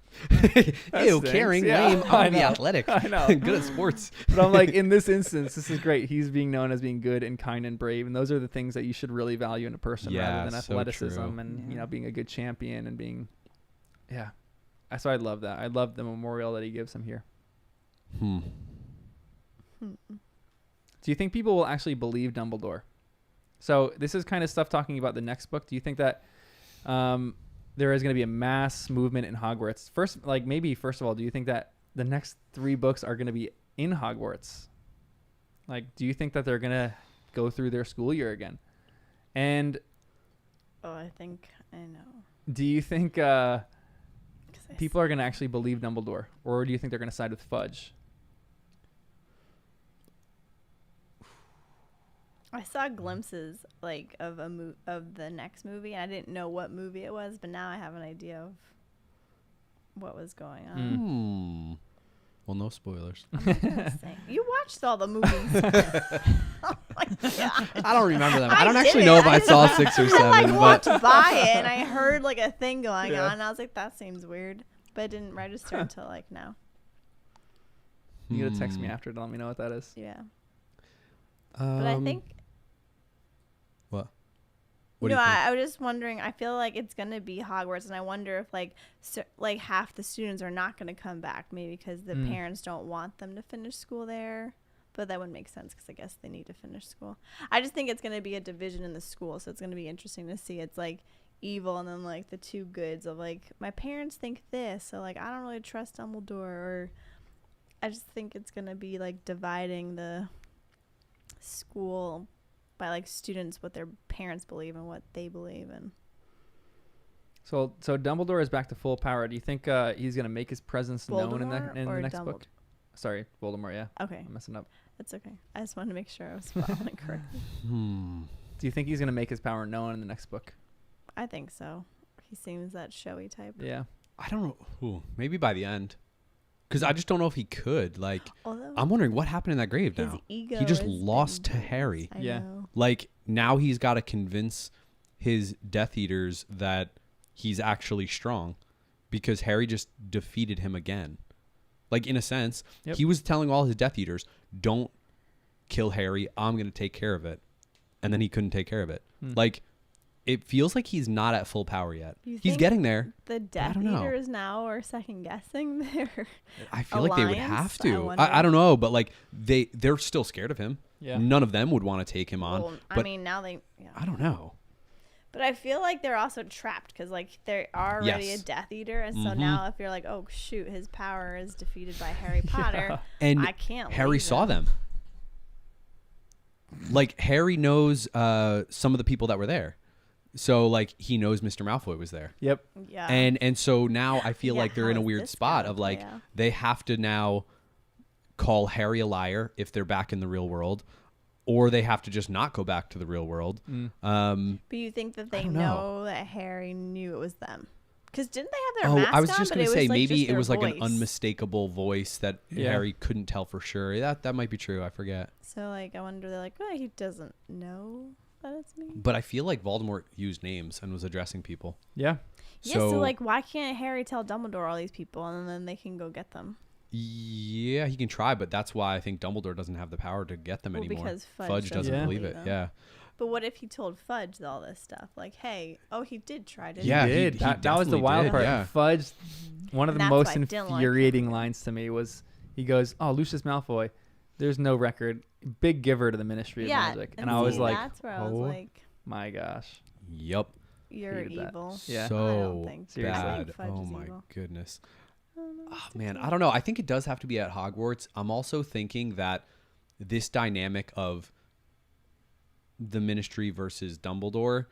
Ew, caring, lame. I'm the athletic. I know. Good at sports. But I'm like, in this instance, this is great. He's being known as being good and kind and brave. And those are the things that you should really value in a person rather than athleticism and, being a good champion and being, So I love that. I love the memorial that he gives him here. Do you think people will actually believe Dumbledore? So this is kind of stuff talking about the next book. Do you think that there is going to be a mass movement in Hogwarts? First of all, do you think that the next 3 books are going to be in Hogwarts? Like, do you think that they're going to go through their school year again? And I think I know. Do you think... people are going to actually believe Dumbledore, or do you think they're going to side with Fudge? I saw glimpses like of the next movie, and I didn't know what movie it was, but now I have an idea of what was going on. Well, no spoilers. You watched all the movies. Oh my God. I don't remember them. I don't actually know if I saw 6 or 7. I walked by it and I heard like a thing going on, and I was like, that seems weird, but it didn't register until like now. You gotta text me after to let me know what that is. Yeah. But I think. What? I was just wondering. I feel like it's gonna be Hogwarts, and I wonder if like half the students are not gonna come back, maybe because the parents don't want them to finish school there. But that wouldn't make sense because I guess they need to finish school. I just think it's gonna be a division in the school, so it's gonna be interesting to see. It's like evil, and then like the two goods of like my parents think this, so like I don't really trust Dumbledore, or I just think it's gonna be like dividing the school by like students, what their parents believe and what they believe in. So Dumbledore is back to full power. Do you think he's gonna make his presence known in the next book? Sorry, Voldemort. Yeah. Okay. I'm messing up. It's okay. I just wanted to make sure I was following correctly. Do you think he's gonna make his power known in the next book? I think so. He seems that showy type. Yeah. I don't know. Ooh, maybe by the end. Because I just don't know if he could. Like, Although I'm wondering what happened in that grave his now. ego He just is lost to dangerous. Harry. I Yeah. know. Like, now he's got to convince his Death Eaters that he's actually strong because Harry just defeated him again. Like, in a sense, he was telling all his Death Eaters, don't kill Harry. I'm going to take care of it. and then he couldn't take care of it. Like, it feels like he's not at full power yet. You He's think getting there. The Death don't know. Eaters now are second guessing their I feel like they would alliance? have I to. wonder. I don't know, but like they're still scared of him. Yeah. None of them would want to take him on. Well, but I mean, now they. Yeah. I don't know. But I feel like they're also trapped because like they're already Yes. a Death Eater, and so Mhm. now if you're like, oh shoot, his power is defeated by Harry Potter, And I can't. Harry leave saw him. them. Like, Harry knows some of the people that were there. So, like, he knows Mr. Malfoy was there. Yep. Yeah. And so now I feel Yeah, like they're how in a is weird this spot gonna of, like, play out? they have to now call Harry a liar if they're back in the real world, or they have to just not go back to the real world. But you think that they don't know. know. that Harry knew it was them? Because didn't they have their mask I was on, just but going to it say, was, like, maybe just it their was like an voice? unmistakable voice that Yeah. Harry couldn't tell for sure. That might be true. I forget. So like, I wonder. They're like, oh, he doesn't know that it's me. But I feel like Voldemort used names and was addressing people. Yeah. Yeah. So like, why can't Harry tell Dumbledore all these people, and then they can go get them? Yeah, he can try, but that's why I think Dumbledore doesn't have the power to get them Well, anymore. because Fudge Fudge doesn't doesn't believe believe it. them. Yeah. But what if he told Fudge all this stuff? Like, hey, oh, he did try to. Yeah, He he did. That was the definitely wild did, part. yeah. Fudge, one of the And that's most why I didn't like infuriating him. lines to me was he goes, "Oh, Lucius Malfoy, there's no record. Big giver to the Ministry of Magic." And I was see, like, that's where I was "Oh like, my gosh." Yep. you're Hated that. evil. Yeah. I So don't think so. I bad. think Fudge Oh is my evil. goodness. I don't know. Oh, man, I don't know. I think it does have to be at Hogwarts. I'm also thinking that this dynamic of the Ministry versus Dumbledore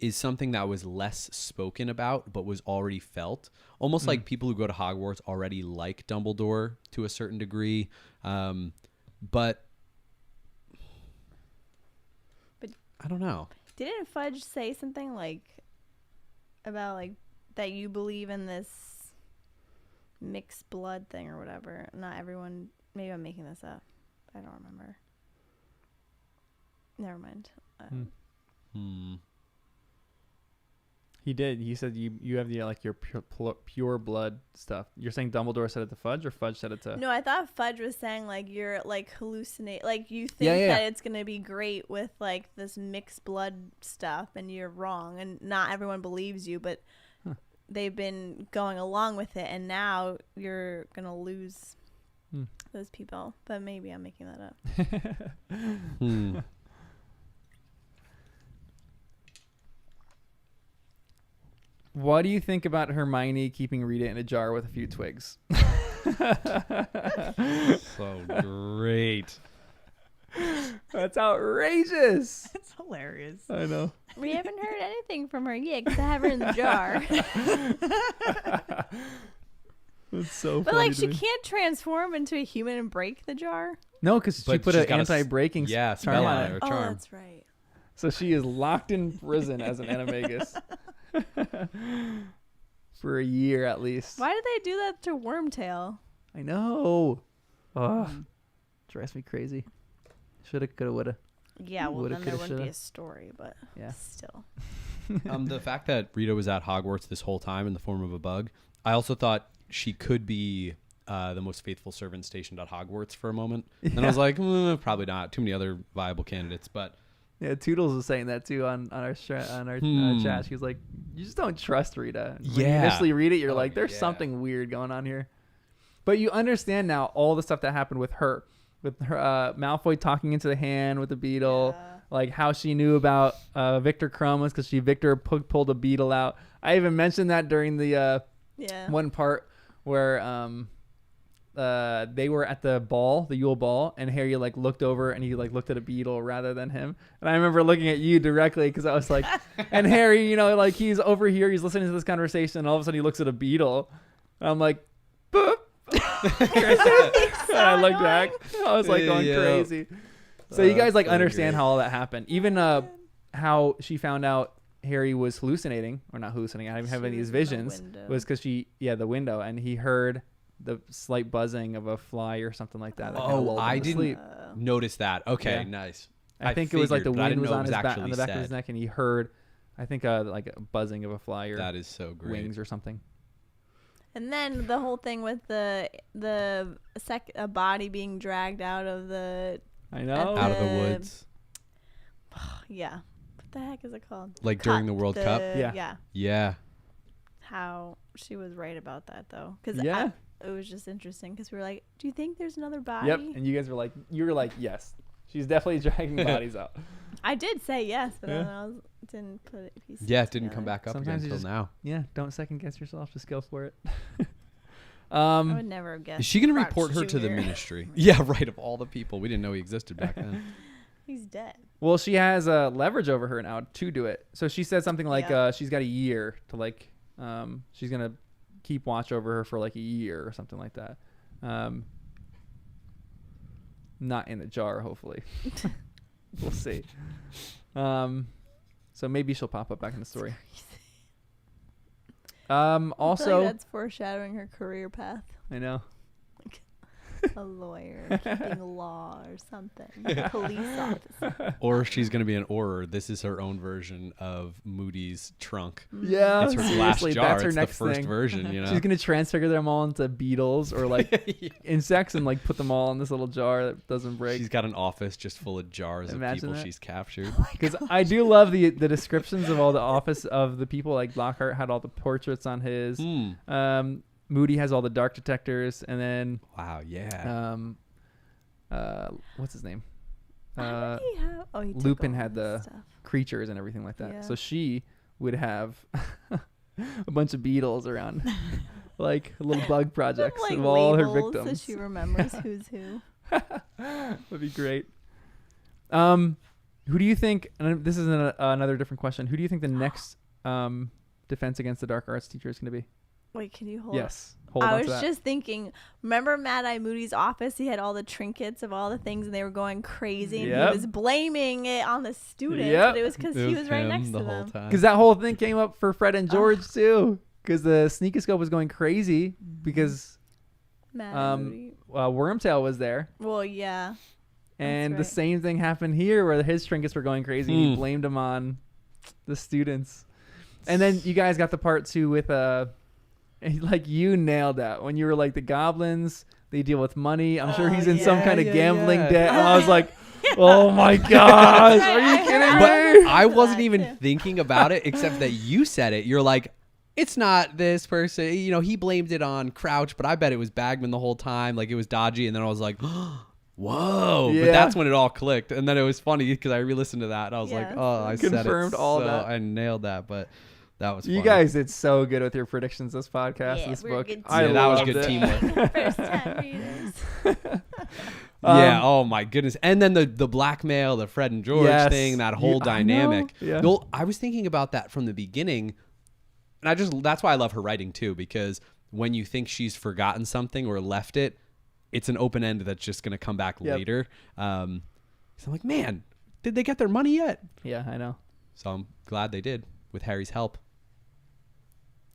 is something that was less spoken about but was already felt. Almost like people who go to Hogwarts already like Dumbledore to a certain degree. But I don't know. Didn't Fudge say something like about like that you believe in this mixed blood thing or whatever? Not everyone. Maybe I'm making this up. I don't remember. Never mind. He did. He said you have the like your pure blood stuff. You're saying Dumbledore said it to Fudge, or Fudge said it to? No, I thought Fudge was saying like you're like hallucinate, like you think Yeah. that it's gonna be great with like this mixed blood stuff, and you're wrong, and not everyone believes you, but they've been going along with it, and now you're gonna lose those people. But maybe I'm making that up. What do you think about Hermione keeping Rita in a jar with a few twigs? So great. That's outrageous. It's hilarious. I know. We haven't heard anything from her yet because I have her in the jar. That's so But funny. like, to she me. can't transform into a human and break the jar. No, because she But put she's an got a s- anti-breaking yeah, charm spell on on it. it. Or Oh, charm. that's right. So she is locked in prison as an animagus for a year at least. Why did they do that to Wormtail? I know. Oh, drives me crazy. Shoulda, coulda, woulda. Yeah, well, Woulda, then there coulda, wouldn't be shoulda. a story, but Yeah. still. The fact that Rita was at Hogwarts this whole time in the form of a bug, I also thought she could be the most faithful servant stationed at Hogwarts for a moment. And I was like, probably not. Too many other viable candidates. But Yeah, Toodles was saying that too on our chat. She was like, "You just don't trust Rita." When you Yeah. initially read it, you're Oh, like, "There's yeah. something weird going on here." But you understand now all the stuff that happened with her Malfoy talking into the hand with the beetle, Yeah. like how she knew about Victor Crumb was because Victor pulled a beetle out. I even mentioned that during the Yeah. one part where they were at the ball, the Yule Ball, and Harry like looked over and he like looked at a beetle rather than him. And I remember looking at you directly because I was like, and Harry, you know, like he's over here, he's listening to this conversation, and all of a sudden he looks at a beetle, and I'm like, boop. And I looked back, I was like going Yeah. crazy. So you guys like so understand great. how all that happened, even how she found out Harry was hallucinating, or not hallucinating, having She these was in the visions, window. was because the window, and he heard the slight buzzing of a fly or something like that. kinda Oh, lulled him I to didn't sleep. notice that. Okay, Yeah. nice. I think it was like the figured, but I wind didn't was know it on his back, on actually the back of his said. neck, and he heard, I think, like a buzzing of a fly or That is so great. wings or something. And then the whole thing with a body being dragged out of the I know. Out of the Uh, woods. Yeah. What the heck is it called? Like during the World Cup? Yeah. Yeah. Yeah. How she was right about that though, because Yeah. it was just interesting because we were like, do you think there's another body? Yep. And you guys were like, yes, she's definitely dragging bodies out. I did say yes, but Yeah. then I didn't put it. Yeah, it didn't come back up Sometimes again you until just- now. Yeah. Don't second guess yourself. Just go for it. I would never have guessed. Is she going to Crouch report her to the Jr.. ministry? Yeah, right. Of all the people. We didn't know he existed back then. He's dead. Well, she has leverage over her now to do it. So she said something like Yeah. she's got a year to like she's gonna keep watch over her for like a year or something like that. Not in the jar, hopefully. We'll see. So maybe she'll pop up back in the story. I feel Also, like that's foreshadowing her career path. I know. A lawyer, keeping law or something. A police officer. Or she's going to be an Auror. This is her own version of Moody's trunk. Yeah, It's her glass seriously, jar. that's her It's next the first thing. version, you know? She's gonna transfigure them all into beetles or like insects and like put them all in this little jar that doesn't break. She's got an office just full of jars of Imagine people that. she's captured. Because I do love the descriptions of all the office of the people. Like Lockhart had all the portraits on his. Moody has all the dark detectors, and then Wow, yeah. what's his name? How did he have? Oh, he took Lupin all had this the stuff. creatures and everything like that. Yeah. So she would have a bunch of beetles around, like little bug projects Like of all her labels victims. So she remembers who's who. Would be great. Who do you think? And this is another different question. Who do you think the next Defense Against the Dark Arts teacher is going to be? Wait, can you hold? Yes, hold I on was to that. just thinking. Remember Mad Eye Moody's office? He had all the trinkets of all the things, and they were going crazy. And Yep. he was blaming it on the students, Yep. but it was because It he was right him next the to whole them. time. Because that whole thing came up for Fred and George too. Because the sneakoscope was going crazy because Mad Eye Moody. Wormtail was there, Well, yeah. and right. the same thing happened here where his trinkets were going crazy. And he Hmm. blamed them on the students. And then you guys got the part too with like you nailed that when you were like the goblins. They deal with money. I'm sure he's in some kind of gambling debt. And I was like, oh my gosh, are you kidding But me? I wasn't that even too. thinking about it, except that you said it. You're like, it's not this person. You know, he blamed it on Crouch, but I bet it was Bagman the whole time. Like, it was dodgy. And then I was like, whoa. Yeah. But that's when it all clicked. And then it was funny because I re-listened to that. And I was like, Yeah. oh, I said it. Confirmed all so that. I nailed that. But that was funny. You guys did so good with your predictions this podcast, Yeah, this we're book. good I Yeah, that was loved good it. teamwork. First time readers. Yeah. Oh my goodness. And then the blackmail, the Fred and George Yes. thing, that whole I know. dynamic. Yeah. Well, I was thinking about that from the beginning, and that's why I love her writing too, because when you think she's forgotten something or left it, it's an open end that's just going to come back Yep. later. So I'm like, man, did they get their money yet? Yeah, I know. So I'm glad they did with Harry's help.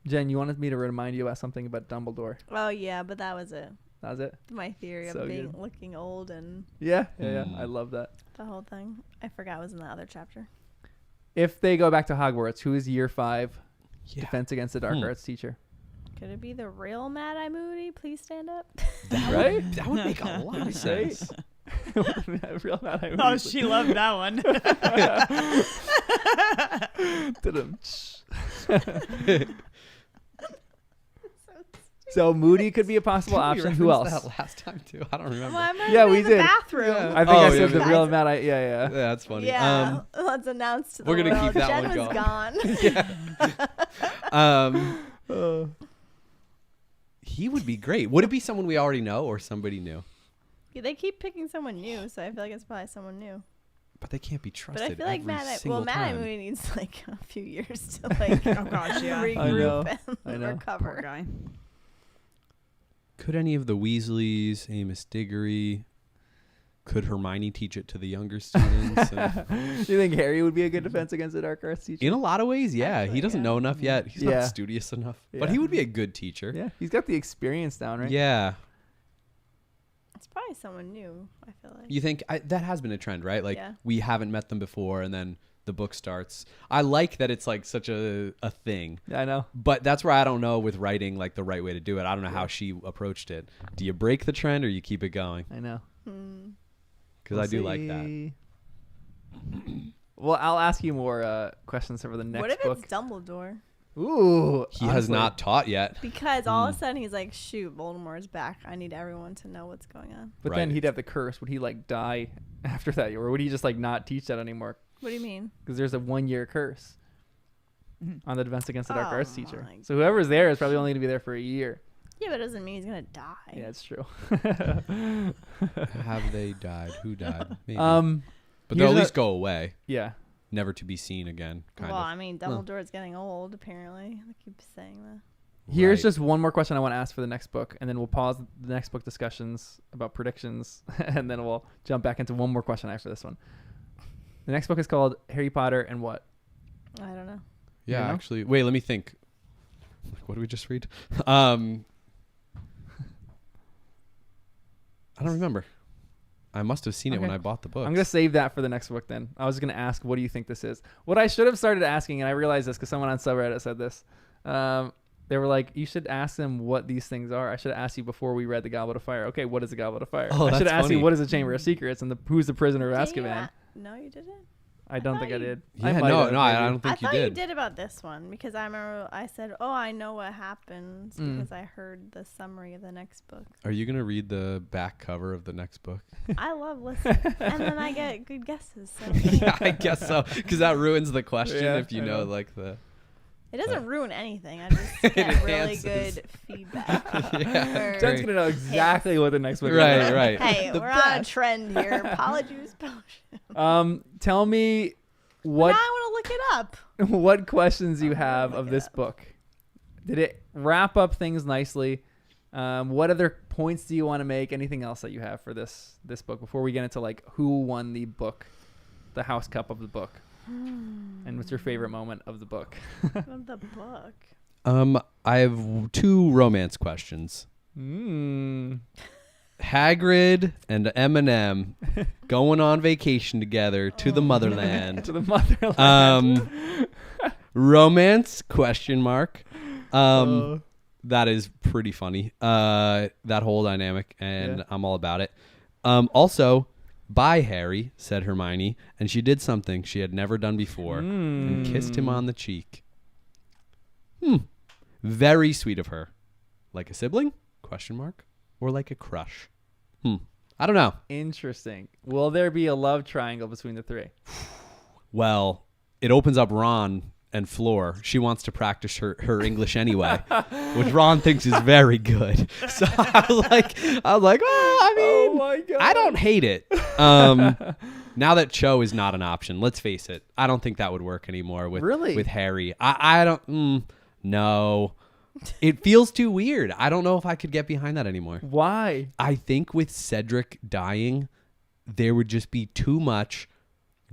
Jen, you wanted me to remind you about something about Dumbledore. Oh yeah, but that was it. That was it? My theory So of being good. looking old and Yeah. I love that. the whole thing. I forgot it was in the other chapter. If they go back to Hogwarts, who is year 5 Yeah. Defense Against the Dark Hmm. Arts teacher? Could it be the real Mad Eye Moody? Please stand up. Right? That would make a lot of sense. Real Mad Eye Oh, Moody. she loved that one. Ta-dum. So Moody could be a possible Didn't we option. Who reference else? That last time too. I don't remember. Well, I remember Yeah, in we the did. bathroom. Yeah. I think Oh, I yeah, said the we real did. Mad Eye. Yeah, Yeah, that's funny. Yeah, let's announce to the we're gonna world. keep that Jen one was going. gone. He would be great. Would it be someone we already know or somebody new? Yeah, they keep picking someone new, so I feel like it's probably someone new. But they can't be But trusted. I feel like every Mad Eye. single Well, Mad Eye time. Moody needs like a few years to like Oh gosh, yeah. regroup I and know. recover. Poor guy. Could any of the Weasleys, Amos Diggory, could Hermione teach it to the younger students? And Do you think Harry would be a good Defense Against the Dark Arts teacher? in a lot of ways, yeah. Actually, He doesn't yeah. know enough yet. He's Yeah. not studious enough. But Yeah. he would be a good teacher. Yeah, he's got the experience down, right? Yeah. It's probably someone new. I feel like. You think that has been a trend, right? Like Yeah. we haven't met them before and then the book starts. I like that it's like such a thing. I know. But that's where I don't know with writing like the right way to do it. I don't know how she approached it. Do you break the trend or you keep it going? I know. Hmm. Because I do like that. See. Well, I'll ask you more questions over the next What if book. it's Dumbledore? Ooh, He has honestly, not taught yet. Because all of a sudden he's like, shoot, Voldemort's back. I need everyone to know what's going on. But then Right. he'd have the curse. Would he like die after that, or would he just like not teach that anymore? What do you mean? Because there's a 1-year curse on the Defense Against the Dark Oh Arts teacher. my So whoever's there is probably only going to be there for a year. Yeah, but it doesn't mean he's going to die. Yeah, it's true. Have they died? Who died? Maybe. But here's they'll at least go away, Yeah. never to be seen again. Kind well, of. I mean, Dumbledore's getting old, apparently. I keep saying that. Here's Right. just one more question I want to ask for the next book, and then we'll pause the next book discussions about predictions, and then we'll jump back into one more question after this one. The next book is called Harry Potter and what? I don't know. Yeah, You know? actually. Wait, let me think. What did we just read? I don't remember. I must have seen it when Okay. I bought the book. I'm going to save that for the next book then. I was going to ask, what do you think this is? What I should have started asking, and I realized this because someone on subreddit said this. They were like, you should ask them what these things are. I should have asked you before we read the Goblet of Fire. Okay, what is the Goblet of Fire? Oh, I should that's have asked you, funny. what is the Chamber of Secrets and who's the prisoner of Didn't you Azkaban? No, you didn't? I don't thought think I you- did. Yeah, I might no, have, I maybe. don't I think you thought did. you did about this one because I remember I said, oh, I know what happens because I heard the summary of the next book. Are you gonna read the back cover of the next book? I love listening. And then I get good guesses. So Yeah, I guess so, because that ruins the question Yeah, if you I know know. like the. it doesn't ruin anything. I just get really enhances. good feedback. Yeah, Or- Jen's great. going to know exactly what the next book is. Right, right. Hey, The we're on a best. trend here. Polyjuice potion. Tell me Now what I want to look it up. what questions you I'm gonna have look of it this up. book. Did it wrap up things nicely? What other points do you want to make? Anything else that you have for this book before we get into like who won the book, the house cup of the book, and what's your favorite moment of the book? Of the book. I have 2 romance questions. Hagrid and Eminem going on vacation together to the motherland. To the motherland. Romance question mark. That is pretty funny. That whole dynamic, and Yeah. I'm all about it. Also, bye Harry, said Hermione, and she did something she had never done before and kissed him on the cheek. Very sweet of her. Like a sibling? Question mark. Or like a crush? I don't know. Interesting. Will there be a love triangle between the three? Well, it opens up Ron and Fleur. She wants to practice her English anyway, which Ron thinks is very good. So I was like, well, I mean, Oh my God. I don't hate it. Now that Cho is not an option, let's face it, I don't think that would work anymore with Really? with Harry. I don't. No, it feels too weird. I don't know if I could get behind that anymore. Why? I think with Cedric dying, there would just be too much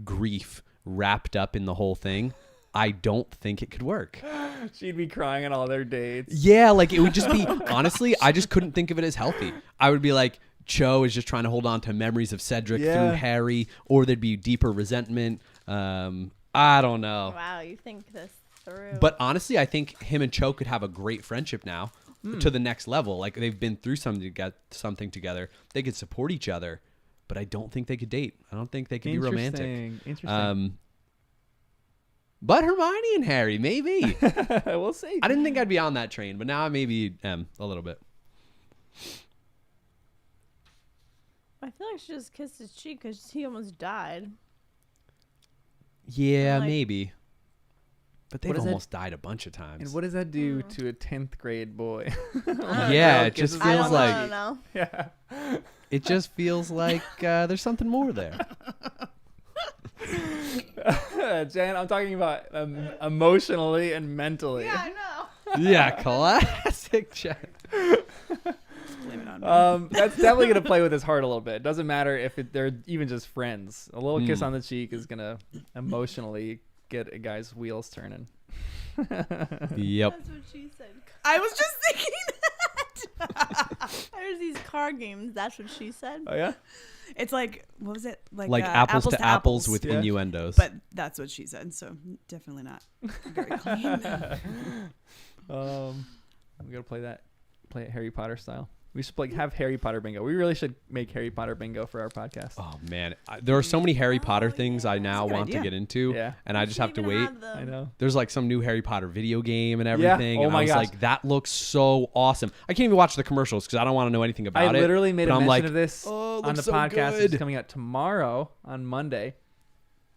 grief wrapped up in the whole thing. I don't think it could work. She'd be crying on all their dates. Yeah, like it would just be, honestly, I just couldn't think of it as healthy. I would be like, Cho is just trying to hold on to memories of Cedric Yeah. through Harry, or there'd be deeper resentment. I don't know. Wow, you think this through. But honestly, I think him and Cho could have a great friendship now to the next level. Like they've been through something together. They could support each other, but I don't think they could date. I don't think they could be romantic. Interesting. But Hermione and Harry, maybe. We'll see. I didn't think I'd be on that train, but now I maybe am a little bit. I feel like she just kissed his cheek because he almost died. Yeah, Like- maybe. But they've What is it? almost died a bunch of times. And what does that do to a 10th grade boy? Yeah, it just kisses feels his like- I don't know. Yeah. It just feels like there's something more there. Jan, I'm talking about emotionally and mentally. Yeah, I know. Yeah, classic Jen. Blame it on me. That's definitely gonna play with his heart a little bit. It doesn't matter if they're even just friends. A little kiss on the cheek is gonna emotionally get a guy's wheels turning. Yep. That's what she said. I was just thinking that. There's these card games. That's what she said. Oh yeah. It's like, what was it? Like apples to apples with Yeah. innuendos. But that's what she said, so definitely not very clean. We gotta play it Harry Potter style. We should like have Harry Potter bingo. We really should make Harry Potter bingo for our podcast. Oh man, there are so many Harry Potter things I now That's a good want to idea. get into, Yeah. and I just have to wait. I know. There's like some new Harry Potter video game and everything. Oh and my I was gosh. like, that looks so awesome. I can't even watch the commercials because I don't want to know anything about it. I literally made but a I'm mention like, of this "Oh, it on the looks so podcast good." that's coming out tomorrow on Monday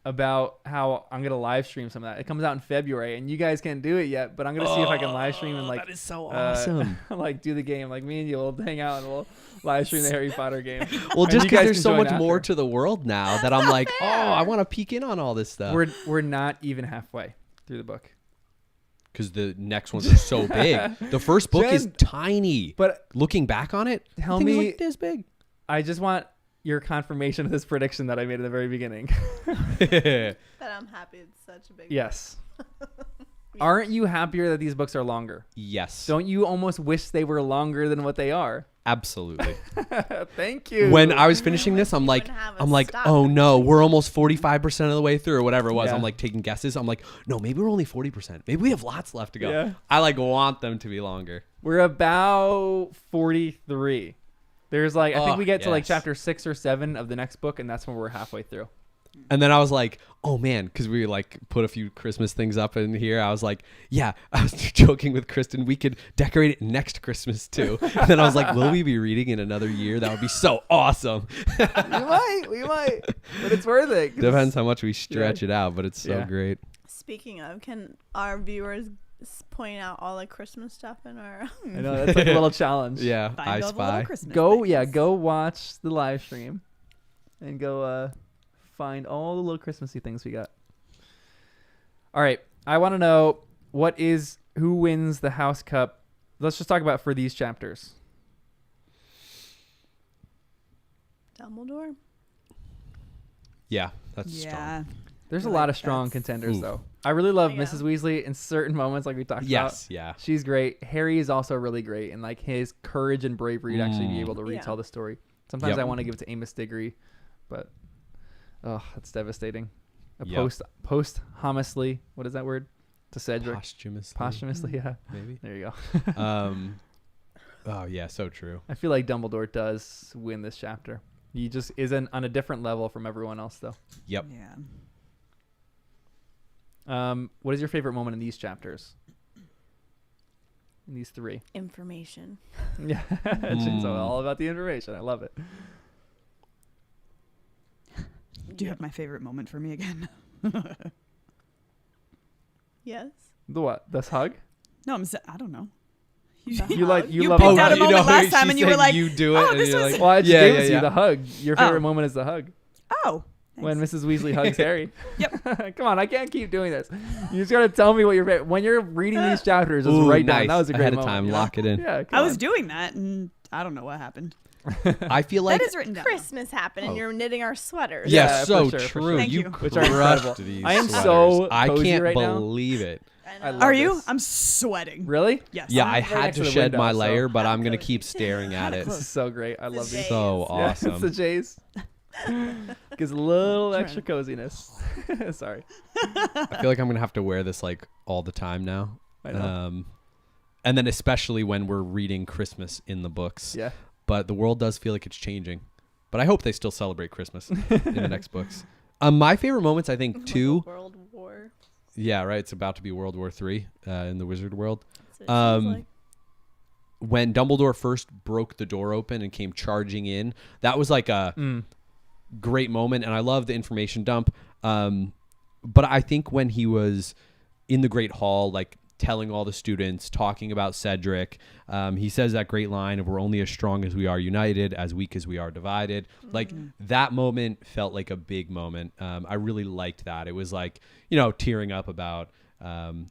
about how I'm gonna live stream some of that. It comes out in February, and you guys can't do it yet, but I'm gonna see if I can live stream and like that is so awesome. like do the game. Like me and you will hang out and we'll live stream the Harry Potter game. Well, And just you because guys there's can so join much more after. to the world now that I'm like, oh, I want to peek in on all this stuff. We're not even halfway through the book. Because the next ones are so big. The first book is Jen, tiny. But Looking back on it, tell the thing is me- like this big. I just want your confirmation of this prediction that I made at the very beginning. That I'm happy it's such a big. Yes. Yeah. Aren't you happier that these books are longer? Yes. Don't you almost wish they were longer than what they are? Absolutely. Thank you. When I was finishing this, I'm You like, wouldn't have a stop. oh no, we're almost 45% of the way through or whatever it was. Yeah. I'm like taking guesses. I'm like, no, maybe we're only 40%. Maybe we have lots left to go. Yeah. I like want them to be longer. We're about 43. There's like, I think we get to like yes. chapter 6 or 7 of the next book, and that's when we're halfway through. And then I was like, oh man, because we like put a few Christmas things up in here. I was like, yeah, I was joking with Kristen. We could decorate it next Christmas too. And then I was like, will we be reading in another year? That would be so awesome. we might, but it's worth it. Depends how much we stretch it out, but it's so Yeah. great. Speaking of, can our viewers point out all the Christmas stuff in our? I know that's like a little challenge. Yeah, Find I all the little Spy. Christmas things. Go watch the live stream, and go find all the little Christmassy things we got. All right, I want to know who wins the House Cup. Let's just talk about for these chapters. Dumbledore. Yeah, that's Yeah. strong. There's a Like, lot of strong that's- contenders, Oof. though. I really love Yeah. Mrs. Weasley in certain moments, like we talked about. Yes, yeah. She's great. Harry is also really great, and like his courage and bravery to actually be able to retell the story. Sometimes Yep. I want to give it to Amos Diggory, but oh, that's devastating. Yep. Posthumously, what is that word? To Cedric. Posthumously, yeah. maybe. There you go. Oh yeah, so true. I feel like Dumbledore does win this chapter. He just isn't on a different level from everyone else, though. Yep. Yeah. What is your favorite moment in these chapters? In these 3? Information. Yeah, it's all about the information. I love it. Do you have my favorite moment for me again? Yes. The what? This hug? No, I don't know. You like you, You love picked the out a hug. moment last time and you were like, you do it. "Oh, and this you're was-" like, Well, I just yeah, gave yeah, it to you yeah. the hug. Your favorite Oh. moment is the hug. Oh. When thanks. Mrs. Weasley hugs Harry. Yep. Come on, I can't keep doing this. You just gotta tell me what your favorite. When you're reading these chapters, just write down. Nice. That was a great Ahead moment. of time, you know? lock it in. Yeah, I was doing that and I don't know what happened. I feel like that is written down. though. Christmas happened, and you're knitting our sweaters. yes, Yeah, so for sure, for true. sure. Thank you. Which are crushed incredible. these I am sweaters. so I cozy can't right now. believe it. I love Are you? this. I'm sweating. Really? Yes. Yeah, I'm I right had next to to the shed my window, so layer, but how I'm gonna cozy. keep staring at it. This is so great. I love The these. J. So Yeah, it's the awesome. J's. Gives a little Trying extra to- coziness. Sorry. I feel like I'm gonna have to wear this like all the time now. I know. And then especially when we're reading Christmas in the books. Yeah. But the world does feel like it's changing. But I hope they still celebrate Christmas in the next books. My favorite moments, I think, too. World War. Yeah, right. It's about to be World War III in the wizard world. That's what it sounds like. When Dumbledore first broke the door open and came charging in, that was like a great moment. And I love the information dump. But I think when he was in the Great Hall, like telling all the students, talking about Cedric, he says that great line of "We're only as strong as we are united, as weak as we are divided." Like that moment felt like a big moment. I really liked that. It was like, tearing up about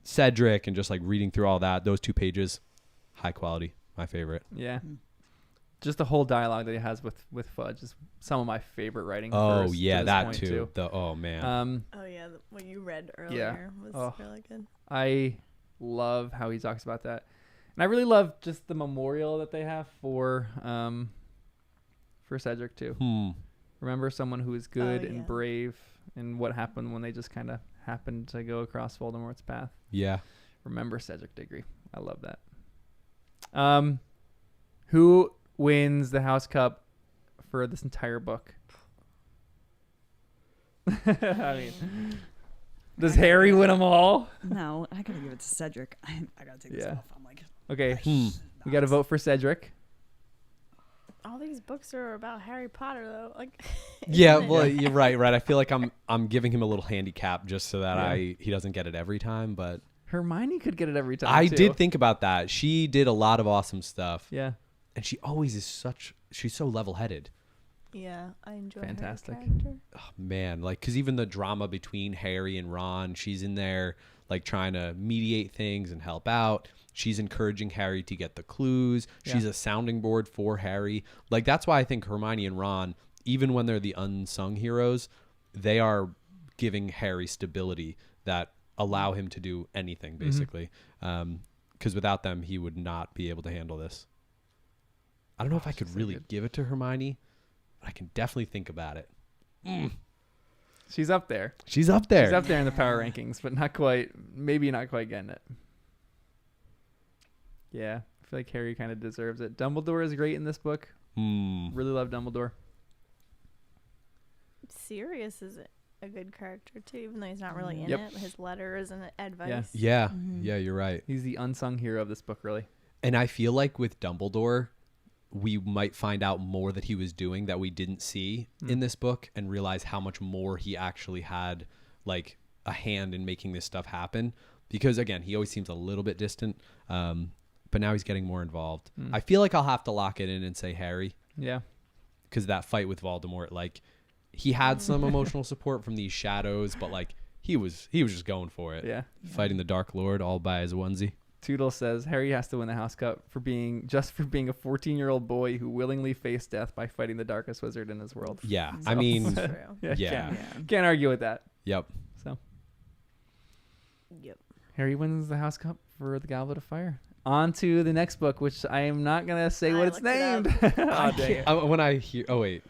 Cedric and just like reading through all that. Those 2 pages, high quality, my favorite. Yeah. Just the whole dialogue that he has with Fudge is some of my favorite writing. Oh verse to yeah, this that point, too. Oh man. Oh yeah, what you read earlier was Oh. really good. I love how he talks about that, and I really love just the memorial that they have for Cedric too. Remember someone who is good yeah. and brave, and what happened when they just kind of happened to go across Voldemort's path. Yeah. Remember Cedric Diggory. I love that. Who wins the House Cup for this entire book? I mean, does Harry win them all? No, I gotta give it to Cedric. I gotta take this Yeah. off. I'm like, Okay, we got to vote for Cedric. All these books are about Harry Potter, though. Like, Yeah, isn't it? well, you're right. I feel like I'm giving him a little handicap just so that Yeah. he doesn't get it every time. But Hermione could get it every time. I too. did think about that. She did a lot of awesome stuff, Yeah, and she always is she's so level-headed. Yeah, I enjoy Fantastic. her character. Oh, man, like because even the drama between Harry and Ron, she's in there like trying to mediate things and help out. She's encouraging Harry to get the clues. Yeah. She's a sounding board for Harry. Like that's why I think Hermione and Ron, even when they're the unsung heroes, they are giving Harry stability that allow him to do anything basically. Because without them, he would not be able to handle this. I don't know if I could she's so really good. give it to Hermione, but I can definitely think about it. she's up there. She's up there. She's up there in the power rankings, but not quite. Maybe not quite getting it. Yeah, I feel like Harry kind of deserves it. Dumbledore is great in this book. Really love Dumbledore. Sirius is a good character, too, even though he's not really in Yep. it. His letters and advice. Yeah, yeah, you're right. He's the unsung hero of this book, really. And I feel like with Dumbledore, we might find out more that he was doing that we didn't see in this book and realize how much more he actually had like a hand in making this stuff happen. Because again, he always seems a little bit distant, but now he's getting more involved. I feel like I'll have to lock it in and say Harry, Yeah. because that fight with Voldemort, like he had some emotional support from these shadows, but like he was just going for it. Yeah. Fighting the Dark Lord all by his onesie. Toodle says Harry has to win the House Cup for being a 14-year-old boy who willingly faced death by fighting the darkest wizard in his world. Yeah, So- I mean, True. Yeah. yeah. Can't argue with that. Yep. So Yep. Harry wins the House Cup for the Goblet of Fire. On to the next book, which I am not gonna say I what it's looked it named. Oh, dang it. When I hear, oh wait,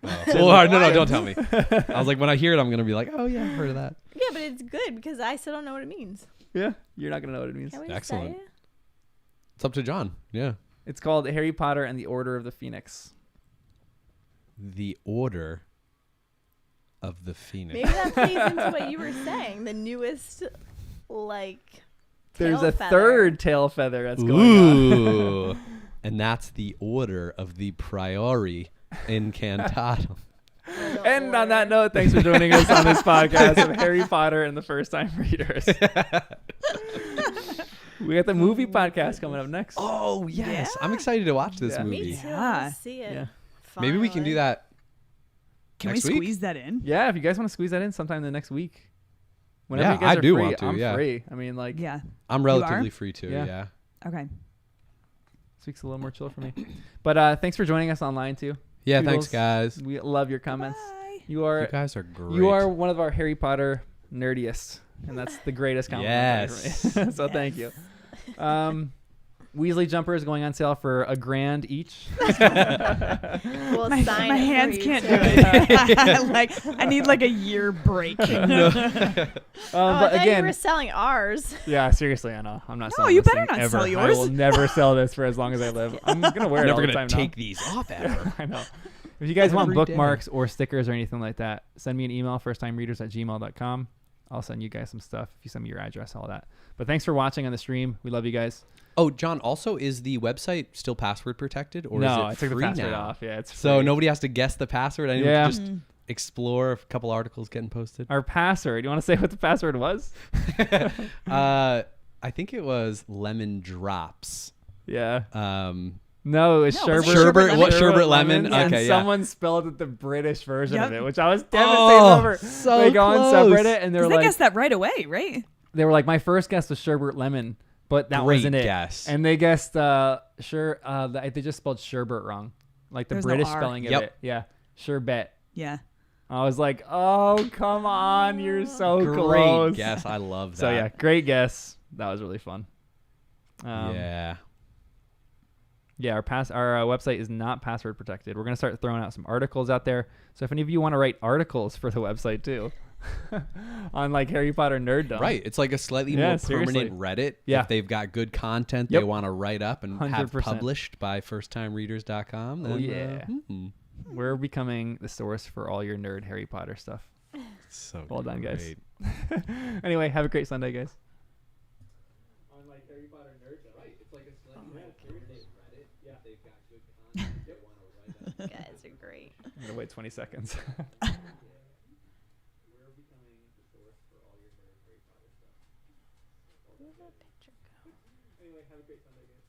no, don't tell me. I was like, when I hear it, I'm gonna be like, oh yeah, I've heard of that. Yeah, but it's good because I still don't know what it means. Yeah, you're not gonna know what it means. Can we just Excellent. say it? It's up to John. Yeah. It's called Harry Potter and the Order of the Phoenix. The Order of the Phoenix. Maybe that plays into what you were saying. The newest, like, There's tail a feather. third tail feather that's going on. Ooh. And that's the Order of the Priori Incantatum. The And on that order. note, thanks for joining us on this podcast of Harry Potter and the First Time Readers. We got the movie podcast coming up next. Oh yes, Yeah. I'm excited to watch this Yeah. Me movie. too. Yeah. I wanna see it. Yeah. Maybe we can do Finally. that. Can Next we week? squeeze that in? Yeah, if you guys want to squeeze that in sometime the next week. Whenever Yeah, you guys I are do free, want to, I'm yeah. free. I mean, like, Yeah. I'm are? relatively free too. Yeah. Yeah. Okay. this week's a little more chill for me. But thanks for joining us online too. Yeah. Toodles. Thanks, guys. We love your comments. Bye. You are You guys are great. you are one of our Harry Potter nerdiest, and that's the greatest compliment for me. So thank you. Weasley jumper is going on sale for $1,000 each. We'll My sign it for hands you, can't too. do it. Like I need like a year break. Oh, I But thought you again, were selling ours. yeah, seriously, I know. I'm not No, selling you this better thing not ever. sell I yours. will never sell this for as long as I live. I'm gonna wear it Never all the gonna time take these off ever. now. I know. If you guys want Every day. bookmarks or stickers or anything like that, send me an email, firsttimereaders@gmail.com. I'll send you guys some stuff if you send me your address, all that. But thanks for watching on the stream. We love you guys. Oh, John. Also, is the website still password protected, or no, is it I took the free password now? off. Yeah, it's So free. nobody has to guess the password. Anyone Yeah. can just explore a couple articles getting posted. Our password. You want to say what the password was? I think it was lemon drops. Yeah. No, it was No, sherbet. was it sherbet lemon? What, sherbet lemon? And Okay, yeah. someone spelled it the British version of Yep. it, which I was devastated Oh, over. so they go on close. subreddit and they're 'Cause they like, guessed that right away, right? they were like, my first guess was sherbet lemon, but that Great wasn't it. guess. And they guessed they just spelled sherbet wrong, like the There's no British R. spelling of Yep. it. Yeah, sherbet. Yeah. I was like, oh come on, you're so Great close. guess. I love that. So yeah, great guess. That was really fun. Yeah. Yeah, our website is not password protected. We're gonna start throwing out some articles out there. So if any of you want to write articles for the website too, on like Harry Potter nerddom. Right. It's like a slightly Yeah, more seriously. permanent Reddit. Yeah. If they've got good content Yep. they want to write up and have 100%. published by firsttimereaders.com. Oh, yeah. Hmm. We're becoming the source for all your nerd Harry Potter stuff. So Well done, guys. great. Anyway, have a great Sunday, guys. On like Harry Potter nerddom. Right. It's like a slightly more permanent Reddit. Yeah. If they've got good content they want to write up. You guys are great. I'm gonna wait 20 seconds. We're becoming the source for all your nerd Harry Potter stuff. Where'd that picture go? Anyway, have a great Sunday, guys.